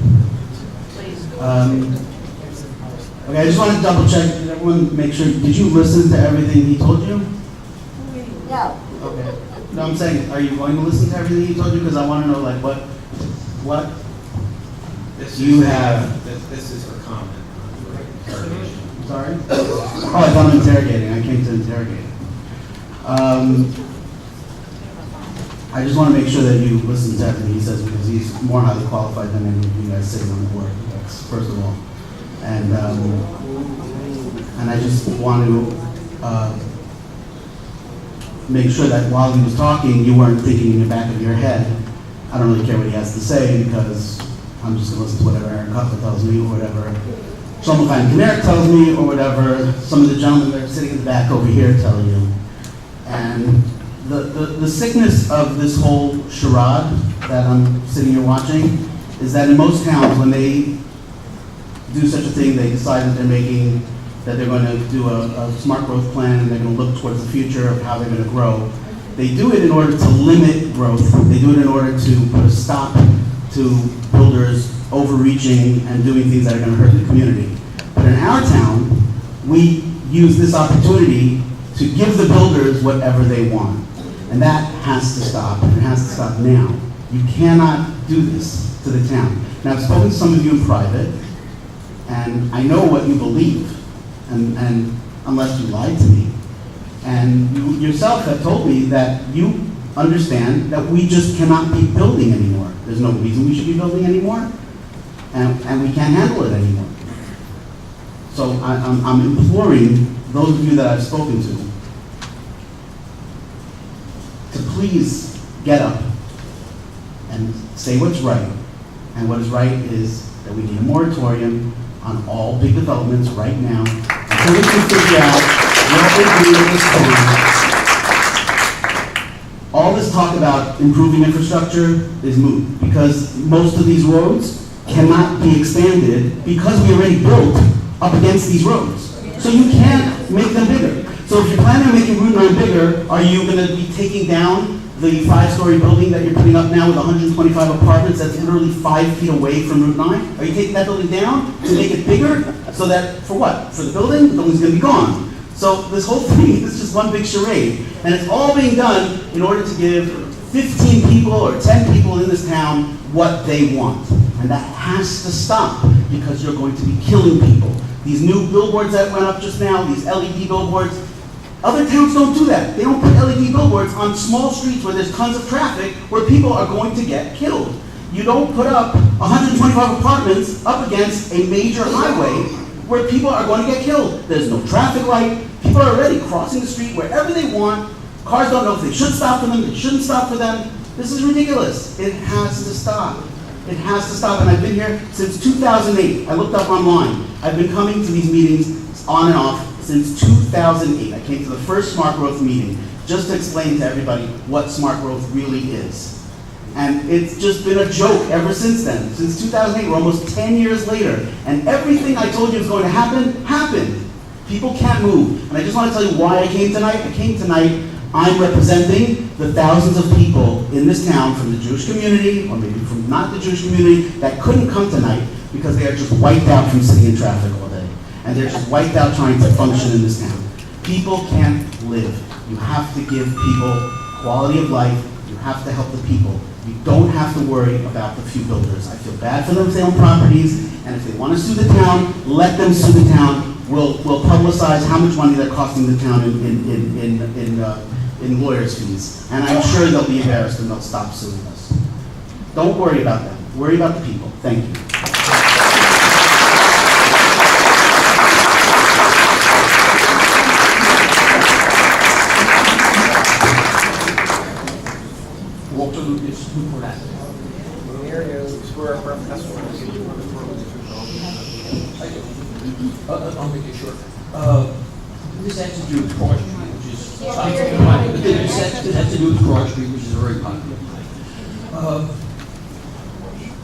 Okay, I just want to double check, did everyone make sure, did you listen to everything he told you? No. Okay. No, I'm saying, are you going to listen to everything he told you? Because I want to know, like, what you have. This is her comment. Interrogation. I'm sorry? Oh, I thought I'm interrogating. I came to interrogate. I just want to make sure that you listen to everything he says because he's more highly qualified than any of you guys sitting on the board. That's first of all. And I just want to make sure that while he was talking, you weren't thinking in the back of your head, I don't really care what he has to say because I'm just going to listen to whatever Aaron Cutler tells me or whatever Shlomo Caneric tells me or whatever some of the gentlemen that are sitting in the back over here tell you. And the sickness of this whole charade that I'm sitting here watching is that in most towns when they do such a thing, they decide that they're going to do a smart growth plan and they're going to look towards the future of how they're going to grow. They do it in order to limit growth. They do it in order to put a stop to builders overreaching and doing things that are going to hurt the community. But in our town, we use this opportunity to give the builders whatever they want. And that has to stop, and it has to stop now. You cannot do this to the town. Now, I've spoken to some of you in private, and I know what you believe, and unless you lied to me. And you yourself have told me that you understand that we just cannot be building anymore. There's no reason we should be building anymore, and we can't handle it anymore. So I'm imploring those of you that I've spoken to please get up and say what's right. And what is right is that we need a moratorium on all big developments right now until we can figure out what we're doing in this town. All this talk about improving infrastructure is moot, because most of these roads cannot be expanded because we already built up against these roads. So you can't make them bigger. So if you're planning on making Route 9 bigger, are you going to be taking down the 5-story building that you're putting up now with 125 apartments that's literally 5 feet away from Route 9? Are you taking that building down to make it bigger? So that, for what? For the building? The building's going to be gone. So this whole thing is just one big charade. And it's all being done in order to give 15 people or 10 people in this town what they want. And that has to stop, because you're going to be killing people. These new billboards that went up just now, these LED billboards, other towns don't do that. They don't put LED billboards on small streets where there's tons of traffic, where people are going to get killed. You don't put up 125 apartments up against a major highway where people are going to get killed. There's no traffic light. People are already crossing the street wherever they want. Cars don't know if they should stop for them, they shouldn't stop for them. This is ridiculous. It has to stop. It has to stop, and I've been here since 2008. I looked up online. I've been coming to these meetings on and off since 2008. I came to the first Smart Growth meeting just to explain to everybody what Smart Growth really is. And it's just been a joke ever since then. Since 2008, we're almost 10 years later, and everything I told you was going to happen, happened. People can't move. And I just want to tell you why I came tonight. I came tonight, I'm representing the thousands of people in this town from the Jewish community, or maybe from not the Jewish community, that couldn't come tonight because they are just wiped out from sitting in traffic all day. And they're just wiped out trying to function in this town. People can't live. You have to give people quality of life. You have to help the people. You don't have to worry about the few builders. I feel bad for them if they own properties, and if they want to sue the town, let them sue the town. We'll publicize how much money they're costing the town in lawyers' fees. And I'm sure they'll be embarrassed and they'll stop suing us. Don't worry about them. Worry about the people. Thank you. Walter Lucas, Newport Avenue. I'll make it short. This has to do with Cross Street, which is, this has to do with Cross Street, which is a very popular place.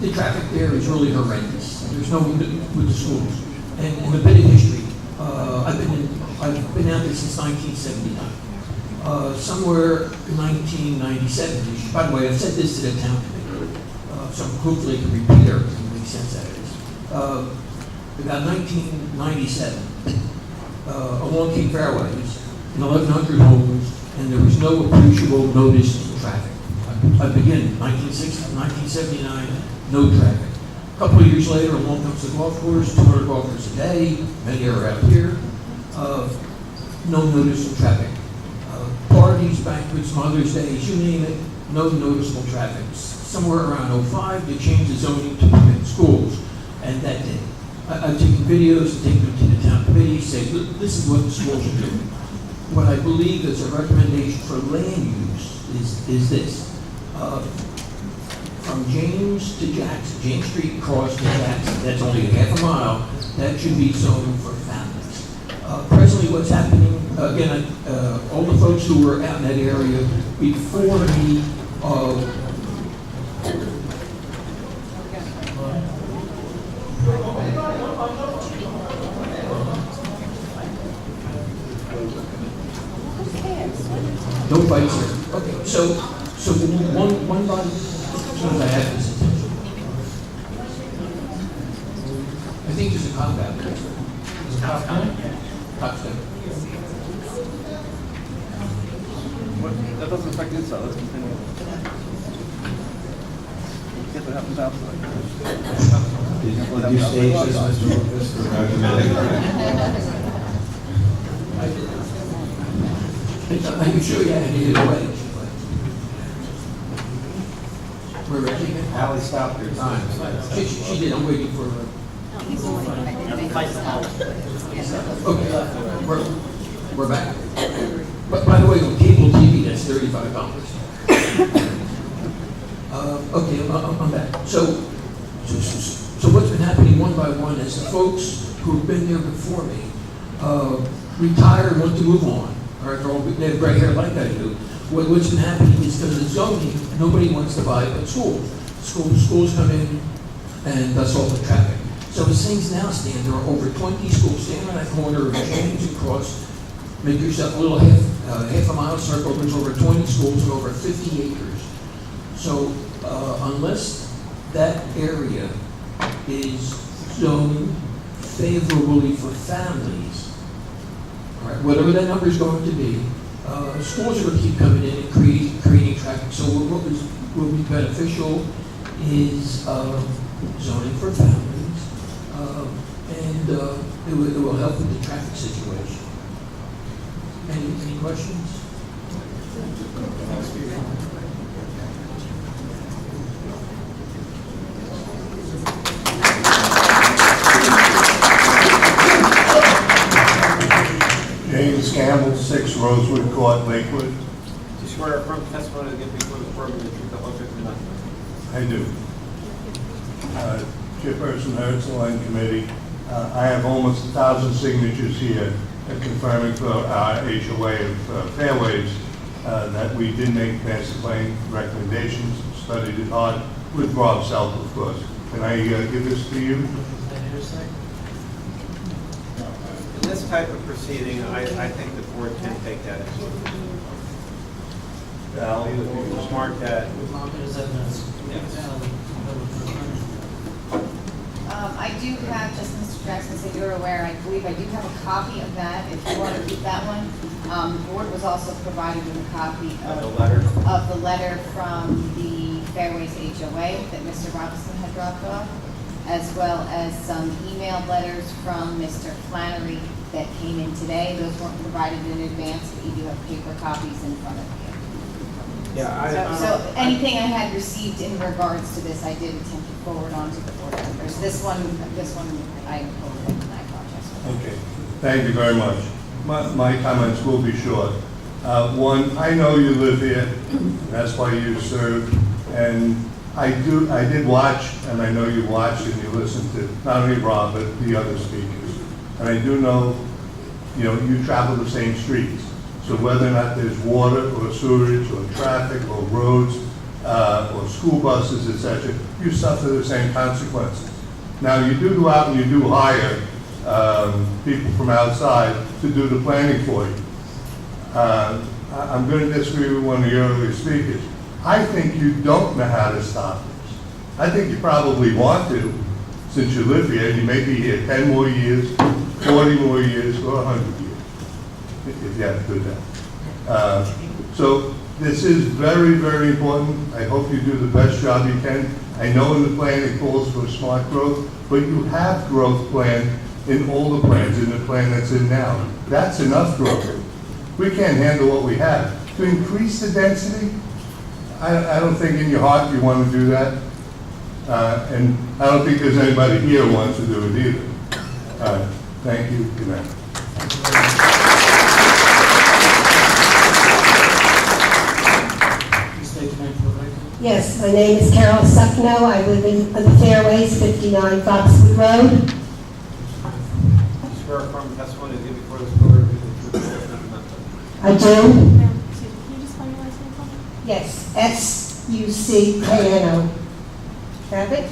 The traffic there is really horrendous. There's no with the schools. And in a bit of history, I've been out there since 1979. Somewhere in 1997, by the way, I've said this to the town committee, so hopefully I can repeat everything that makes sense out of this. About 1997, along King Fairways, in 1,100 homes, and there was no appreciable notice of traffic. I begin 1979, no traffic. A couple of years later, along comes the golf course, 200 golfers a day, many are out here, no notice of traffic. Parties, banquets, Mother's Days, you name it, no noticeable traffic. Somewhere around 05, they changed the zoning to permit schools, and that did. I've taken videos and taken them to the town committee, say, look, this is what the schools are doing. What I believe is a recommendation for land use is this. From James to Jackson, James Street across to Jackson, that's only a half a mile, that should be zoned for families. Presently what's happening, again, all the folks who were out in that area before me, no fights here. Okay, so one body, as soon as I have this attention. I think there's a cop out there. There's a cop out there. Cop's there. That doesn't affect inside, let's continue. Get what happens outside. Did you stage this, Mr. Lucas, for recommending? I can show you how to do it away. We're ready. Ally stopped your time. She did, I'm waiting for her. Okay, we're back. But by the way, on cable TV, that's $35. Okay, I'm back. So So what's been happening one by one is the folks who've been there before me retire and want to move on. All right, they have gray hair like I do. What's been happening is because of zoning, nobody wants to buy a school. Schools come in and that's all the traffic. So as things now stand, there are over 20 schools. Stand on that corner of James and Cross, make yourself a little half a mile circle, there's over 20 schools and over 50 acres. So unless that area is zoned favorably for families, all right, whatever that number is going to be, schools are going to keep coming in and creating traffic. So what will be beneficial is zoning for families, and it will help with the traffic situation. Any questions? James Campbell, 6 Rosewood Court, Lakewood. Do you swear or affirm the testimony that you give before this board will be the truth, the whole truth, and nothing but the truth? I do. Chairperson Herzl and committee, I have almost 1,000 signatures here confirming for our HOA of Fairways that we did make master plan recommendations, studied it hard with Rob Self, of course. Can I give this to you? In this type of proceeding, I think the board can take that into account. Al? Smart that. I do have, just Mr. Jackson, so you're aware, I believe I do have a copy of that, if you want to read that one. The board was also provided with a copy of the letter from the Fairways HOA that Mr. Robinson had dropped off, as well as some emailed letters from Mr. Flannery that came in today. Those weren't provided in advance, but you do have paper copies in front of you. Yeah, So anything I had received in regards to this, I did attempt to forward on to the board members. This one, I forwarded, and I apologize. Okay, thank you very much. My comments will be short. One, I know you live here, that's why you serve, and I did watch, and I know you watched and you listened to not only Rob, but the other speakers. And I do know, you travel the same streets. So whether or not there's water or sewage or traffic or roads or school buses, etc., you suffer the same consequences. Now you do go out and you do hire people from outside to do the planning for you. I'm going to disagree with one of the earlier speakers. I think you don't know how to stop this. I think you probably want to, since you live here, and you may be here 10 more years, 40 more years, or 100 years. If you have to do that. So this is very, very important. I hope you do the best job you can. I know in the plan it calls for smart growth, but you have growth planned in all the plans, in the plan that's in now. That's enough growth. We can't handle what we have. To increase the density, I don't think in your heart you want to do that. And I don't think there's anybody here who wants to do it either. Thank you. Good night. Yes, my name is Carol Suckno. I live in the Fairways, 59 Foxwood Road. Do you swear or affirm the testimony that you give before this board will be the truth, the whole truth, and nothing but the truth? I do. Can you just spell your last name for me? Yes, S-U-C-K-N-O. Have it?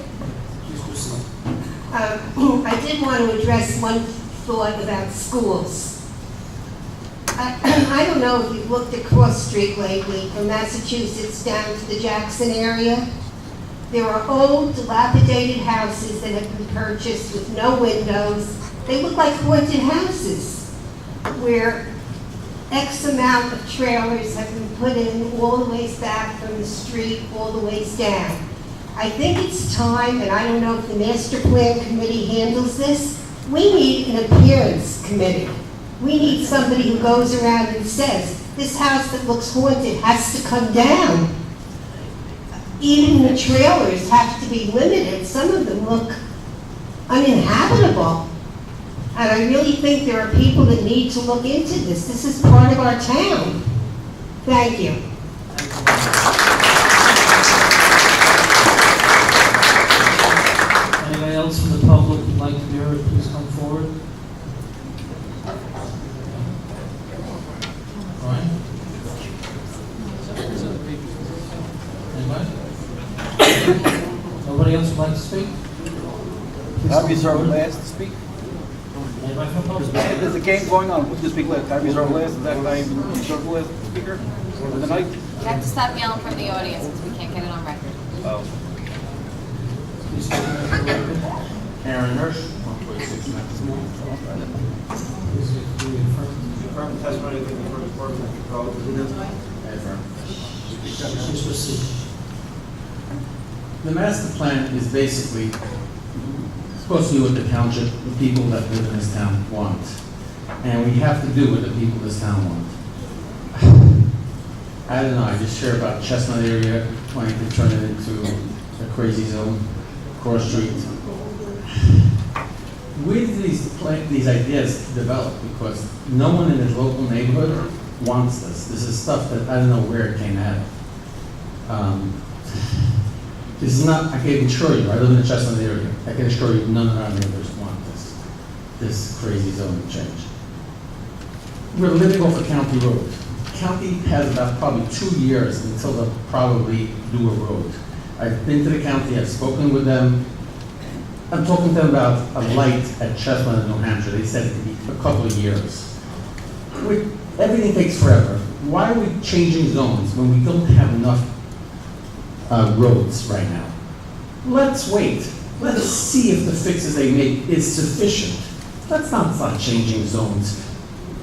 I did want to address one thought about schools. I don't know if you've looked at Cross Street lately, from Massachusetts down to the Jackson area. There are old, dilapidated houses that have been purchased with no windows. They look like haunted houses, where X amount of trailers have been put in all the ways back from the street, all the ways down. I think it's time, and I don't know if the master plan committee handles this, we need an appearance committee. We need somebody who goes around and says, this house that looks haunted has to come down. Even the trailers have to be limited. Some of them look uninhabitable. And I really think there are people that need to look into this. This is part of our town. Thank you. Anybody else like to be heard, please come forward. Brian? Anybody? Nobody else would like to speak? I'll be served last to speak. Anybody from public? There's a game going on. Who can speak last? I'll be served last. Is that time served last speaker for the night? You have to stop yelling from the audience because we can't get it on record. Oh. Please state your name for the record. Aaron Hirsch, 146 Maximum. Please do you affirm? Confirm the testimony given before the board will be called to the I affirm. Please proceed. The master plan is basically supposed to be what the township, the people that live in this town want. And we have to do what the people of this town want. I don't know, I just hear about Chestnut area trying to turn it into a crazy zone, Cross Street. Where did these ideas develop? Because no one in this local neighborhood wants this. This is stuff that I don't know where it came out of. This is not, I can assure you, I live in the Chestnut area, I can assure you none of our neighbors want this crazy zone change. We're living off a county road. County has about probably 2 years until they'll probably do a road. I've been to the county, I've spoken with them. I'm talking to them about a light at Chestnut in New Hampshire. They said it could be a couple of years. Everything takes forever. Why are we changing zones when we don't have enough roads right now? Let's wait. Let's see if the fixes they make is sufficient. Let's not start changing zones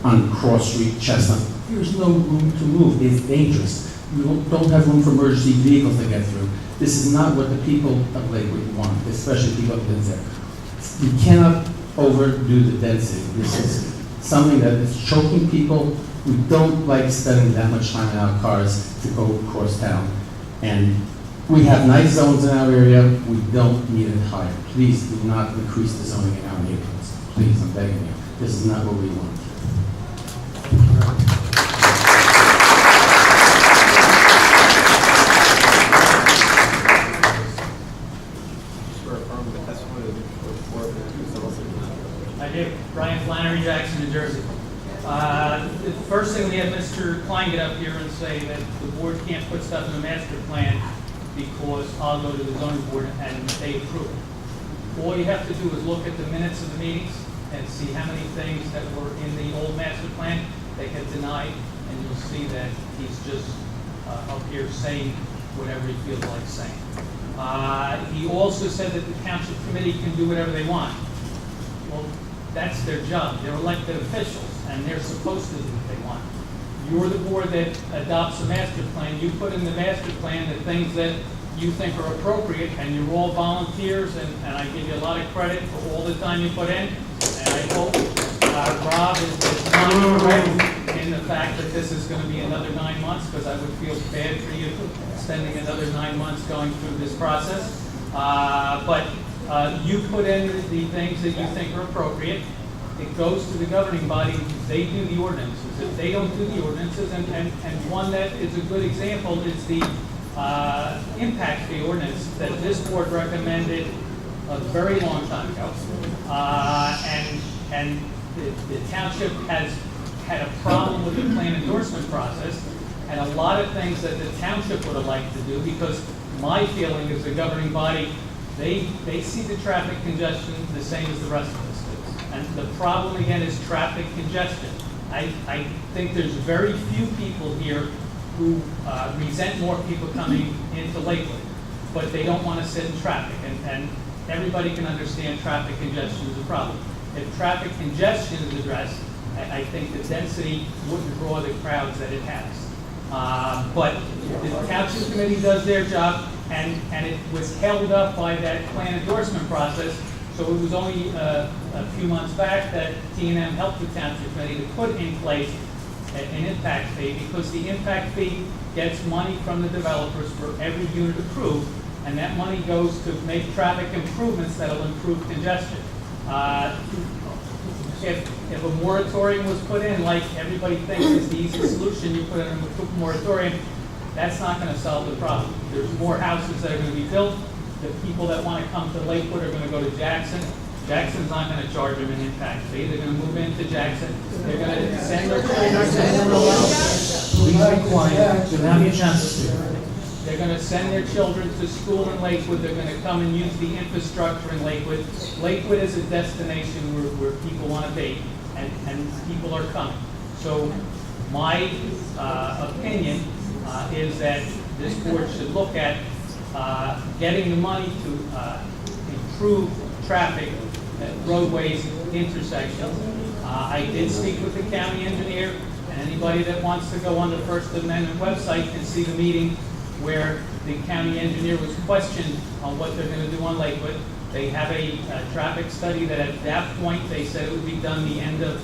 on Cross Street, Chestnut. There's no room to move. It's dangerous. We don't have room for emergency vehicles to get through. This is not what the people of Lakewood want, especially people that live there. You cannot overdo the density. This is something that is choking people. We don't like spending that much time in our cars to go across town. And we have nice zones in our area. We don't need it higher. Please do not increase the zoning in our neighborhoods. Please, I'm begging you. This is not what we want. I did. Brian Flannery, Jackson, New Jersey. The first thing we had Mr. Klein get up here and say that the board can't put stuff in the master plan because I'll go to the zoning board and they approve it. All you have to do is look at the minutes of the meetings and see how many things that were in the old master plan that get denied, and you'll see that he's just up here saying whatever he feels like saying. He also said that the township committee can do whatever they want. Well, that's their job. They're elected officials, and they're supposed to do what they want. You're the board that adopts a master plan. You put in the master plan the things that you think are appropriate, and you're all volunteers, and I give you a lot of credit for all the time you put in. And I hope Rob is not correct in the fact that this is going to be another 9 months, because I would feel bad for you spending another 9 months going through this process. But you put in the things that you think are appropriate. It goes to the governing body. They do the ordinances. If they don't do the ordinances, and one that is a good example is the impact fee ordinance that this board recommended a very long time ago. And the township has had a problem with the plan endorsement process, and a lot of things that the township would have liked to do, because my feeling is the governing body, they see the traffic congestion the same as the rest of us do. And the problem again is traffic congestion. I think there's very few people here who resent more people coming into Lakewood, but they don't want to sit in traffic. And everybody can understand traffic congestion is a problem. If traffic congestion is addressed, I think the density wouldn't draw the crowds that it has. But the township committee does their job, and it was held up by that plan endorsement process. So it was only a few months back that T&M helped the township committee to put in place an impact fee, because the impact fee gets money from the developers for every unit approved, and that money goes to make traffic improvements that'll improve congestion. If a moratorium was put in, like everybody thinks is the easy solution, you put in a moratorium, that's not going to solve the problem. There's more houses that are going to be built. The people that want to come to Lakewood are going to go to Jackson. Jackson's not gonna charge them an impact fee. They're gonna move into Jackson. They're gonna send their children. Please be quiet, you'll have your chance to speak. They're gonna send their children to school in Lakewood. They're gonna come and use the infrastructure in Lakewood. Lakewood is a destination where people wanna be, and people are coming. So my opinion is that this board should look at getting the money to improve traffic at roadways, intersections. I did speak with the county engineer, and anybody that wants to go on the First Amendment website can see the meeting where the county engineer was questioned on what they're going to do on Lakewood. They have a traffic study that at that point they said it would be done the end of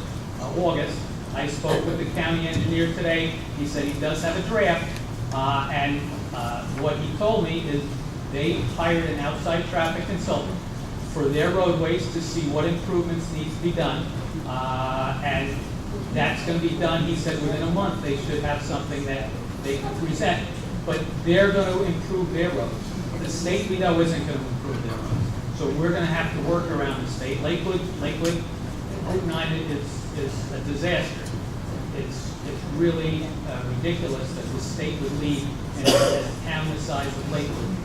August. I spoke with the county engineer today. He said he does have a draft, and what he told me is they hired an outside traffic consultant for their roadways to see what improvements needs to be done, and that's going to be done, he said, within a month. They should have something that they can present, but they're going to improve their roads. The state, we know, isn't going to improve their roads, so we're going to have to work around the state. Lakewood, Route 9 is a disaster. It's really ridiculous that the state would leave in a town the size of Lakewood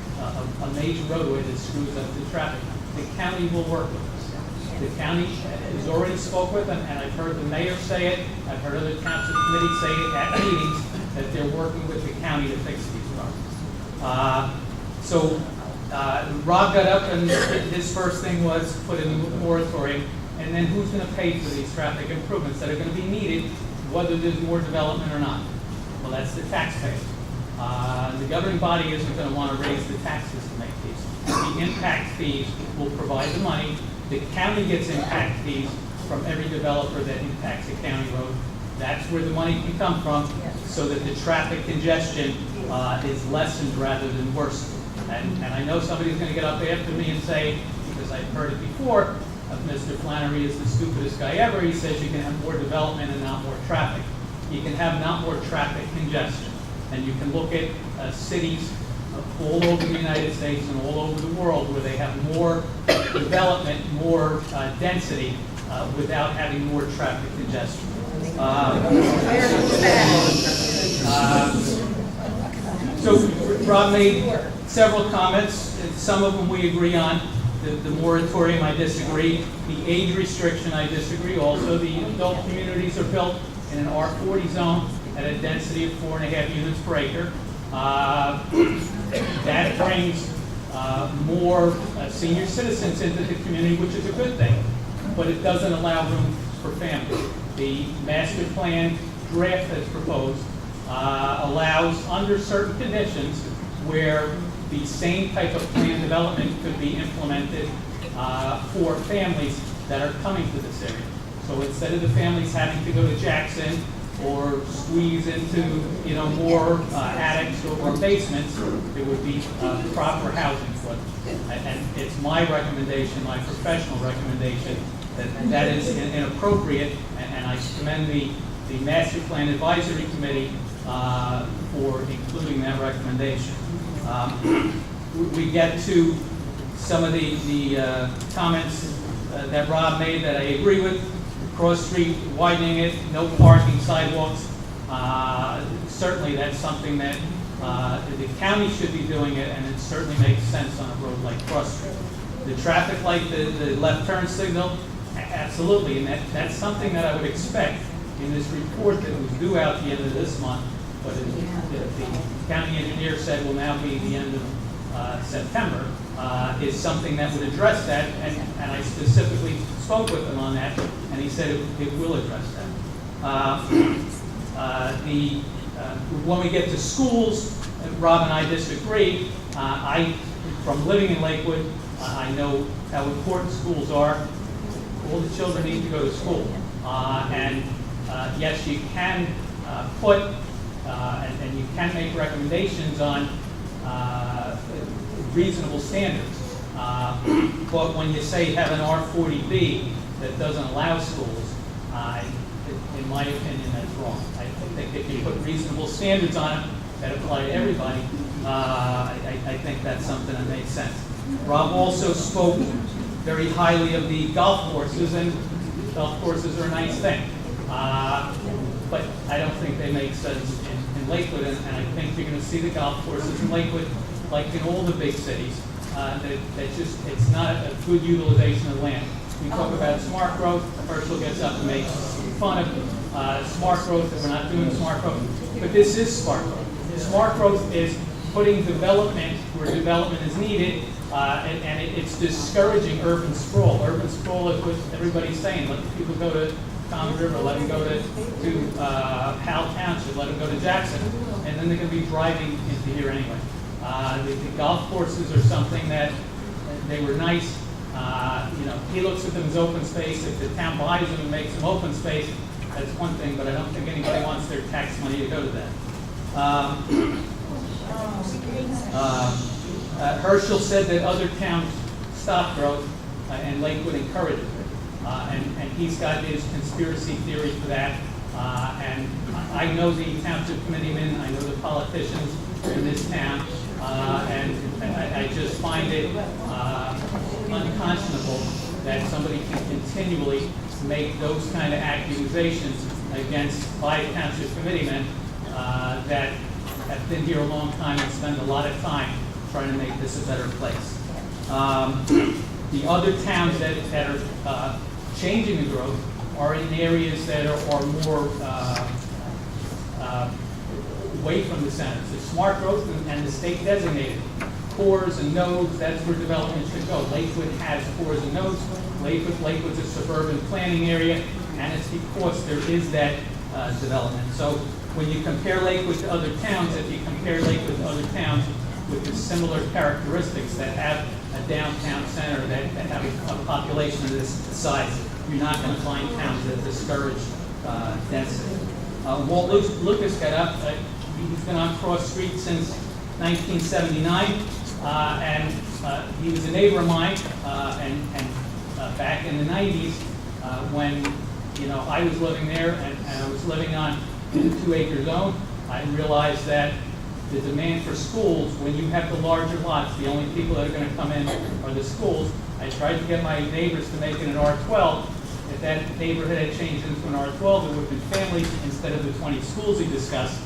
a major roadway that screws up the traffic. The county will work with us. The county has already spoke with them, and I've heard the mayor say it, I've heard other council committees say it at meetings, that they're working with the county to fix these problems. Rob got up and his first thing was put in a moratorium, and then who's going to pay for these traffic improvements that are going to be needed, whether there's more development or not? Well, that's the taxpayer. The governing body isn't going to want to raise the taxes to make these. The impact fees will provide the money. The county gets impact fees from every developer that impacts a county road. That's where the money can come from, so that the traffic congestion is lessened rather than worsened. And I know somebody's going to get up after me and say, because I've heard it before, Mr. Flannery is the stupidest guy ever. He says you can have more development and not more traffic. You can have not more traffic congestion. And you can look at cities all over the United States and all over the world where they have more development, more density, without having more traffic congestion. So Rob made several comments. Some of them we agree on. The moratorium, I disagree. The age restriction, I disagree also. The adult communities are built in an R40 zone at a density of 4.5 units per acre. That brings more senior citizens into the community, which is a good thing, but it doesn't allow room for families. The master plan draft that's proposed allows, under certain conditions, where the same type of plan development could be implemented for families that are coming to this area. So instead of the families having to go to Jackson or squeeze into, more attics or basements, it would be proper housing for them. And it's my recommendation, my professional recommendation, that is inappropriate, and I commend the Master Plan Advisory Committee for including that recommendation. We get to some of the comments that Rob made that I agree with. Cross Street, widening it, no parking, sidewalks. Certainly that's something that the county should be doing it, and it certainly makes sense on a road like Cross Street. The traffic light, the left turn signal, absolutely, and that's something that I would expect in this report that was due out the end of this month, but the county engineer said will now be the end of September, is something that would address that, and I specifically spoke with him on that, and he said it will address that. When we get to schools, Rob and I disagree. From living in Lakewood, I know how important schools are. All the children need to go to school. And yes, you can put, and you can make recommendations on reasonable standards. But when you say have an R40B that doesn't allow schools, in my opinion, that's wrong. I think if you put reasonable standards on it that apply to everybody, I think that's something that makes sense. Rob also spoke very highly of the golf courses, and golf courses are a nice thing. But I don't think they make sense in Lakewood, and I think you're going to see the golf courses in Lakewood, like in all the big cities, that just, it's not a good utilization of land. We talk about smart growth, Herschel gets up and makes fun of smart growth, that we're not doing smart growth, but this is smart growth. Smart growth is putting development where development is needed, and it's discouraging urban sprawl. Urban sprawl is what everybody's saying. Let people go to Tom River, let them go to Howell Township, let them go to Jackson, and then they're going to be driving into here anyway. The golf courses are something that they were nice. He looks at them as open space. If the town buys them and makes them open space, that's one thing, but I don't think anybody wants their tax money to go to that. Herschel said that other towns stop growth and Lakewood encourages it. And he's got his conspiracy theory for that. And I know the township committeemen, I know the politicians in this town, and I just find it unconscionable that somebody can continually make those kind of accusations against 5 township committeemen that have been here a long time and spend a lot of time trying to make this a better place. The other towns that are changing the growth are in areas that are more away from the centers. It's smart growth and the state designated cores and nodes, that's where development should go. Lakewood has cores and nodes. Lakewood's a suburban planning area, and it's because there is that development. So when you compare Lakewood to other towns, if you compare Lakewood to other towns with the similar characteristics that have a downtown center, that have a population of this size, you're not going to find towns that discourage density. Walt Lucas got up. He's been on Cross Street since 1979, and he was a neighbor of mine. And back in the 90s, when I was living there and I was living on a 2-acre zone, I realized that the demand for schools, when you have the larger lots, the only people that are going to come in are the schools. I tried to get my neighbors to make it an R12. If that neighborhood had changed into an R12, there would have been families instead of the 20 schools he discussed.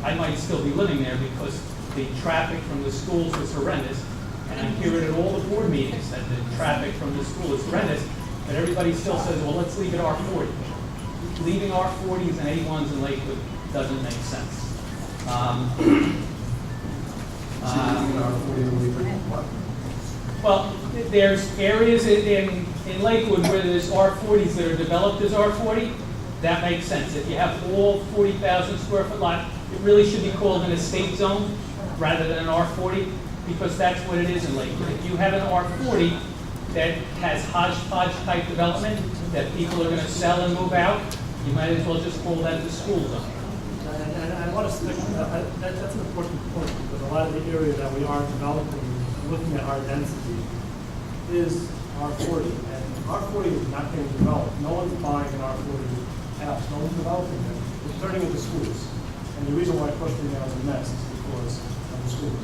I might still be living there because the traffic from the schools was horrendous. And I hear it at all the board meetings that the traffic from the school is horrendous. But everybody still says, well, let's leave it R40. Leaving R40s and A1s in Lakewood doesn't make sense. Well, there's areas in Lakewood where there's R40s that are developed as R40. That makes sense. If you have all 40,000 square foot lot, it really should be called an estate zone rather than an R40, because that's what it is in Lakewood. If you have an R40 that has hodgepodge type development that people are going to sell and move out, you might as well just call that the school zone. And I want to stick, that's an important point, because a lot of the area that we are developing, looking at our density, is R40. And R40 is not getting developed. No one's buying an R40 house. No one's developing them. It's turning into schools. And the reason why Question now is a mess is because of the schools.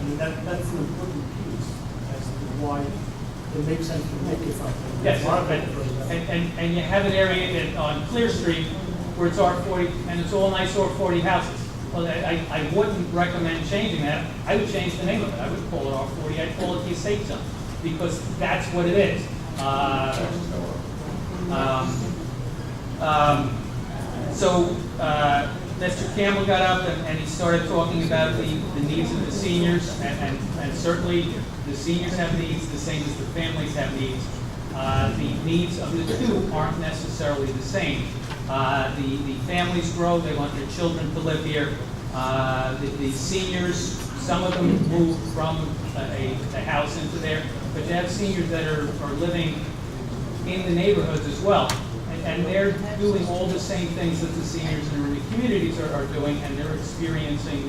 And that's an important piece as to why it makes sense to make it something. Yes, and you have an area on Clear Street where it's R40, and it's all nice R40 houses. Well, I wouldn't recommend changing that. I would change the name of it. I wouldn't call it R40. I'd call it the estate zone, because that's what it is. So Mr. Campbell got up and he started talking about the needs of the seniors, and certainly the seniors have needs the same as the families have needs. The needs of the two aren't necessarily the same. The families grow, they want their children to live here. The seniors, some of them move from a house into there, but you have seniors that are living in the neighborhoods as well. And they're doing all the same things that the seniors in the communities are doing, and they're experiencing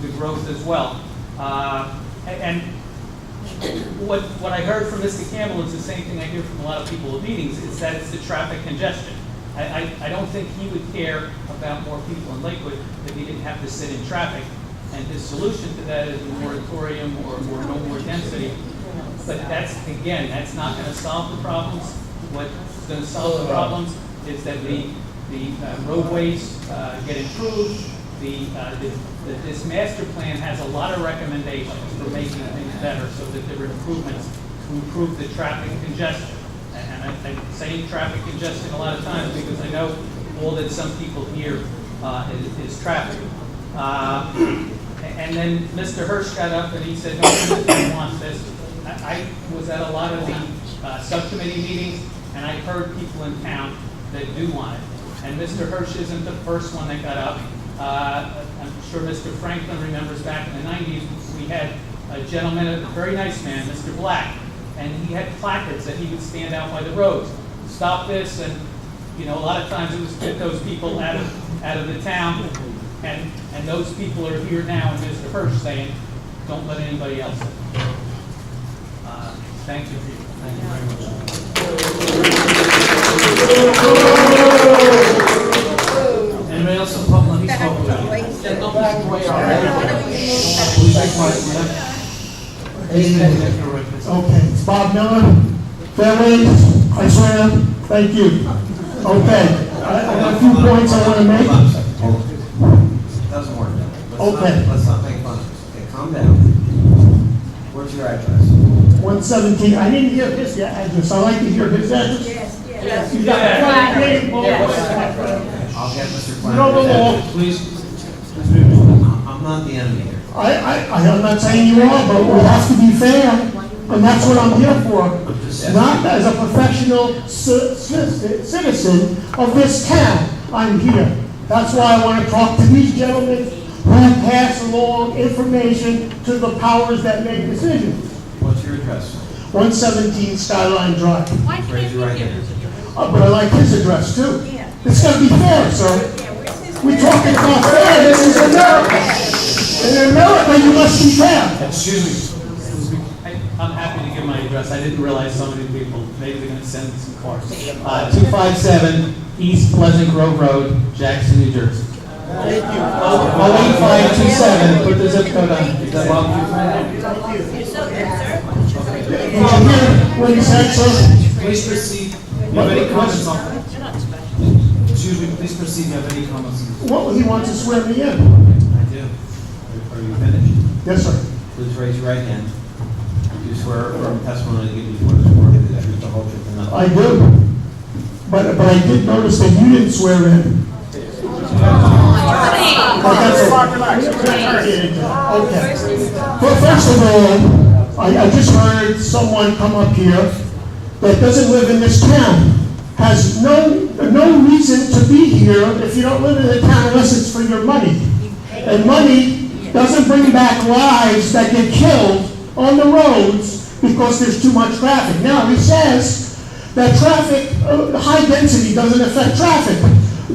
the growth as well. And what I heard from Mr. Campbell is the same thing I hear from a lot of people at meetings, is that it's the traffic congestion. I don't think he would care about more people in Lakewood if he didn't have to sit in traffic. And his solution to that is a moratorium or no more density. But that's, again, that's not gonna solve the problems. What's gonna solve the problems is that the roadways get improved. This master plan has a lot of recommendations for making things better, so that there are improvements to improve the traffic congestion. And I say traffic congestion a lot of times because I know all that some people hear is traffic. And then Mr. Hirsch got up and he said, no, he wants this. I was at a lot of the subcommittee meetings, and I heard people in town that do want it. And Mr. Hirsch isn't the first one that got up. I'm sure Mr. Franklin remembers back in the 90s, we had a gentleman, a very nice man, Mr. Black, and he had placards that he would stand out by the roads, stop this, and you know, a lot of times it was get those people out of the town, and those people are here now, and Mr. Hirsch saying, don't let anybody else in. Thank you. Thank you very much. Anybody else in public? He's public. Okay, it's Bob Miller, Fairways, I swear, thank you. Okay, I have a few points I want to make. Doesn't work. Okay. Let's not make fun of it. Okay, calm down. What's your address? 117, I didn't hear his address, I like to hear his address. Yes. You got a flag name, I'll get Mr. You know the law. Please. I'm not the enemy here. I'm not saying you are, but we have to be fair, and that's what I'm here for. Not as a professional citizen of this town, I'm here. That's why I want to talk to these gentlemen who pass along information to the powers that make decisions. What's your address? 117 Skyline Drive. Raise your right hand. But I like his address too. It's got to be fair, sir. We're talking about fair. This is America. In America, you must be fair. Excuse me. I'm happy to give my address. I didn't realize so many people, maybe they're gonna send some cars. 257 East Pleasant Grove Road, Jackson, New Jersey. Thank you. 08527, put the zip code on. Did you hear what he said, sir? Please proceed. You have any comments on that? Excuse me, please proceed. You have any comments on this? Well, he wants to swear me in. I do. Are you finished? Yes, sir. Please raise your right hand. Do you swear or affirm testimony to give you before this board the truth, the whole truth, and nothing? I do. But I did notice that you didn't swear in. But that's okay. Well, first of all, I just heard someone come up here that doesn't live in this town, has no reason to be here if you don't live in the town unless it's for your money. And money doesn't bring back lives that get killed on the roads because there's too much traffic. Now, he says that traffic, high density doesn't affect traffic.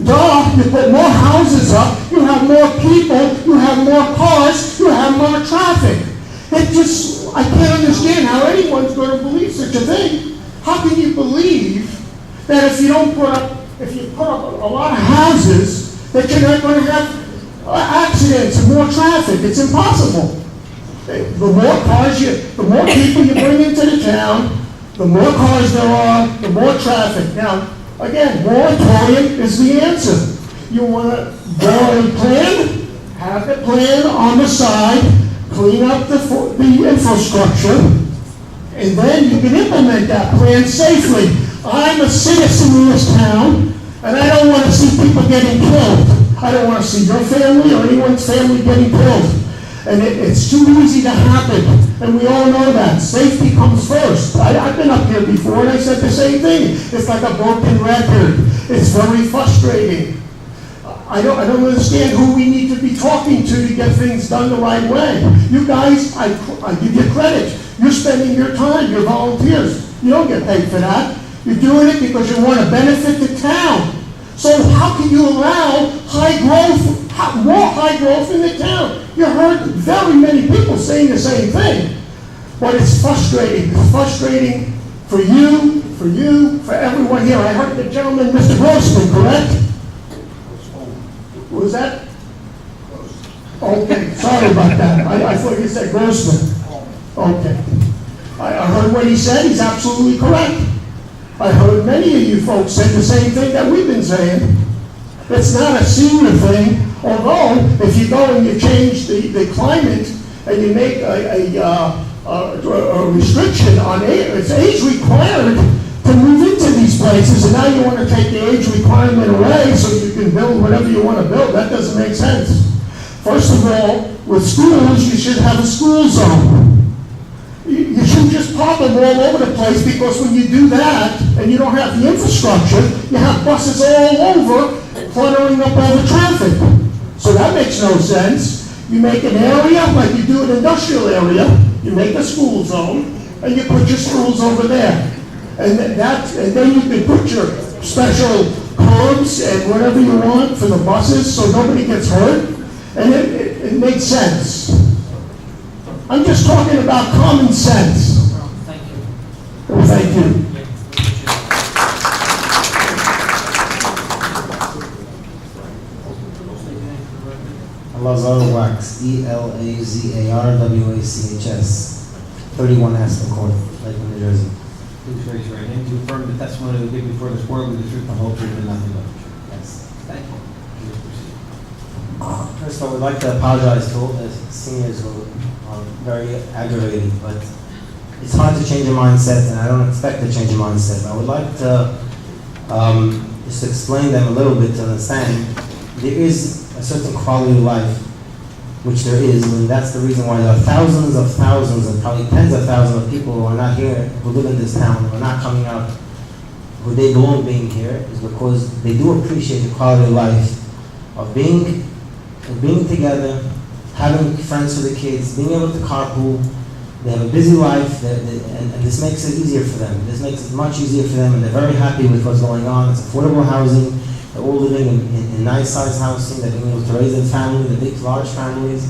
Duh, you put more houses up, you have more people, you have more cars, you have more traffic. It just, I can't understand how anyone's going to believe such a thing. How can you believe that if you put up a lot of houses, that you're not going to have accidents and more traffic? It's impossible. The more cars the more people you bring into the town, the more cars there are, the more traffic. Now, again, moratorium is the answer. You want to go and plan? Have the plan on the side, clean up the infrastructure, and then you can implement that plan safely. I'm a citizen in this town, and I don't want to see people getting killed. I don't want to see your family or anyone's family getting killed. And it's too easy to happen, and we all know that. Safety comes first. I've been up here before, and I said the same thing. It's like a broken record. It's very frustrating. I don't understand who we need to be talking to get things done the right way. You guys, I give you credit. You're spending your time, you're volunteers. You don't get paid for that. You're doing it because you want to benefit the town. So how can you allow more high growth in the town? You heard very many people saying the same thing. But it's frustrating. It's frustrating for you, for everyone here. I heard the gentleman, Mr. Grossman, correct? Was that? Okay, sorry about that. I thought you said Grossman. Okay. I heard what he said, he's absolutely correct. I heard many of you folks say the same thing that we've been saying. It's not a senior thing, although if you go and you change the climate and you make a restriction on age, it's age required to move into these places, and now you want to take the age requirement away so you can build whatever you want to build. That doesn't make sense. First of all, with schools, you should have a school zone. You shouldn't just pop them all over the place, because when you do that and you don't have the infrastructure, you have buses all over cluttering up all the traffic. So that makes no sense. You make an area like you do an industrial area, you make a school zone, and you put your schools over there. And then you can put your special curbs and whatever you want for the buses so nobody gets hurt. And it makes sense. I'm just talking about common sense. Thank you. Thank you. Lazar Wax, ELAZARWACHS, 31 Aspen Court, Lakewood, New Jersey. Please raise your right hand. Do you affirm the testimony you give before this board will be the truth, the whole truth, and nothing but the truth? Yes. Thank you. Please proceed. First of all, we'd like to apologize to all the seniors who are very aggravated, but it's hard to change a mindset, and I don't expect to change a mindset. I would like to just explain them a little bit to understand there is a certain quality of life, which there is, and that's the reason why there are thousands, and probably tens of thousands of people who are not here, who live in this town, who are not coming out, who they belong being here, is because they do appreciate the quality of life of being together, having friends for the kids, being able to carpool. They have a busy life, and this makes it easier for them. This makes it much easier for them, and they're very happy with what's going on. It's affordable housing. They're all living in nice-sized housing. They're being able to raise their family, the big, large families,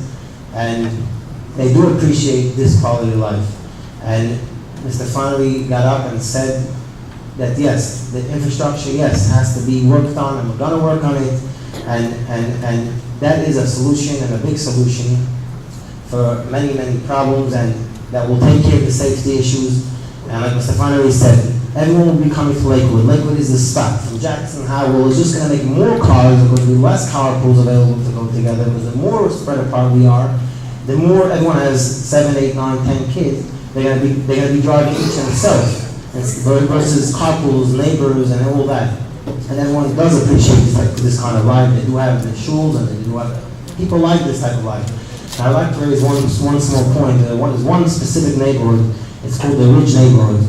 and they do appreciate this quality of life. And Mr. Flannery got up and said that yes, the infrastructure, yes, has to be worked on, and we're going to work on it, and that is a solution, and a big solution for many, many problems, and that will take care of the safety issues. And like Mr. Flannery said, everyone will be coming to Lakewood. Lakewood is the spot. From Jackson, Howell is just going to make more cars. There's going to be less carpools available to go together, because the more spread apart we are, the more everyone has 7, 8, 9, 10 kids. They're going to be driving each themselves, versus carpools, neighbors, and all that. And everyone does appreciate this kind of life. They do have the schools, and they do have people like this type of life. And I'd like to raise one small point. There's one specific neighborhood. It's called the Ridge neighborhood.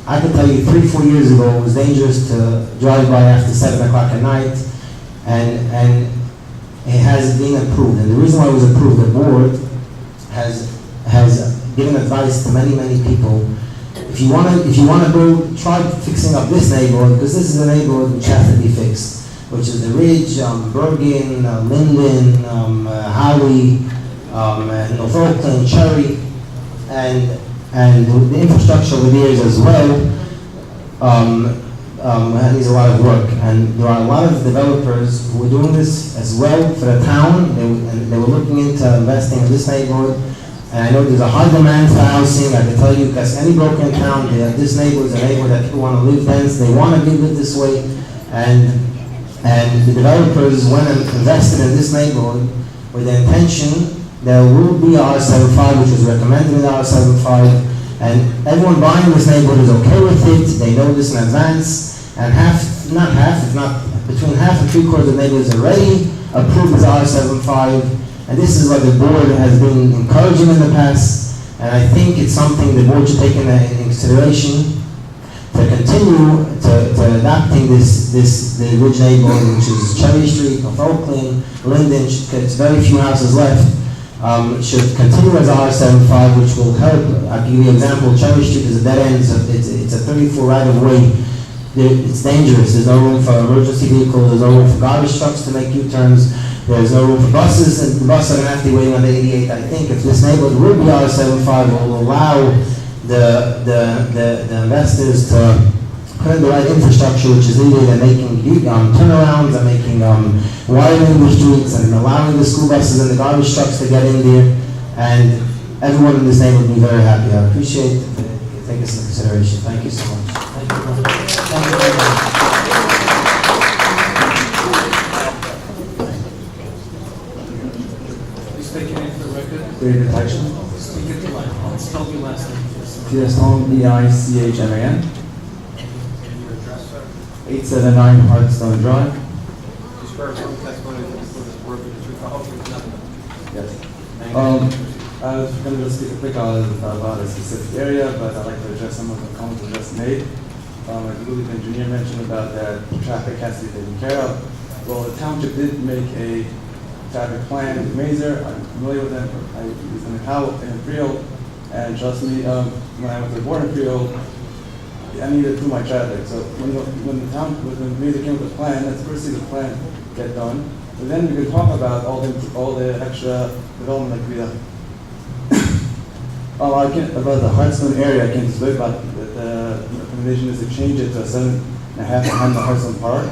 I can tell you 3-4 years ago it was dangerous to drive by after 7 o'clock at night, and it has been approved. And the reason why it was approved, the board has given advice to many, many people. If you want to go, try fixing up this neighborhood, because this is a neighborhood which has to be fixed, which is the Ridge, Bergen, Linden, Howie, North Oakland, Cherry, and the infrastructure over there as well needs a lot of work. And there are a lot of developers who are doing this as well for the town. They were looking into investing in this neighborhood. And I know there's a high demand for housing. I can tell you, because any broker in town, this neighborhood is a neighborhood that people want to live dense. They want to live this way. And the developers went and invested in this neighborhood with the intention there will be R75, which was recommended in R75, and everyone buying this neighborhood is okay with it. They know this in advance, and between half and 3/4 of the neighborhoods already approved as R75, and this is what the board has been encouraging in the past, and I think it's something the board should take in consideration to continue to adapting the Ridge neighborhood, which is Cherry Street, North Oakland, Linden. It's very few houses left. Should continue as R75, which will help. I'll give you an example. Cherry Street is a dead end. It's a 34 right of way. It's dangerous. There's no room for emergency vehicles. There's no room for garbage trucks to make U-turns. There's no room for buses, and the buses are going to have to be waiting on the 88. I think if this neighborhood will be R75, it will allow the investors to put in the right infrastructure which is needed, and making turnarounds, and making widening the streets, and allowing the school buses and the garbage trucks to get in there. And everyone in this neighborhood would be very happy. I appreciate it. Take this into consideration. Thank you so much. Thank you very much. Please state your name for the record. David Teichman. Speak it to the mic. Spell your last name, please. T-S-T-O-N, E-I-C-H-M-A-N. And your address, sir? 879 Hardstone Drive. Do you swear affirm the testimony that before this board will be the truth, the whole truth, and nothing but the truth? Yes. Thank you. I was going to just speak quick about a specific area, but I'd like to address some of the comments that just made. I believe the engineer mentioned about that traffic has to be taken care of. Well, the township did make a traffic plan with Mazer. I'm familiar with them. I was in the Cal in Freehold, and trust me, when I went to the board in Freehold, I needed to do my traffic. So when the Mazer came with the plan, let's first see the plan get done. But then we can talk about all the extra development that we have. About the Hartstone area, I can just wait about the recommendation is to change it to 7.5 behind the Hartstone Park.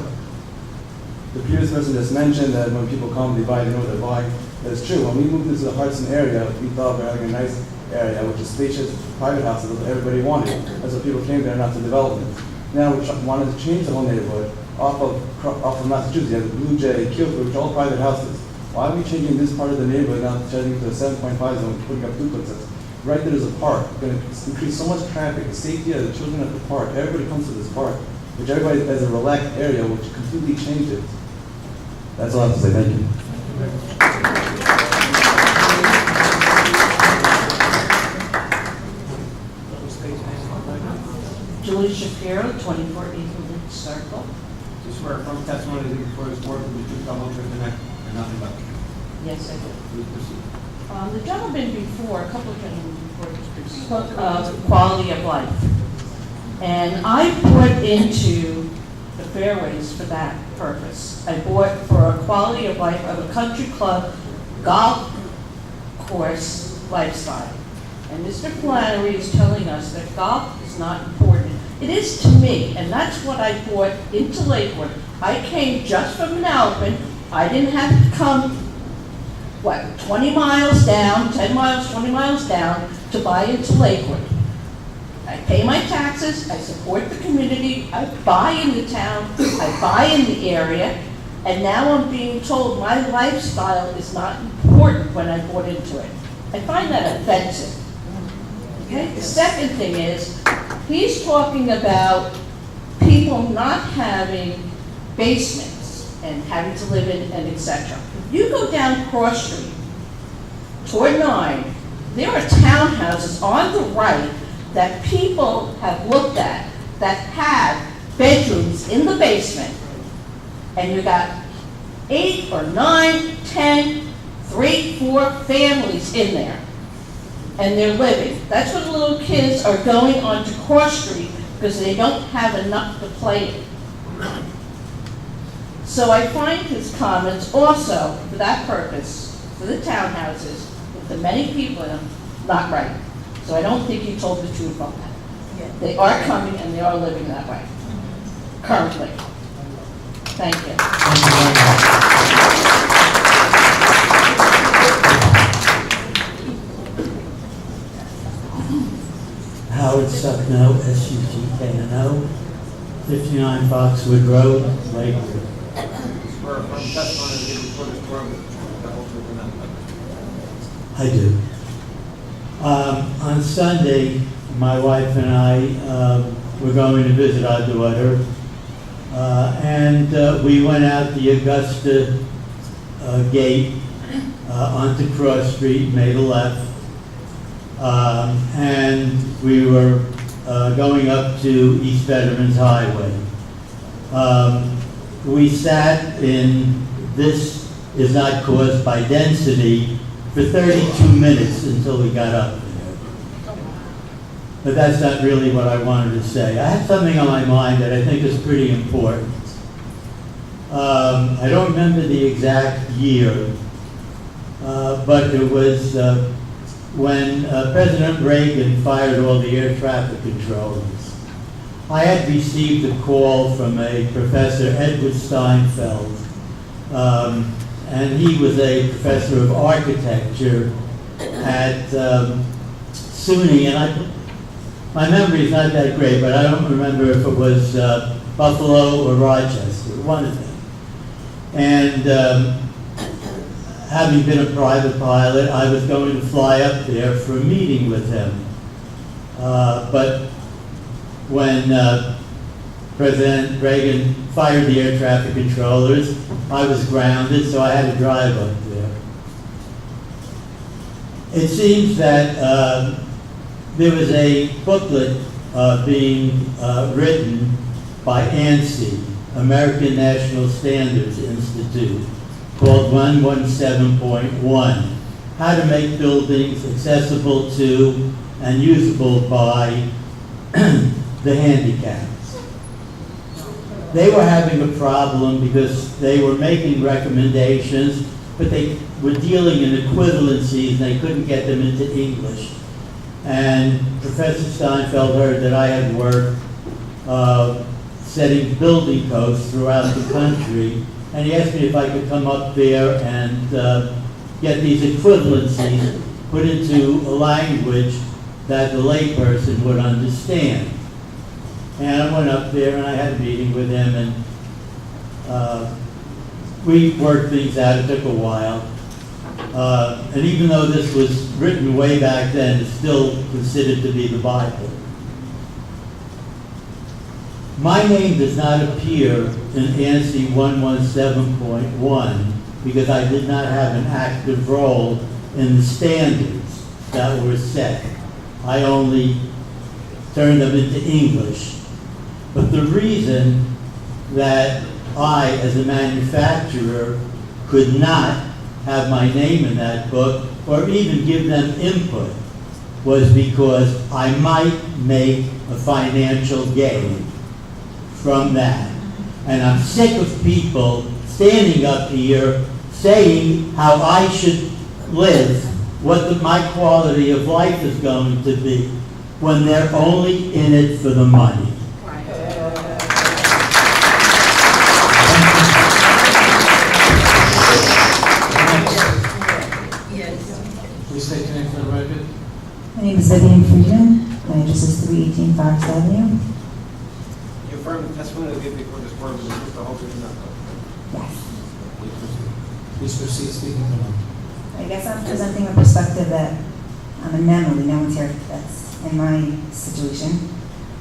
The previous person just mentioned that when people come, they buy, they know what they're buying. That's true. When we moved into the Hartstone area, we thought we were having a nice area, which is spacious, private houses, that everybody wanted. That's what people came there, not the development. Now we wanted to change the whole neighborhood off of Massachusetts. You have the Blue Jay, Kilford, which are all private houses. Why are we changing this part of the neighborhood now, turning it to a 7.5 zone, putting up duplexes? Right there is a park, going to increase so much traffic, the safety of the children at the park. Everybody comes to this park, which everybody has a relaxed area, which completely changed it. That's all I have to say. Thank you. Julie Shapiro, 24 Eagle Circle. Do you swear affirm the testimony that before this board will be the truth, the whole truth, and nothing but the truth? Yes, I do. Please proceed. The gentleman before, a couple of gentlemen before, spoke of quality of life. And I bought into the fairways for that purpose. I bought for a quality of life of a country club golf course lifestyle. And Mr. Flannery is telling us that golf is not important. It is to me, and that's what I bought into Lakewood. I came just from Manalapan. I didn't have to come 20 miles down, 10 miles, 20 miles down to buy into Lakewood. I pay my taxes, I support the community, I buy in the town, I buy in the area, and now I'm being told my lifestyle is not important when I bought into it. I find that offensive. Okay? The second thing is, he's talking about people not having basements and having to live in and etc. You go down Cross Street toward 9, there are townhouses on the right that people have looked at that have bedrooms in the basement, and you got 8 or 9, 10, 3, 4 families in there, and they're living. That's what little kids are going onto Cross Street because they don't have enough to play in. So I find his comments also, for that purpose, for the townhouses, with the many people in them, not right. So I don't think he told the truth on that. They are coming and they are living that way, currently. Thank you. Thank you very much. Howard Suckno, S-U-C-K-N-O, 59 Foxwood Road, Lakewood. Swear affirm the testimony that before this board will be the truth, the whole truth, and nothing but the truth. I do. On Sunday, my wife and I were going to visit our daughter, and we went out the Augusta gate onto Cross Street, made a left, and we were going up to East Veterans Highway. We sat in This Is Not Caused by Density for 32 minutes until we got up there. But that's not really what I wanted to say. I have something on my mind that I think is pretty important. I don't remember the exact year, but it was when President Reagan fired all the air traffic controllers. I had received a call from a Professor Edward Steinfeld, and he was a professor of architecture at SUNY, and my memory is not that great, but I don't remember if it was Buffalo or Rochester, one of them. And having been a private pilot, I was going to fly up there for a meeting with him. But when President Reagan fired the air traffic controllers, I was grounded, so I had to drive up there. It seems that there was a booklet being written by ANSI, American National Standards Institute, called 117.1, How to Make Buildings Accessible to and Usable by the Handicapped. They were having a problem because they were making recommendations, but they were dealing in equivalencies and they couldn't get them into English. And Professor Steinfeld heard that I had worked setting building codes throughout the country, and he asked me if I could come up there and get these equivalencies put into a language that the layperson would understand. And I went up there and I had a meeting with him, and we worked things out. It took a while. And even though this was written way back then, it's still considered to be the Bible. My name does not appear in ANSI 117.1 because I did not have an active role in the standards that were set. I only turned them into English. But the reason that I, as a manufacturer, could not have my name in that book or even give them input was because I might make a financial gain from that. And I'm sick of people standing up here saying how I should live, what my quality of life is going to be, when they're only in it for the money. Please state your name for the record. My name is Vivian Friedman. My address is 318 Fox Avenue. You affirm the testimony that you give before this board is the truth, the whole truth, and nothing but the truth? Yes. Please proceed speaking to them. I guess I'm presenting a perspective that I'm a family, no one's here that's in my situation.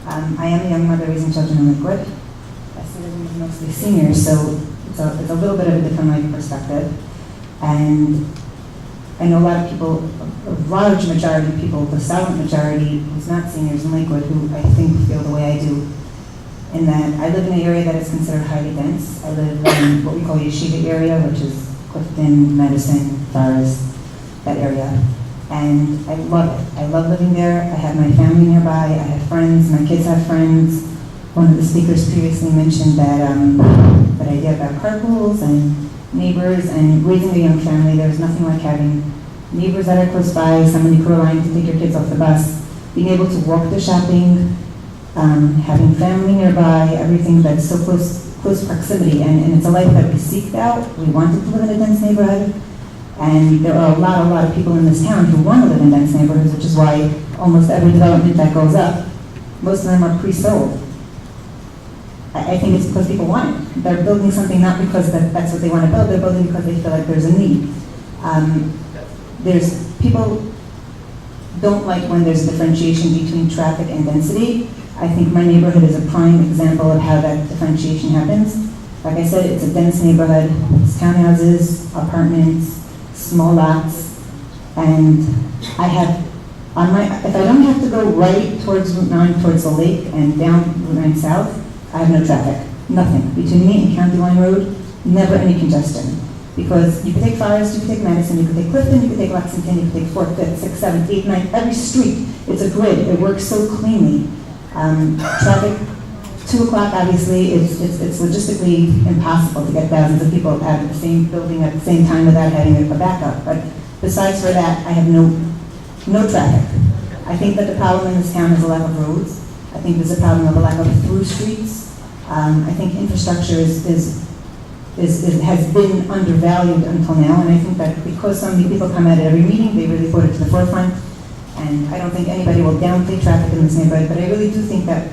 I am a young mother raising children in Lakewood. I see them as mostly seniors, so it's a little bit of a different life perspective. And I know a lot of people, a large majority of people, the silent majority who's not seniors in Lakewood, who I think feel the way I do, in that I live in an area that is considered highly dense. I live in what we call Yeshiva area, which is Clifton, Medicine, Forest, that area. And I love it. I love living there. I have my family nearby. I have friends. My kids have friends. One of the speakers previously mentioned that idea about carpools and neighbors and raising a young family. There's nothing like having neighbors that are close by, somebody crew line to take your kids off the bus, being able to walk to shopping, having family nearby, everything that's so close proximity. And it's a life that we seeked out. We wanted to live in a dense neighborhood. And there are a lot of people in this town who want to live in dense neighborhoods, which is why almost every development that goes up, most of them are pre-sold. I think it's because people want it. They're building something not because that's what they want to build, they're building because they feel like there's a need. People don't like when there's differentiation between traffic and density. I think my neighborhood is a prime example of how that differentiation happens. Like I said, it's a dense neighborhood. It's townhouses, apartments, small lots, and I have, if I don't have to go right towards Route 9, towards the lake, and down Route 9 south, I have no traffic, nothing. Between me and County Line Road, never any congestion. Because you could take Forest, you could take Madison, you could take Clifton, you could take Lexington, you could take 4th, 5th, 6th, 7th, 8th, 9th, every street, it's a grid, it works so cleanly. Traffic, 2 o'clock obviously, it's logistically impossible to get thousands of people out of the same building at the same time without having a backup. But besides for that, I have no traffic. I think that the problem in this town is a lack of roads. I think there's a problem of a lack of through streets. I think infrastructure is has been undervalued until now, and I think that because so many people come out at every meeting, they really put it to the forefront, and I don't think anybody will downplay traffic in this neighborhood, but I really do think that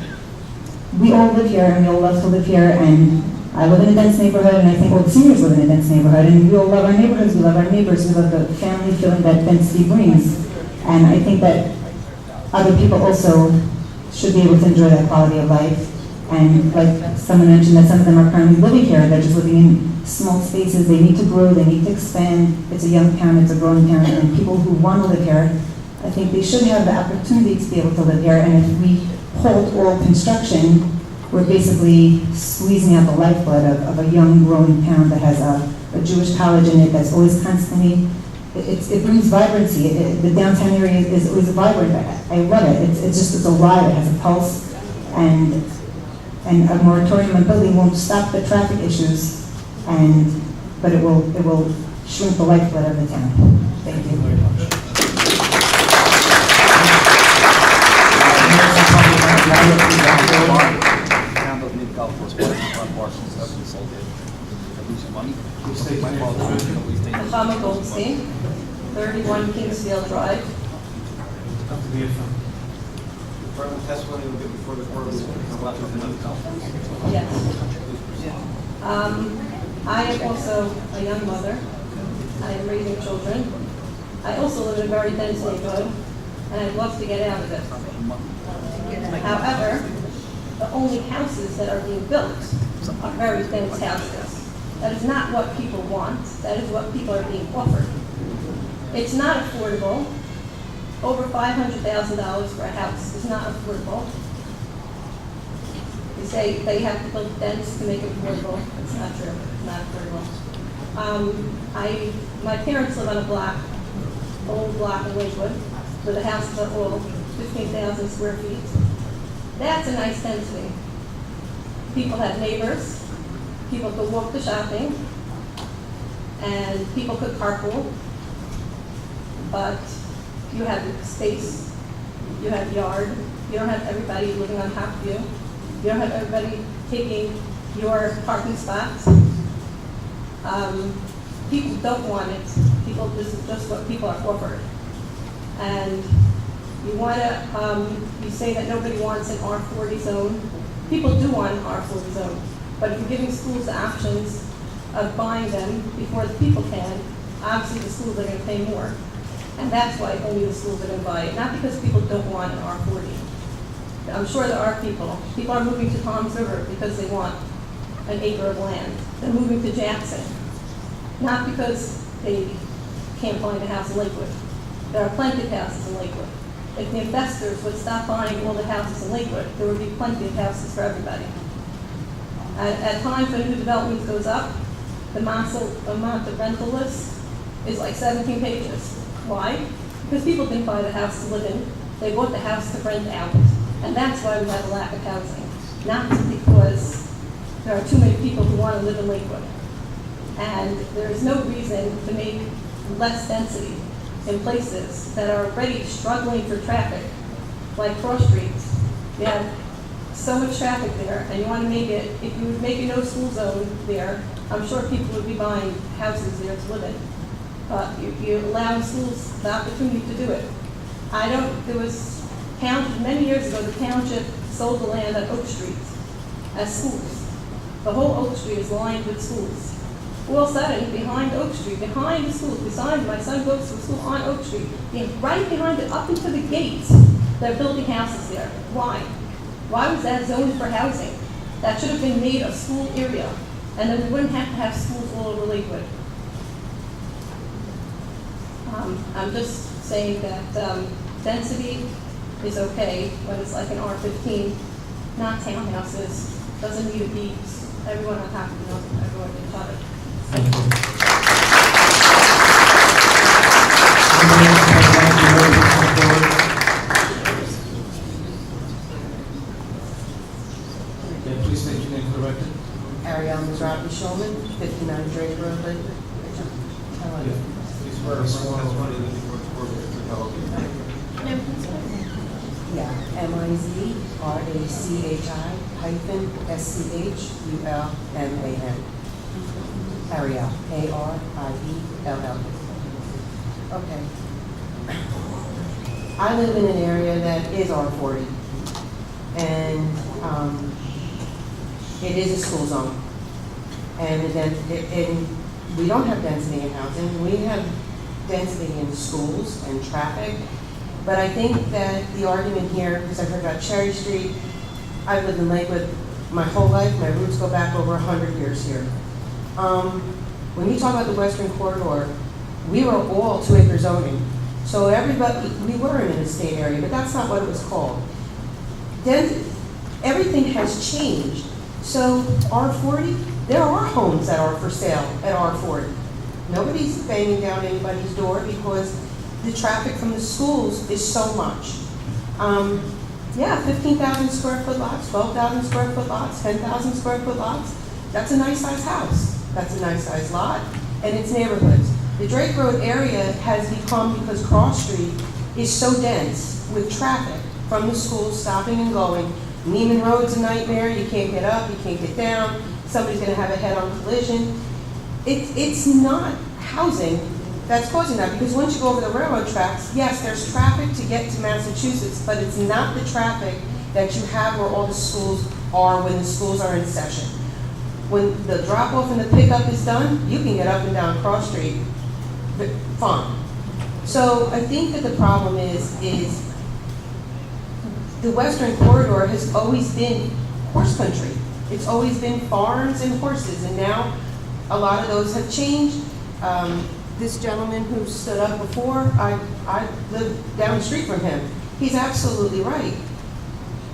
we all live here, and we all love to live here, and I live in a dense neighborhood, and I think all the seniors live in a dense neighborhood, and we all love our neighborhoods, we love our neighbors, we love the family feeling that density brings, and I think that other people also should be able to enjoy that quality of life. And like someone mentioned that some of them are currently living here, they're just living in small spaces, they need to grow, they need to expand. It's a young town, it's a growing town, and people who want to live here, I think they should have the opportunity to be able to live here. And if we halt all construction, we're basically squeezing out the lifeblood of a young, growing town that has a Jewish college in it that's always constantly, it brings vibrancy. The downtown area is always vibrant. I love it. It's alive, it has a pulse. And a moratorium on building won't stop the traffic issues, but it will shrink the lifeblood of the town. Thank you very much. Chama Goldstein, 31 Kingsfield Drive. Affirmative testimony will give before the board will come up with another telephone. Yes. I am also a young mother. I am raising children. I also live in a very dense neighborhood, and I'd love to get out of it. However, the only houses that are being built are very dense houses. That is not what people want. That is what people are being offered. It's not affordable. Over $500,000 for a house is not affordable. You say they have to build dense to make it affordable. It's not true. It's not affordable. My parents live on a block, old block in Lakewood, where the houses are all 15,000 square feet. That's a nice density. People have neighbors. People could walk to shopping, and people could carpool. But you have space, you have yard, you don't have everybody living on top of you, you don't have everybody taking your parking spots. People don't want it. This is just what people are offered. And you say that nobody wants an R40 zone. People do want an R40 zone, but if you're giving schools the options of buying them before the people can, obviously the schools are going to pay more. And that's why only the schools are going to buy it, not because people don't want an R40. I'm sure there are people. People are moving to Palms River because they want an acre of land. They're moving to Jackson, not because they can't find a house in Lakewood. There are plenty of houses in Lakewood. If the investors would stop buying all the houses in Lakewood, there would be plenty of houses for everybody. At times when new development goes up, the amount of rental list is like 17 pages. Why? Because people didn't buy the house to live in. They bought the house to rent out. And that's why we have a lack of housing. Not because there are too many people who want to live in Lakewood. And there is no reason to make less density in places that are already struggling for traffic, like Cross Street. You have so much traffic there, and you want to make it, if you would make a no school zone there, I'm sure people would be buying houses there to live in. But you allow schools the opportunity to do it. There was many years ago, the township sold the land on Oak Street as schools. The whole Oak Street is lined with schools. All of a sudden, behind Oak Street, behind the schools, besides my son goes to school on Oak Street, right behind it, up into the gates, they're building houses there. Why? Why was that zoned for housing? That should have been made a school area, and then we wouldn't have to have schools all over Lakewood. I'm just saying that density is okay when it's like an R15, not townhouses. Doesn't need to be everyone on top of everyone can have it. Thank you. Please state your name for the record. Ariel Mizrahi Shulman, 59 Drake Road, Lakewood. Please swear affirm testimony that before the board will Yeah, MIZRACHI-SCHULMAN. Ariel, A-R-I-E-L-L. Okay. I live in an area that is R40, and it is a school zone. And we don't have density in housing. We have density in schools and traffic. But I think that the argument here, because I heard about Cherry Street, I've lived in Lakewood my whole life. My roots go back over 100 years here. When you talk about the Western Corridor, we were all 2-acre zoning. So everybody, we were in an estate area, but that's not what it was called. Then everything has changed. So R40, there are homes that are for sale at R40. Nobody's banging down anybody's door because the traffic from the schools is so much. Yeah, 15,000 square foot lots, 12,000 square foot lots, 10,000 square foot lots. That's a nice size house. That's a nice size lot, and it's neighborhoods. The Drake Road area has become, because Cross Street is so dense with traffic from the schools stopping and going. Neiman Road's a nightmare. You can't get up, you can't get down. Somebody's going to have a head-on collision. It's not housing that's causing that, because once you go over the railroad tracks, yes, there's traffic to get to Massachusetts, but it's not the traffic that you have where all the schools are when the schools are in session. When the drop-off and the pickup is done, you can get up and down Cross Street, but fine. So I think that the problem is the Western Corridor has always been horse country. It's always been farms and horses, and now a lot of those have changed. This gentleman who stood up before, I live down the street from him. He's absolutely right.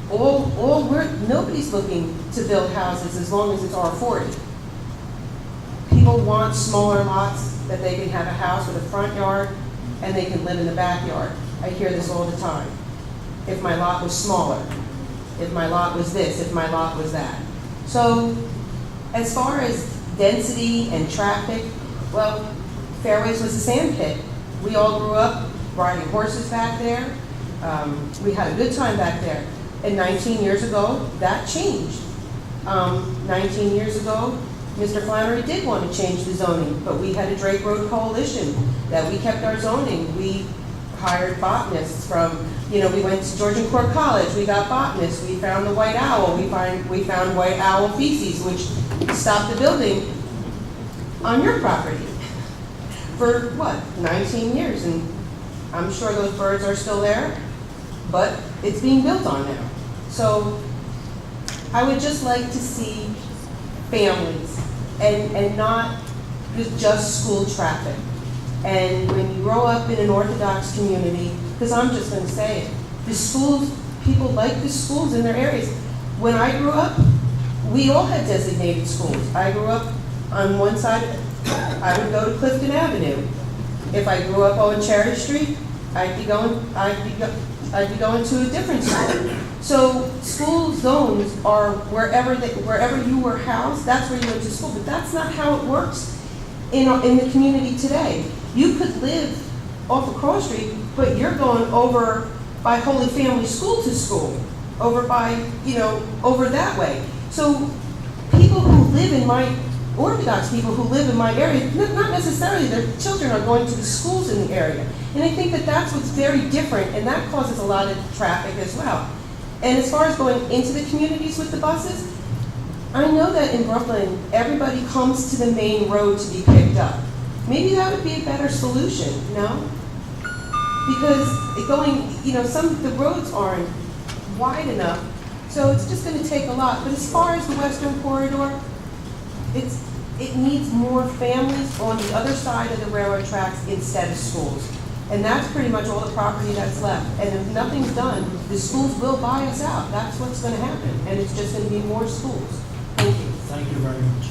Nobody's looking to build houses as long as it's R40. People want smaller lots that they can have a house with a front yard and they can live in the backyard. I hear this all the time. If my lot was smaller, if my lot was this, if my lot was that. So as far as density and traffic, well, Fairways was a sand pit. We all grew up riding horses back there. We had a good time back there. And 19 years ago, that changed. 19 years ago, Mr. Flannery did want to change the zoning, but we had a Drake Road coalition that we kept our zoning. We hired botanists from, we went to Georgian Court College, we got botanists, we found the white owl, we found white owl feces, which stopped the building on your property for, 19 years, and I'm sure those birds are still there, but it's being built on now. So I would just like to see families and not just school traffic. And when you grow up in an Orthodox community, because I'm just going to say it, the schools, people like the schools in their areas. When I grew up, we all had designated schools. I grew up on one side, I would go to Clifton Avenue. If I grew up on Cherry Street, I'd be going to a different school. So school zones are wherever you were housed, that's where you went to school. But that's not how it works in the community today. You could live off of Cross Street, but you're going over by Holy Family School to school, over by, over that way. So people who live in Orthodox people who live in my area, not necessarily their children are going to the schools in the area. And I think that that's what's very different, and that causes a lot of traffic as well. And as far as going into the communities with the buses, I know that in Brooklyn, everybody comes to the main road to be picked up. Maybe that would be a better solution, no? Because the roads aren't wide enough, so it's just going to take a lot. But as far as the Western Corridor, it needs more families on the other side of the railroad tracks instead of schools. And that's pretty much all the property that's left. And if nothing's done, the schools will buy us out. That's what's going to happen. And it's just going to be more schools. Thank you. Thank you very much.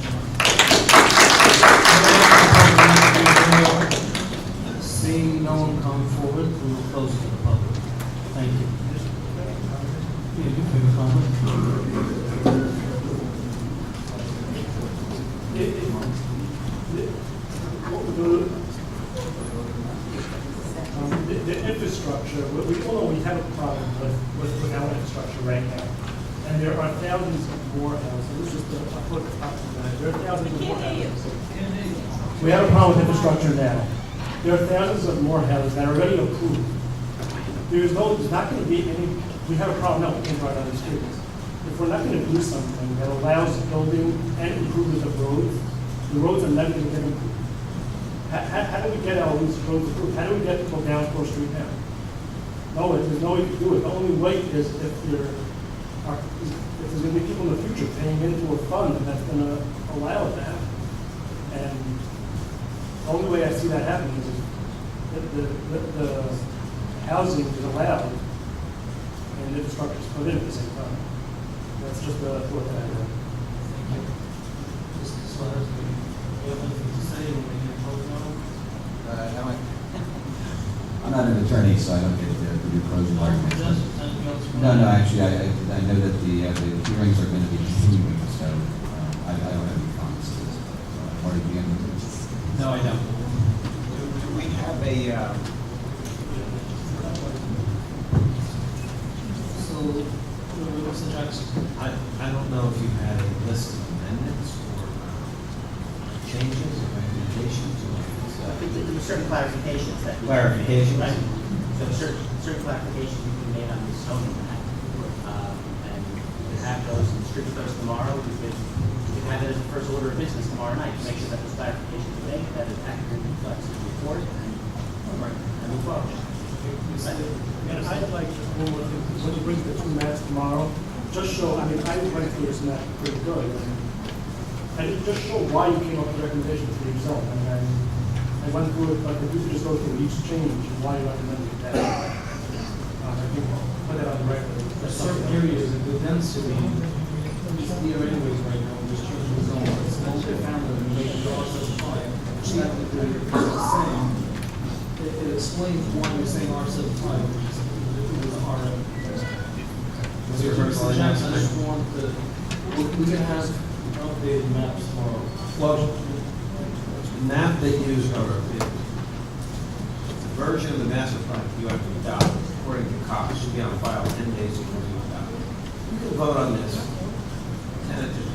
Seeing no one come forward, we will close to the public. Thank you. Yeah, you can make a comment. The infrastructure, we all know we have a problem with our infrastructure right now. And And there are thousands of more houses. This is the, I'll put the top of that. There are thousands of more houses. We have a problem with infrastructure now. There are thousands of more houses that are already approved. There's not going to be any, we have a problem now, we can't drive down the streets. If we're not going to do something that allows building and improvement of roads, the roads are never going to get improved. How do we get all these roads approved? How do we get people down Fourth Street now? No, there's no way to do it. The only way is if there's going to be people in the future paying into a fund that's going to allow it to happen. And the only way I see that happening is if the housing is allowed and infrastructure is put in at the same time. That's just the thought that I have. Mr. Suarez, you have anything to say when we get close now? I'm not an attorney, so I don't get to do closing arguments. No, actually, I know that the hearings are going to be continuing, so I don't have any comments to this. Marty, do you have anything? No, I don't. Do we have a, So, Mr. Jackson, I don't know if you had a list of amendments or changes or recommendations or. I think that there were certain clarifications that. Clarifications? Right. So certain clarifications we can make on this zoning map. And we can have those and distribute those tomorrow. We could have it as the first order of business tomorrow night to make sure that those clarifications are made, that it accurately reflects the report and move forward. And I'd like to, when you bring the two maps tomorrow, just show, I mean, I went through this map pretty good. And it just show why you came up with the recommendation for each zone. And I went through it, but if you could just go through each change and why you recommended that. I think we'll put that on the record. for certain areas, the density is here anyways right now, just changing the zone. It's multi-family, and they can draw such time. It's not that they're the same. It explains why we're saying R75, which is RM. Mr. Jackson, I just want to, we can have updated maps tomorrow. Well, the map that you, or the version of the master plan you have to adopt, according to Cox, should be on file 10 days before you adopt it. You can vote on this tentatively.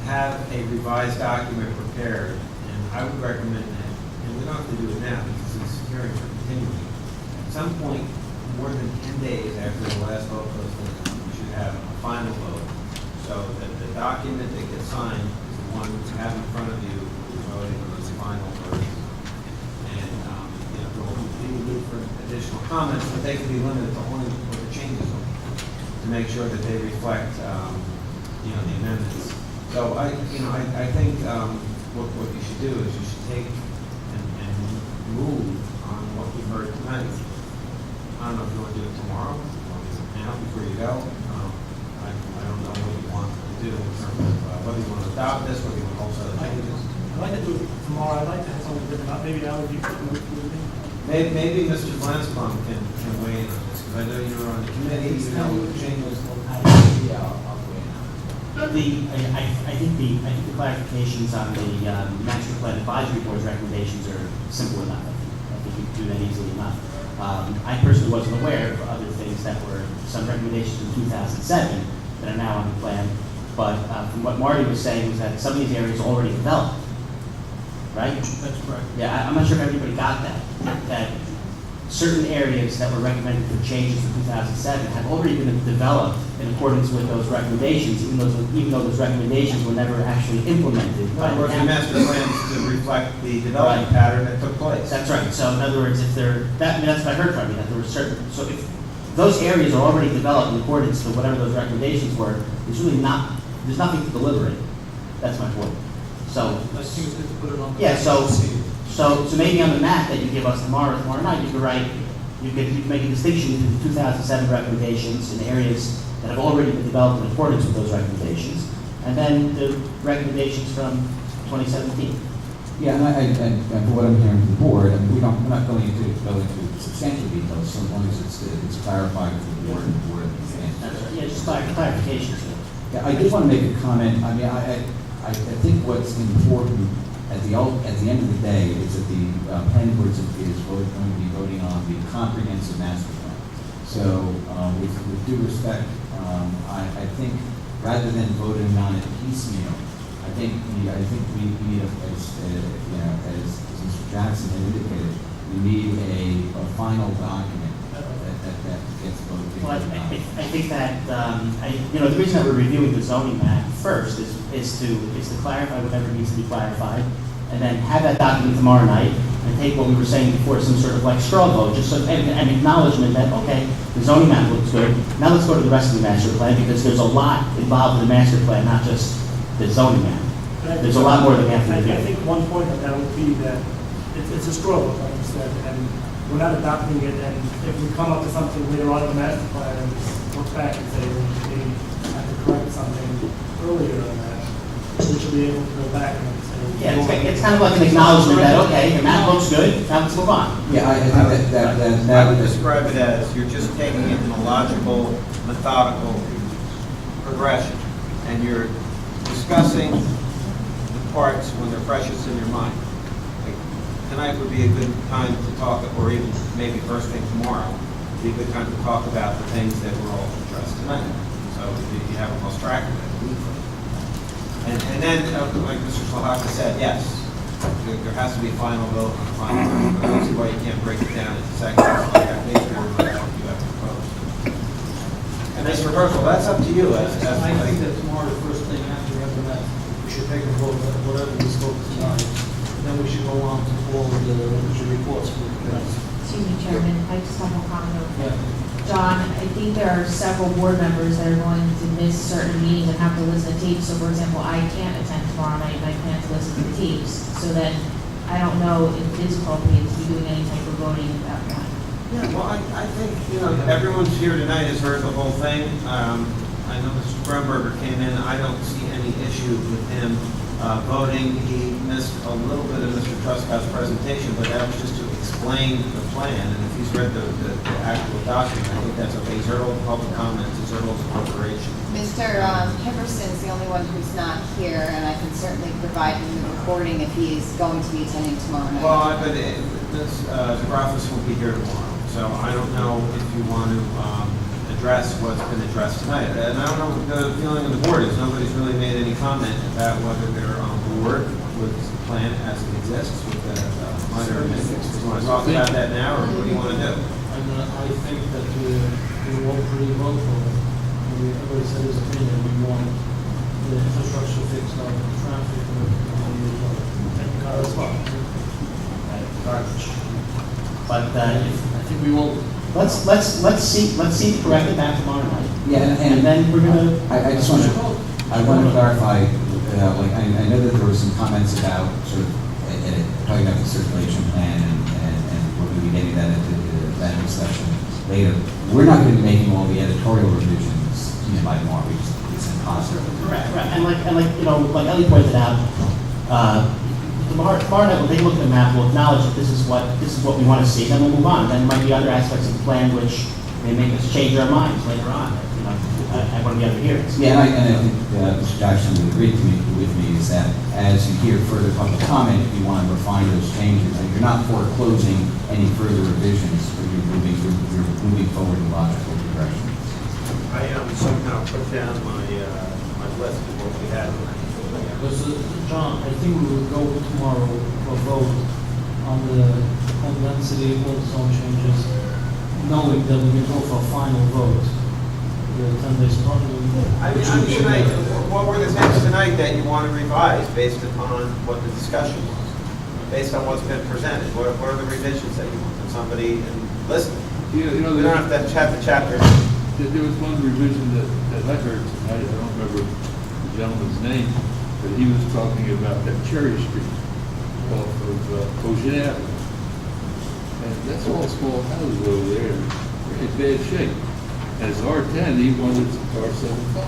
Have a revised document prepared, and I would recommend that, and we don't have to do it now because these hearings are continuing. At some point, more than 10 days after the last vote goes in, you should have a final vote, so that the document that gets signed is the one you have in front of you, voting on this final version. And, there will be need for additional comments, but they can be limited to only what the changes are, to make sure that they reflect, the amendments. So I think, what you should do is you should take and move on what we've heard tonight. I don't know if you want to do it tomorrow, or now before you go. I don't know what you want to do in terms of whether you want to adopt this, whether you want to also changes. I'd like to do it tomorrow. I'd like to have something different. Maybe that would be good. Maybe Mr. Glansbaum can weigh in on this, because I know you were on the committee, you know the changes. Yeah, I'll weigh in on it. I think the clarifications on the master plan advisory board's recommendations are simple enough. I think you can do that easily enough. I personally wasn't aware of other things that were some recommendations in 2007 that are now on the plan. But from what Marty was saying was that some of these areas are already developed, right? That's correct. Yeah, I'm not sure if everybody got that. That certain areas that were recommended for changes in 2007 have already been developed in accordance with those recommendations, even though those recommendations were never actually implemented. In other words, the master plan is to reflect the development pattern that took place. That's right. So in other words, if that's what I heard from you, that there were certain, so if those areas are already developed in accordance to whatever those recommendations were, there's nothing to deliberate. That's my point. So, I think it's good to put it on. yeah, so maybe on the map that you give us tomorrow night, you could write, you could make a distinction between the 2007 recommendations in areas that have already been developed in accordance with those recommendations, and then the recommendations from 2017. Yeah, and for what I'm hearing from the board, we're not going to go into substantial details, so long as it's clarified to the board and the board understands. That's right. Yeah, just clarifications. Yeah, I just want to make a comment. I mean, I think what's important at the end of the day is that the planning board is going to be voting on the comprehensive master plan. So, with due respect, I think rather than voting on it piecemeal, I think we need, as Mr. Jackson had indicated, we need a final document that gets voted. Well, I think that, the reason that we're reviewing the zoning map first is to clarify whatever needs to be clarified, and then have that document tomorrow night, and take what we were saying before, some sort of like straw vote, just so, an acknowledgement that, okay, the zoning map looks good, now let's go to the rest of the master plan, because there's a lot involved in the master plan, not just the zoning map. There's a lot more that we have to do. I think one point of that would be that it's a straw vote, like you said, and we're not adopting it, and if we come up with something later on in the master plan, and look back and say, well, maybe I could correct something earlier on that, we should be able to go back and say. Yeah, it's kind of like an acknowledgement that, okay, the map looks good, now let's move on. Yeah, I think I would describe it as you're just taking it in a logical, methodical progression, and you're discussing the parts when they're freshest in your mind. Like, tonight would be a good time to talk, or even maybe first thing tomorrow, would be a good time to talk about the things that were all addressed tonight. So you haven't lost track of it. And then, like Mr. Slahaka said, yes, there has to be a final vote on the final vote. I don't see why you can't break it down into sections like I think you have proposed. And Mr. Herschel, that's up to you. I think that tomorrow, the first thing after we have the map, we should take a vote on whatever we spoke tonight. Then we should go on to all of the reports for the committee. Excuse me, Chairman, I just have one comment. Yeah. John, I think there are several board members that are going to miss certain meetings and have to listen to tapes. So for example, I can't attend tomorrow night and I plan to listen to the tapes. So then I don't know if it is appropriate to be doing any type of voting at that point. Yeah, well, I think, everyone's here tonight has heard the whole thing. I know Mr. Grunberger came in. I don't see any issue with him voting. He missed a little bit of Mr. Truscott's presentation, but that was just to explain the plan. And if he's read the actual document, I think that's okay. He's heard all the public comments. He's heard all the corporation. Mr. Hipperson's the only one who's not here, and I can certainly provide him the recording if he is going to be attending tomorrow night. Well, but the Grafis will be here tomorrow, so I don't know if you want to address what's been addressed tonight. And I don't know what the feeling of the board is. Nobody's really made any comment about whether they're on board with the plan as it exists with the minor amendments. Do you want to talk about that now, or what do you want to do? I think that we all pretty well for it. Everybody said his opinion. We want the infrastructure fixed up, the traffic, and the cars parked. Garbage. But I think we will. let's see correct it back tomorrow night. Yeah, And then we're gonna. I just want to clarify, I know that there were some comments about sort of talking about the circulation plan and we're going to be getting that into that discussion later. We're not going to be making all the editorial revisions by tomorrow. It's impossible. Right. And like Ellie pointed out, tomorrow night we'll take a look at the map. We'll acknowledge that this is what we want to see. Then we'll move on. Then there might be other aspects of the plan which may make us change our minds later on. At one of the other hearings. Yeah, and I think Mr. Jackson would agree with me is that as you hear further public comment, if you want to refine those changes, and you're not foreclosing any further revisions, but you're moving forward in logical progression. I somehow put down my list of what we had. Because, John, I think we will go tomorrow for a vote on the density, all the zone changes, knowing that we can go for a final vote. The 10 days probably. What were the things tonight that you want to revise based upon what the discussion was? Based on what's been presented? What are the revisions that you want? Can somebody listen? We don't have to have the chapter. There was one revision that I heard tonight. I don't remember the gentleman's name, but he was talking about that Cherry Street off of Ocean Avenue. And that's all small houses over there in bad shape. As R10, he wanted R75.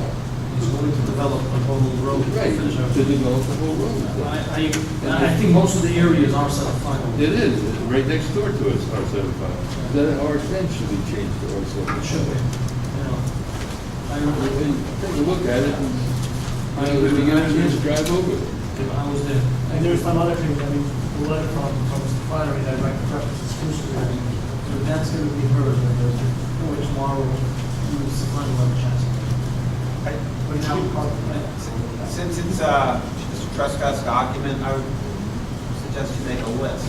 He's going to develop the whole road. Right, to develop the whole road. I think most of the areas are R75. It is, right next door to us, R75. Then R10 should be changed to R75. It should be. Take a look at it, and if you get a chance to drive over it. I was there. And there's some other things, the letter from Mr. Flannery that I'd like to preface exclusively. So that's going to be heard, and tomorrow, Mr. Flannery will have a chance. Since it's Mr. Truscott's document, I would suggest you make a list.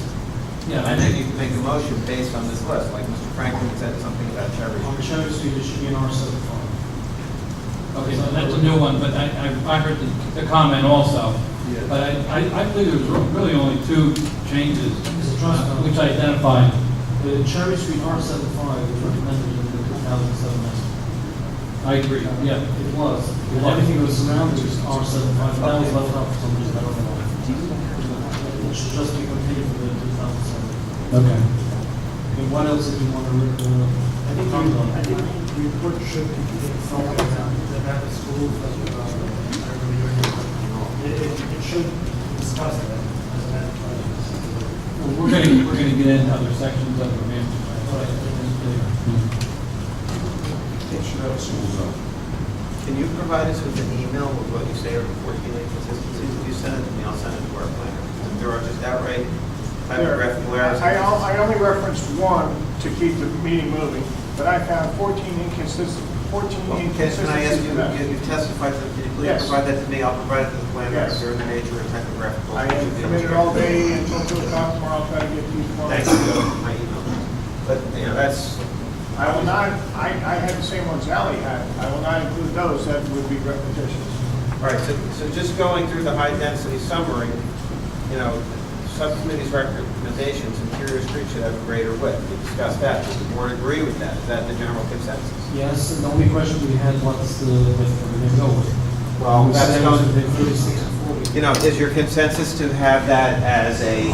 Yeah, And then you can make a motion based on this list, like Mr. Franklin said something about Cherry on Street. Cherry Street, it should be an R75. Okay, so that's a new one, but I heard the comment also. Yeah. But I believe there was really only two changes, which I identified. The Cherry Street R75 was recommended in the 2007 estimate. I agree, yeah. It was. And everything that was surrounded was R75, but that was left out for some reason, I don't know. It should just be continued for the 2007. Okay. And what else did you want to comment on? I think the report should contain something about the schools that it should discuss that as a matter of fact. Well, we're gonna get into other sections of the master plan. Can you provide us with an email with what you say are the 14 inconsistencies? If you send it to me, I'll send it to our planner. If there are just outright typographical errors. I only referenced one to keep the meeting moving, but I found 14 inconsistencies. Can I ask you, you testified, can you please Yes. provide that to me? I'll provide it to the planner Yes. if they're in the nature of typographical. I am committed all day until 2 o'clock tomorrow. I'll try to get these ones. Thank you, my email. But, you know, that's, I will not, I had the same ones Ally had. I will not include those. That would be repetitious. all right, so just going through the high-density summary, you know, subcommittee's recommendations, interior street should have a greater width. We discussed that. Does the board agree with that? Is that the general consensus? Yes, and the only question we had was the width we're going to go with. Well, We that's said it was within 36 to 40. You know, is your consensus to have that as a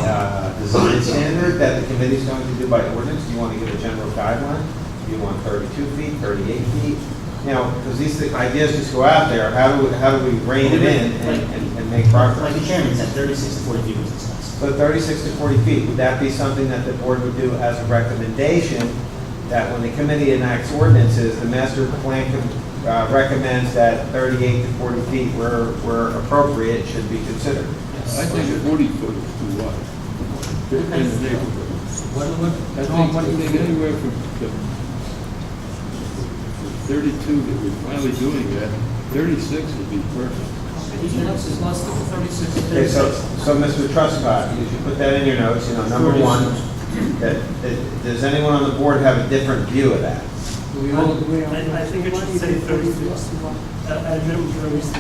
design standard that the committee is going to do by ordinance? Do you want to give a general guideline? Do you want 32 feet, 38 feet? You know, because these ideas just go out there. How do we rein it in and make progress? Like the chairman said, 36 to 40 feet was discussed. So 36 to 40 feet, would that be something that the board would do as a recommendation, that when the committee enacts ordinances, the master plan recommends that 38 to 40 feet where appropriate should be considered? I think 40 foot is too wide. In the neighborhood. I think anywhere from 32 that we're finally doing that, 36 would be perfect. Okay, so Mr. Truscott, you should put that in your notes, you know, number one, that does anyone on the board have a different view of that? Do we all agree on that? I think it should say 36. At minimum 36.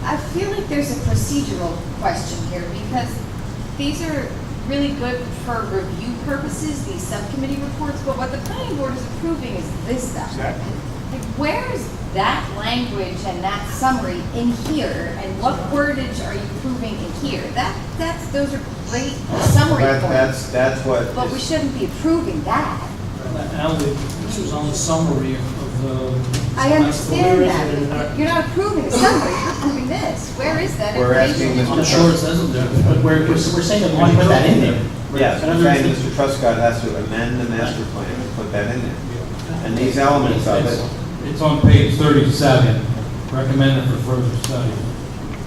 I feel like there's a procedural question here, because these are really good for review purposes, these subcommittee reports, but what the planning board is approving is this stuff. Exactly. Like, where is that language and that summary in here, and what wordage are you approving in here? Those are great summary points. That's what. But we shouldn't be approving that. Al, this was on the summary of the... I understand that. You're not approving the summary, you're approving this. Where is that We're asking information? Mr. I'm sure it says it there, but We're saying that we want to put that in there. Yes, we're saying Mr. Truscott has to amend the master plan and put that in there. And these elements of it. It's on page 37, recommended for further study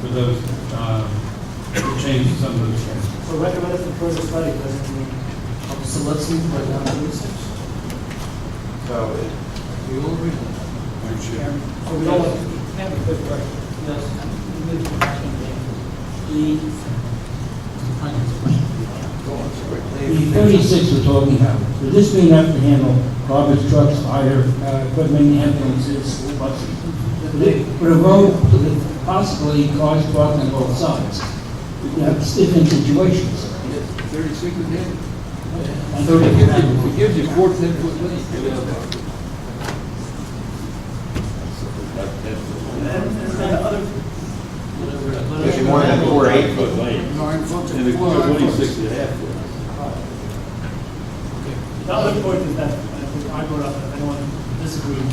for those, to change some of those things. So recommended for further study doesn't mean. So let's move right down to 36. So We all agree. So we don't want to have a quick break. The 36 we're talking about, would this be enough to handle garbage trucks, fire equipment, ambulances, school buses? Would a road, possibly cars parked on both sides? You have different situations. 36 is in. And 30 It gives you 4 10-foot lanes. If you want to have 4 8-foot lanes. And it's 26 and a half foot. The other point is that, I think I brought up, if anyone disagrees, and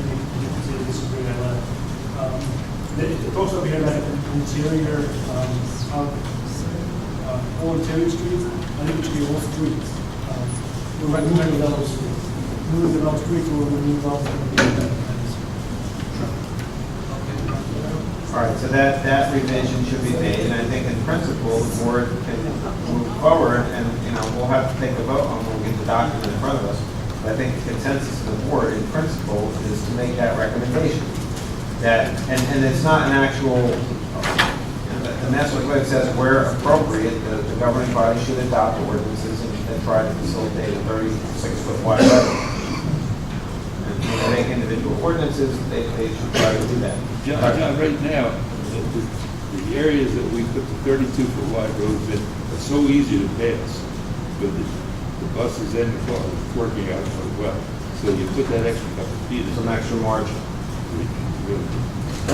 you can say disagree, I let it talks over here about interior, all interior streets. I think it should be all streets. We're recommending those streets. Move the streets or remove those. All right, so that revision should be made, and I think in principle, the board can move forward, and, you know, we'll have to take a vote on when we get the document in front of us. I think the consensus of the board in principle is to make that recommendation. That, and it's not an actual, the master plan says where appropriate, the governing body should adopt ordinances and try to facilitate a 36-foot wide road. And when they make individual ordinances, they should try to do that. John, right now, the areas that we put the 32-foot wide roads in are so easy to pass. But the buses and the cars are working out so well. So you put that extra couple of feet in. Some extra margin. Really.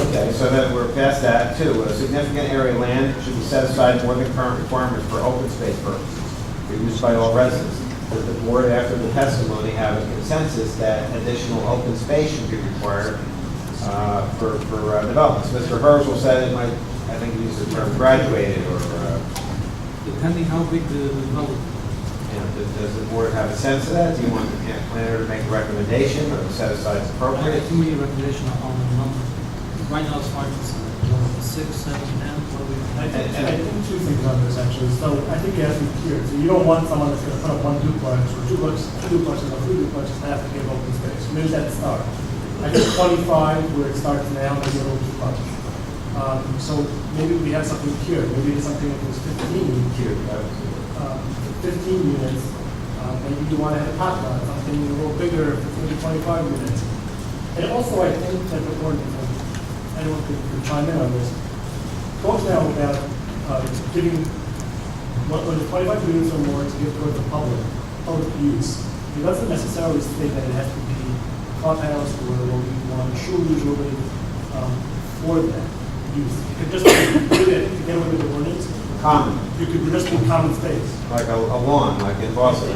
Okay, so then we're past that too. A significant area of land should be set aside more than current requirements for open space purposes, for use by all residents. Does the board, after the testimony, have a consensus that additional open space should be required for developments? Mr. Herzl said it might, I think he used the term graduated or... Depending how big the development. Does the board have a sense of that? Do you want the camp planner to make a recommendation or to set aside as appropriate? Give me a recommendation on the number. Right now it's 5%. 6, 7, 10, what do we? I think two things on this actually. So I think you have to be clear. So you don't want someone that's going to put up one duplex or two duplexes or three duplexes and have to give open space. Maybe that's the start. I think 25 where it starts now maybe a little too much. So maybe we have something here. Maybe it's something that was 15 here. 15 units. Maybe you want to have a pot lot, something a little bigger, 15 to 25 units. And also I think that the ordinance, anyone could chime in on this, talks now about giving, when it's 25 units or more to give toward the public use. It doesn't necessarily state that it has to be a clubhouse or there will be one shoe usually for that use. It could just be, to get away with the ordinance. Common. You could just be common space. Like a lawn, like in Boston.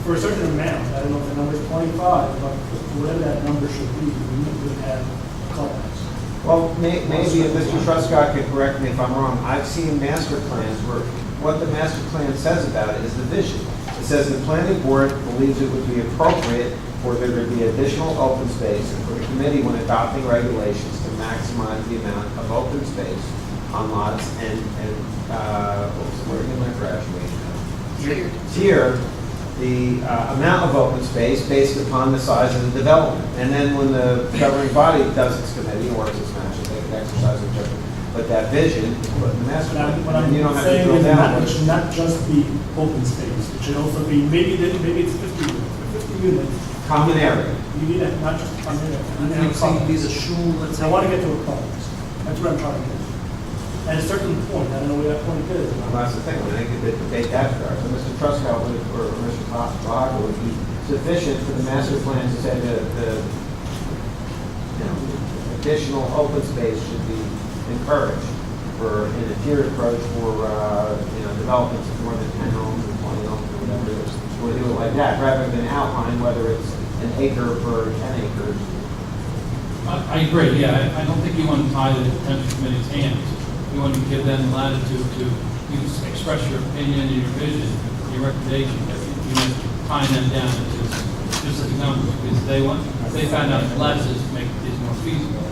For a certain amount, I don't know if the number is 25, but whatever that number should be, we would have a clubhouse. Well, maybe if Mr. Truscott could correct me if I'm wrong. I've seen master plans where what the master plan says about it is the vision. It says the planning board believes it would be appropriate for there to be additional open space and for the committee when adopting regulations to maximize the amount of open space on lots and where did my graduation? Tier the amount of open space based upon the size of the development. And then when the governing body does its committee or its matches, they can exercise their judgment. But that vision, put in the master plan, What I'm you don't have to saying drill is down. it should not just be open space. It should also be, maybe it's 50 units. 50 units. Common area. You need a, not just a common area. You need I'm a saying clubhouse. these are shul, let's say. I want to get to a clubhouse. That's what I'm trying to get to. At a certain point, I don't know where that point is. Well, that's the thing, when they could debate that far. So Mr. Truscott or Mr. Baca would be sufficient for the master plan to say that the additional open space should be encouraged for an interior approach for developments of more than 10 homes or 20 homes or whatever it is. We'll do it like that, rather than outline whether it's an acre per 10 acres. I agree, yeah. I don't think you want to tie the potential committee's hands. You want to give them latitude to express your opinion and your vision, your recommendation. But you want to tie them down to specific numbers because they found out classes make these more feasible.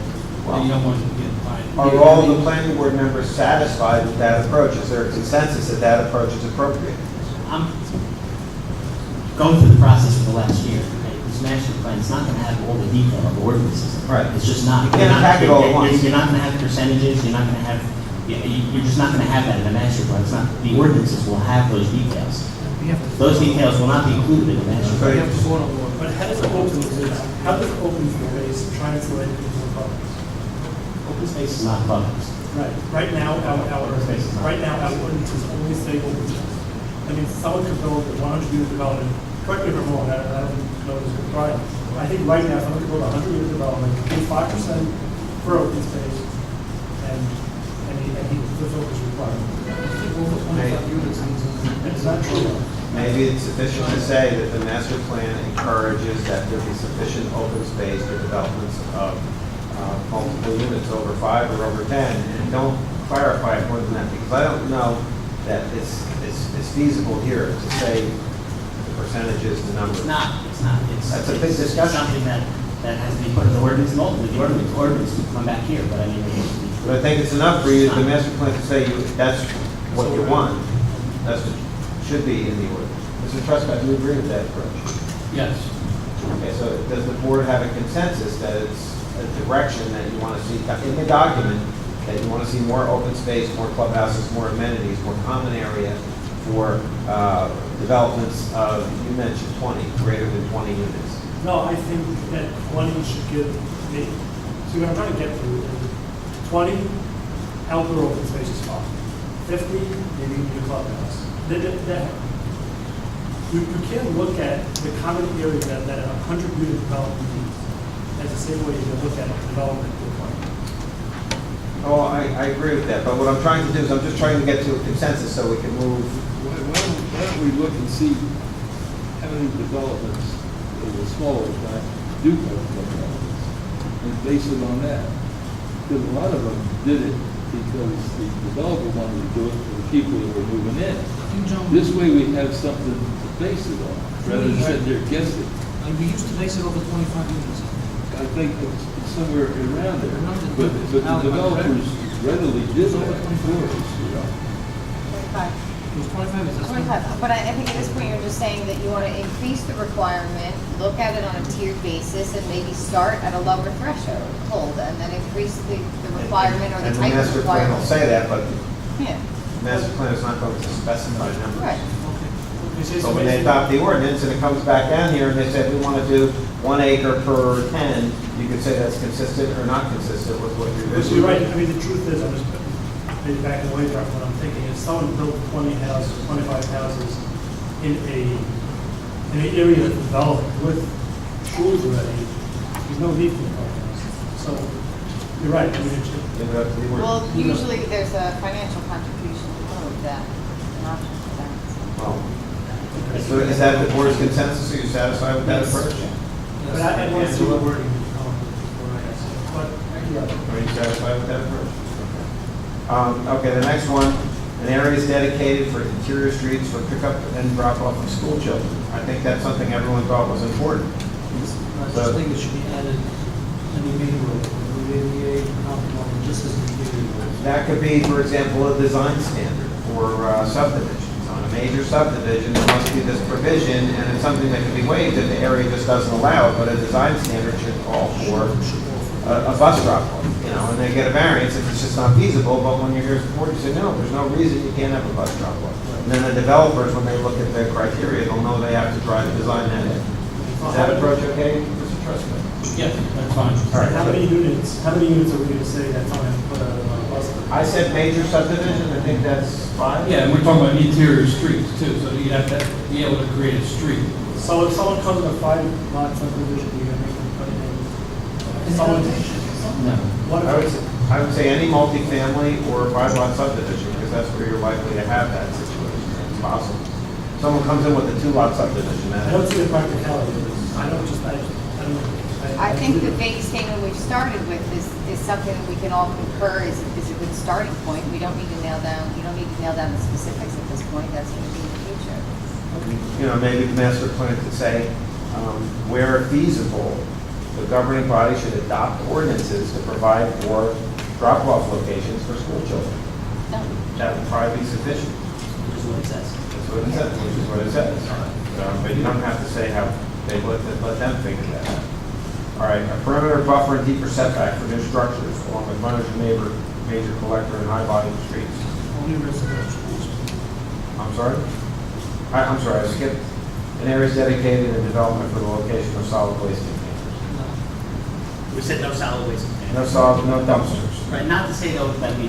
And you don't want to get tied. Are all the planning board members satisfied with that approach? Is there a consensus that that approach is appropriate? I'm going through the process for the last year. This master plan is not going to have all the detail of the ordinances. Right. It's just not. You can't pack it all at once. You're not going to have percentages. You're not going to have. You're just not going to have that in the master plan. It's not. The ordinances will have those details. Those details will not be included in the master plan. But how does open space translate into a clubhouse? Open space is not clubhouse. Right. Right now, our ordinances only say open space. I mean, someone could build a 100-unit development. Correct me if I'm wrong. I don't know this is right. I think right now, someone could build a 100-unit development, pay 5% for open space, and he fulfills his requirement. Over 25 units, it's not true. Maybe it's sufficient to say that the master plan encourages that there be sufficient open space for developments of multiple units over 5 or over 10, and don't clarify it more than that, because I don't know that it's feasible here to say the percentages, the numbers. It's not. That's a big discussion. It's something that has to be put in the ordinance, and ultimately the ordinance will come back here, but I mean. But I think it's enough for you, the master plan, to say that's what you want. That's what should be in the ordinance. Mr. Trescott, do you agree with that approach? Yes. Okay, so does the board have a consensus that it's a direction that you want to see in the document, that you want to see more open space, more clubhouses, more amenities, more common area for developments of, you mentioned 20, greater than 20 units? No, I think that 20 should give me, see what I'm trying to get to, 20 outdoor open space is fine. 50, maybe you need a clubhouse. You can't look at the common area that a 100-unit development needs as the same way you can look at development to 20. Oh, I agree with that, but what I'm trying to do is I'm just trying to get to a consensus so we can move. Why don't we look and see how many developments, the smaller guys, do have clubhouses, and base it on that? Because a lot of them did it because the developer wanted to do it for the people that were moving in. This way we have something to base it on, rather than sitting there guessing. We used to base it over 25 units. I think it's somewhere around there. But the developers readily did that for us, you know. 25. It was 25, is that 25, but I think at this point you're just saying that you want to increase the requirement, look at it on a tiered basis, and maybe start at a lower threshold, and then increase the requirement or the type of And the master plan will requirement. say that, but Yeah, the master plan is not going to specify numbers. right. So when they adopt the ordinance and it comes back down here and they say we want to do 1 acre per 10, you could say that's consistent or not consistent with what you're doing. Because you're right, I mean, the truth is, I'm just maybe backing away from what I'm thinking, if someone built 20 houses, 25 houses in an area that's developed with schools already, there's no need for the clubhouse. So, you're right, I mean, Well, usually there's a financial contribution to that, an option for that. Well, so is that the board's consensus? Are you satisfied with that approach? But I want to see what wording before I answer. But, yeah. Are you satisfied with that approach? Okay, the next one, an area is dedicated for interior streets for pickup and drop off of school children. I think that's something everyone thought was important. I just think it should be added in the main road, the ADA, just as the ADA. That could be, for example, a design standard for subdivisions. On a major subdivision, there must be this provision, and it's something that can be waived if the area just doesn't allow it, but a design standard should call for a bus drop-off, you know, and they get a variance if it's just not feasible, but when you hear support, you say, no, there's no reason you can't have a bus drop-off. And then the developers, when they look at their criteria, they'll know they have to try to design that in. Is that approach okay, Mr. Trustman? Yes, that's fine. All right. How many units are we going to say that's on a bus? I said major subdivision, I think that's 5. Yeah, and we're talking about interior streets too, so you'd have to be able to create a street. So if someone comes in a 5-lot subdivision, you're going to make them put in someone. No. What if I would say any multifamily or 5-lot subdivision, because that's where you're likely to have that situation. It's possible. Someone comes in with a 2-lot subdivision, I don't see the practicality of this. I don't know. I think the vague statement we've started with is something that we can all concur is a good starting point. We don't need to nail down, you don't need to nail down the specifics at this point. That's going to be in the future. You know, maybe the master plan could say, where feasible, the governing body should adopt ordinances to provide for drop-off locations for school children. No. That would probably be sufficient. Which is what it says. That's what it says, which is what it says. But you don't have to say how they let them figure that out. All right, a perimeter buffer and deeper setback for new structures along with runners and major collector and high volume streets. Only residential. I'm sorry? I'm sorry, I skipped. An area is dedicated in development for the location of solid waste containers. We said no solid waste containers. No dumpsters. Right, not to say though that there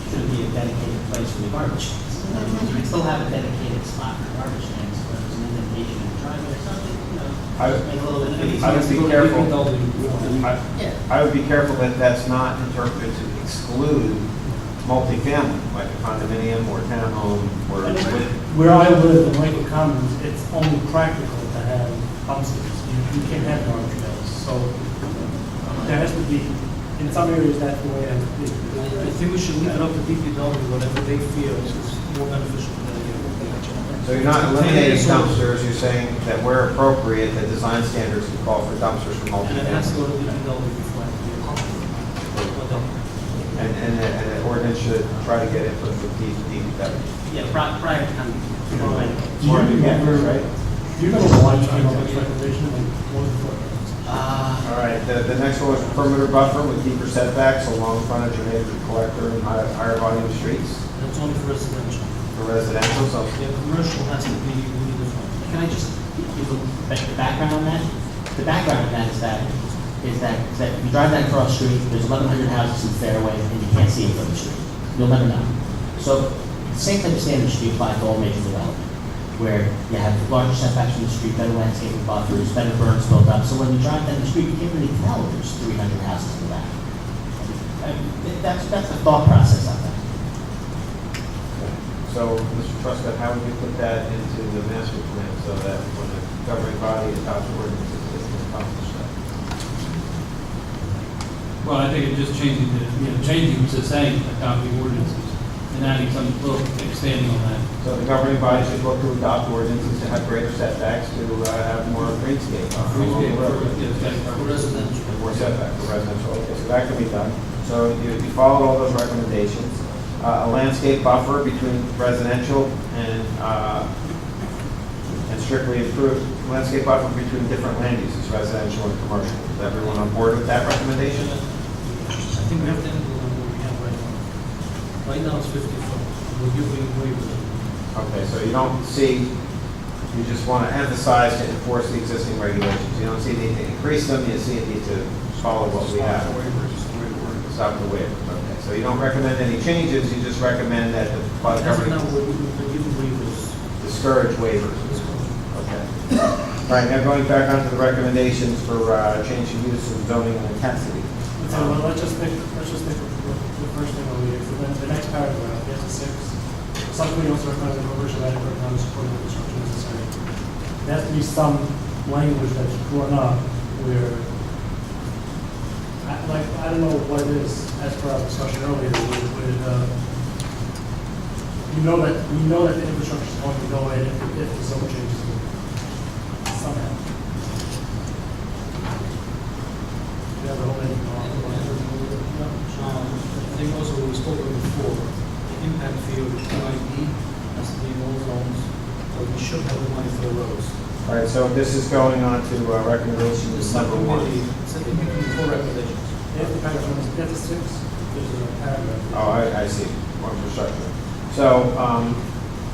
shouldn't be a dedicated place for the garbage cans. We still have a dedicated spot for garbage cans, but there's an indentation in the driveway or something, you know, just make a little bit of easy. I would be careful. Yeah. I would be careful that that's not interpreted to exclude multifamily, like a condominium or townhome or. Where I live in Lakewood Commons, it's only practical to have dumpsters. You can't have garbage bales. So there has to be, in some areas, that's the way it has to be. I think we should leave it up to DPW, whatever they feel is more beneficial to the So you're not eliminating dumpsters, you're saying that where appropriate, the design standards can call for dumpsters for And it has to go multifamily. to DPW before it can be accomplished. And the ordinance should try to get input from DPW. Yeah, prior to coming. fine. Do More than you that, remember, right? do you remember why you came up with this recommendation? Like, what was the thought process? All right, the next one is perimeter buffer with deeper setbacks along frontage or neighborhood collector and higher volume streets That's only for residential. for residential, so. Yeah, commercial has to be really different. Can I just give the background on that? The background on that is that if you drive that cross street, there's 1,100 houses in Fairway, and you can't see it from the street. You'll never know. So the same type of standards should be applied to all major development, where you have larger setbacks from the street, better landscaping buffers, better berms built up. So when you drive down the street, you can't really tell there's 300 houses in the back. That's the thought process of that. So, Mr. Truscott, how would you put that into the master plan so that when the governing body adopts ordinances, it can accomplish that? Well, I think it just changing to saying adopting ordinances and adding some little expanding on that. So the governing body should look to adopt ordinances to have greater setbacks, to have more greenscape. Greenscape for residential. And more setback for residential, okay, so that can be done. So you followed all those recommendations. A landscape buffer between residential and strictly approved, landscape buffer between different land uses, residential and commercial. Is everyone on board with that recommendation? I think we have to implement what we have right now. Right now it's 50 foot. We're giving waivers. Okay, so you don't see, you just want to emphasize to enforce the existing regulations. You don't see a need to increase them, you see a need to follow what we have. Stop the waivers, okay. So you don't recommend any changes, you just recommend that the governing We're giving waivers. discourage waivers. Okay. All right, now going back onto the recommendations for changing use and zoning and intensity. Let's just think the first thing over here. For the next paragraph, we have to 6. Subcommittee also recommends a commercial adequate amount of support of construction necessary. There has to be some language that's drawn up where, I don't know what it is, as per our discussion earlier, we know that the infrastructure is going to go in if the zone changes somehow. We have the whole thing I think also we spoke about before, the impact fee of the PID has to be in all zones, so we should have the money for the roads. All right, so this is going on to recommendation number 1. It's a committee, 4 recommendations. After 6, there's a paragraph. Oh, I see, more infrastructure. So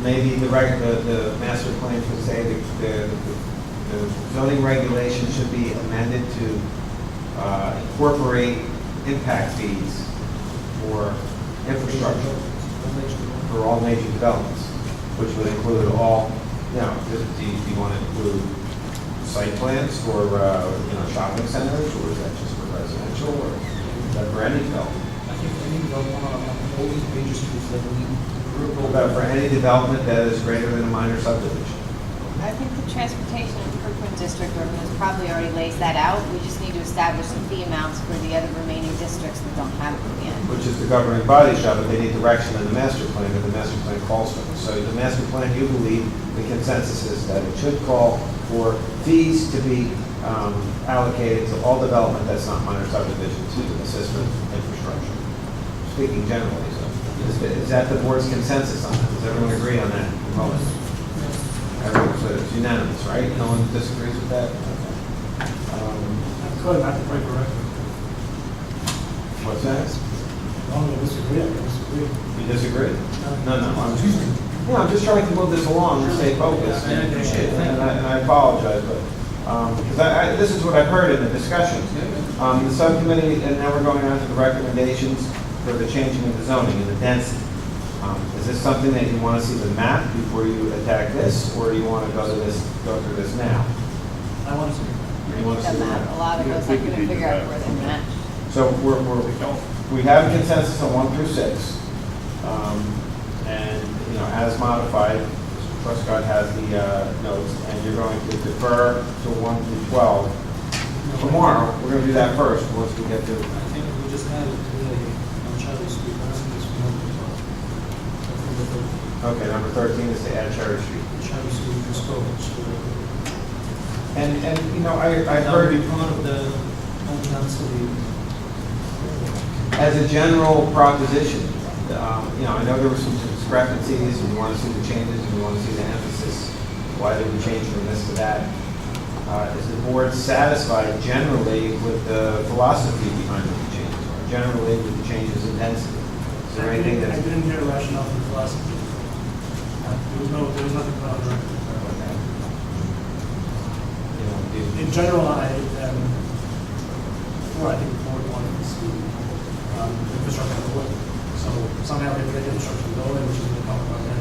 maybe the master plan could say the zoning regulation should be amended to incorporate impact fees for infrastructure for all major developments, which would include all, do you want to include site plans for, shopping centers, or is that just for residential, or is that for any development? I think any development on all these major streets that we need. What about for any development that is greater than a minor subdivision? I think the Transportation Improvement District ordinance probably already lays that out. We just need to establish some fee amounts for the other remaining districts that don't have them yet. Which is the governing body's job, but they need direction in the master plan, and the master plan calls for this. So the master plan, you believe, the consensus is that it should call for fees to be allocated to all development that's not minor subdivisions using assessment infrastructure. Speaking generally, so is that the board's consensus on that? Does everyone agree on that component? Everyone, so it's unanimous, right? No one disagrees with that? I'm going back to break the record. What's that? I disagree. You disagree? No, I'm just trying to move this along and stay focused. And I apologize, but, because this is what I've heard in the discussions. The subcommittee, and now we're going on to the recommendations for the changing of the zoning and the density. Is this something that you want to see the map before you attack this, or do you want to go through this now? I want to see You want to see the map? A lot of us are going to figure out where they're at. So we have a consensus on 1 through 6, and as modified, Mr. Prescott has the notes, and you're going to defer to 1 through 12. Tomorrow, we're going to do that first once we get to. I think we just had it today on Cherry Street, I think it's Okay, number 13 is to add Cherry Street. Cherry Street just spoke. And I heard That would be part of the hometown city. as a general proposition, I know there was some discrepancies, and you want to see the changes, and you want to see the emphasis, why they were changing from this to that. Is the board satisfied generally with the philosophy behind the changes, or generally with the changes in density? Is there anything that... I didn't hear a rationale for the philosophy. There was nothing about it. In general, before I think the board wanted to see infrastructure on the way. So somehow they get infrastructure going, which is going to come about that.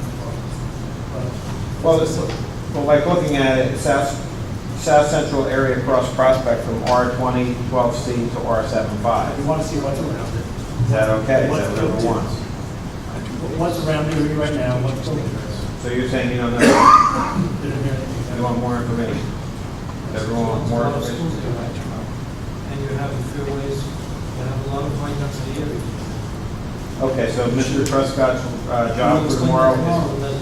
Well, like looking at it, South Central area across Prospect from R20, 12C to R75. We want to see what's around it. Is that okay? Is that what everyone wants? What's around here right now, what's going on? So you're saying you don't know? You want more information? Everyone wants more information? And you have the fairways, you have a lot of high density areas. Okay, so Mr. Truscott's job for tomorrow is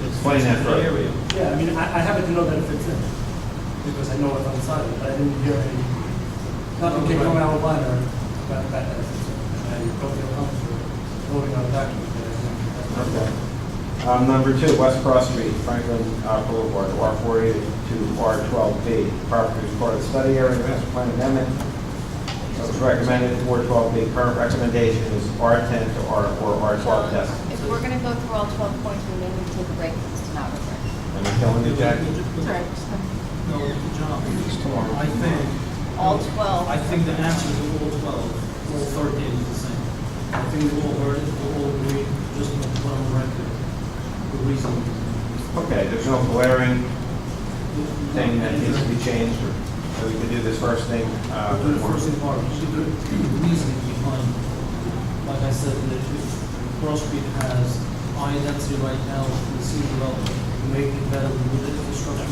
explain that further. Yeah, I mean, I happen to know that it fits in, because I know what's on the side of it, but I didn't hear any, nothing came from Alabama about that. And I don't feel comfortable voting on a document that I Okay. Number 2, West Cross Street, Franklin Boulevard, R40 to R12B. Property is part of the study area, master plan amendment. It was recommended for 12B. Current recommendation is R10 to R12 test. If we're going to go through all 12 points, we may need to take a break because it's not over. Am I telling you, Jackie? Sorry. No, John, I think. All 12. I think the answer to all 12, all 13 is the same. I think we all heard it, we all agree, just want to put on the record the reason. Okay, there's no glaring thing that needs to be changed, or so we can do this first thing. Do the first thing part, we should do the reasoning behind, like I said, if Cross Street has high density right now, the city development, make it better with the infrastructure.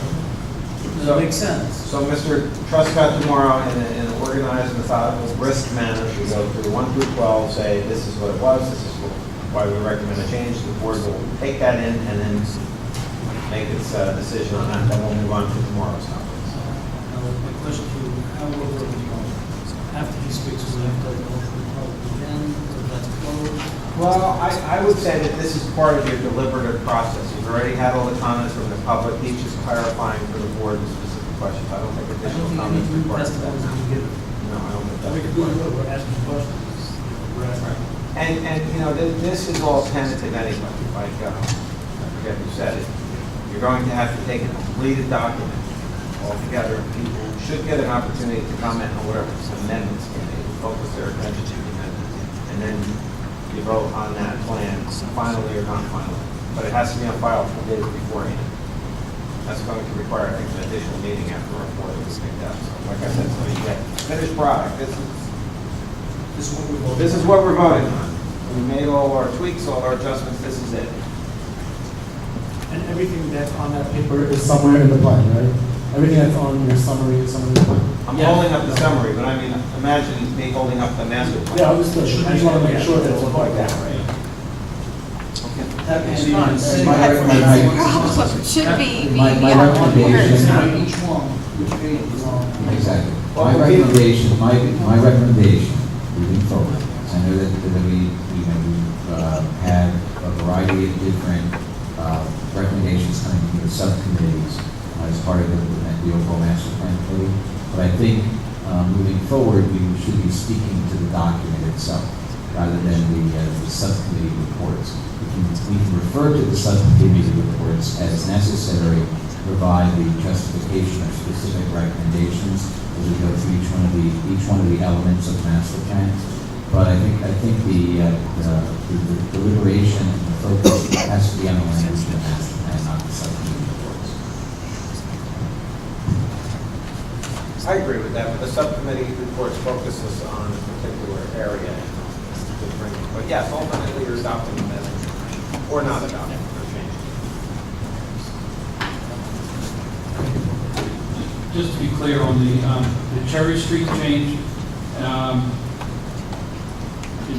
Does that make sense? So Mr. Truscott tomorrow, in an organized, methodical, brisk manner, should go through 1 through 12, say this is what it was, this is why we recommend a change. The board will take that in and then make its decision on that. Then we'll move on to tomorrow's conference. Now, my question to you, how will it go? After he speaks, will we have to open the public again, or that's closed? Well, I would say that this is part of your deliberative process. You've already had all the comments from the public, each is clarifying for the board the specific questions. I don't think additional comments are required. No, I don't think that's required. We're asking questions. Right. And you know, this is all tentative anyway, like, I forget who said it. You're going to have to take a completed document altogether. People should get an opportunity to comment on whatever amendments can be, focus their attention to the amendments. And then you vote on that plan, finally or not finally. But it has to be on file 4 days beforehand. That's going to require, I think, an additional meeting after our report is picked up. So, like I said, so you get finished product. This is what we're voting on. We made all our tweaks, all our adjustments, this is it. And everything that's on that paper is somewhere in the plan, right? Everything that's on your summary is somewhere in the plan. I'm holding up the summary, but I mean, imagine me holding up the master plan. Yeah, understood. I just want to make sure that it's like that, right? Should be My recommendation. Each one, which page is on? Exactly. My recommendation, moving forward, I know that we had a variety of different recommendations coming from the subcommittees as part of the overall master plan committee. But I think moving forward, we should be speaking to the document itself rather than the subcommittee reports. We can refer to the subcommittee reports as necessary to provide the justification of specific recommendations as we go through each one of the elements of the master plan. But I think the deliberation and the focus has to be on the language of the master plan, not the subcommittee reports. I agree with that, but the subcommittee reports focuses on a particular area. But yes, ultimately you're adopting them or not adopting or changing. Just to be clear on the Cherry Street change,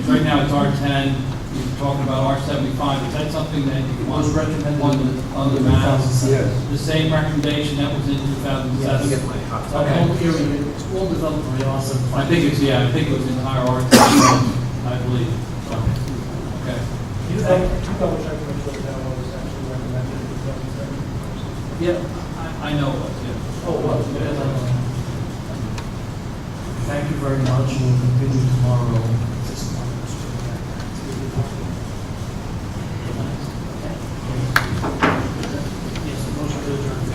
right now it's R10, you're talking about R75, is that something that you want to recommend on the map? The same recommendation that was in 2007? Okay. It's all developed very awesome. I think it was entire R10, I believe. Okay. You double check. Yeah, I know it, yeah. Oh, well, thank you very much, and we'll continue tomorrow. Yes, motion to adjourn.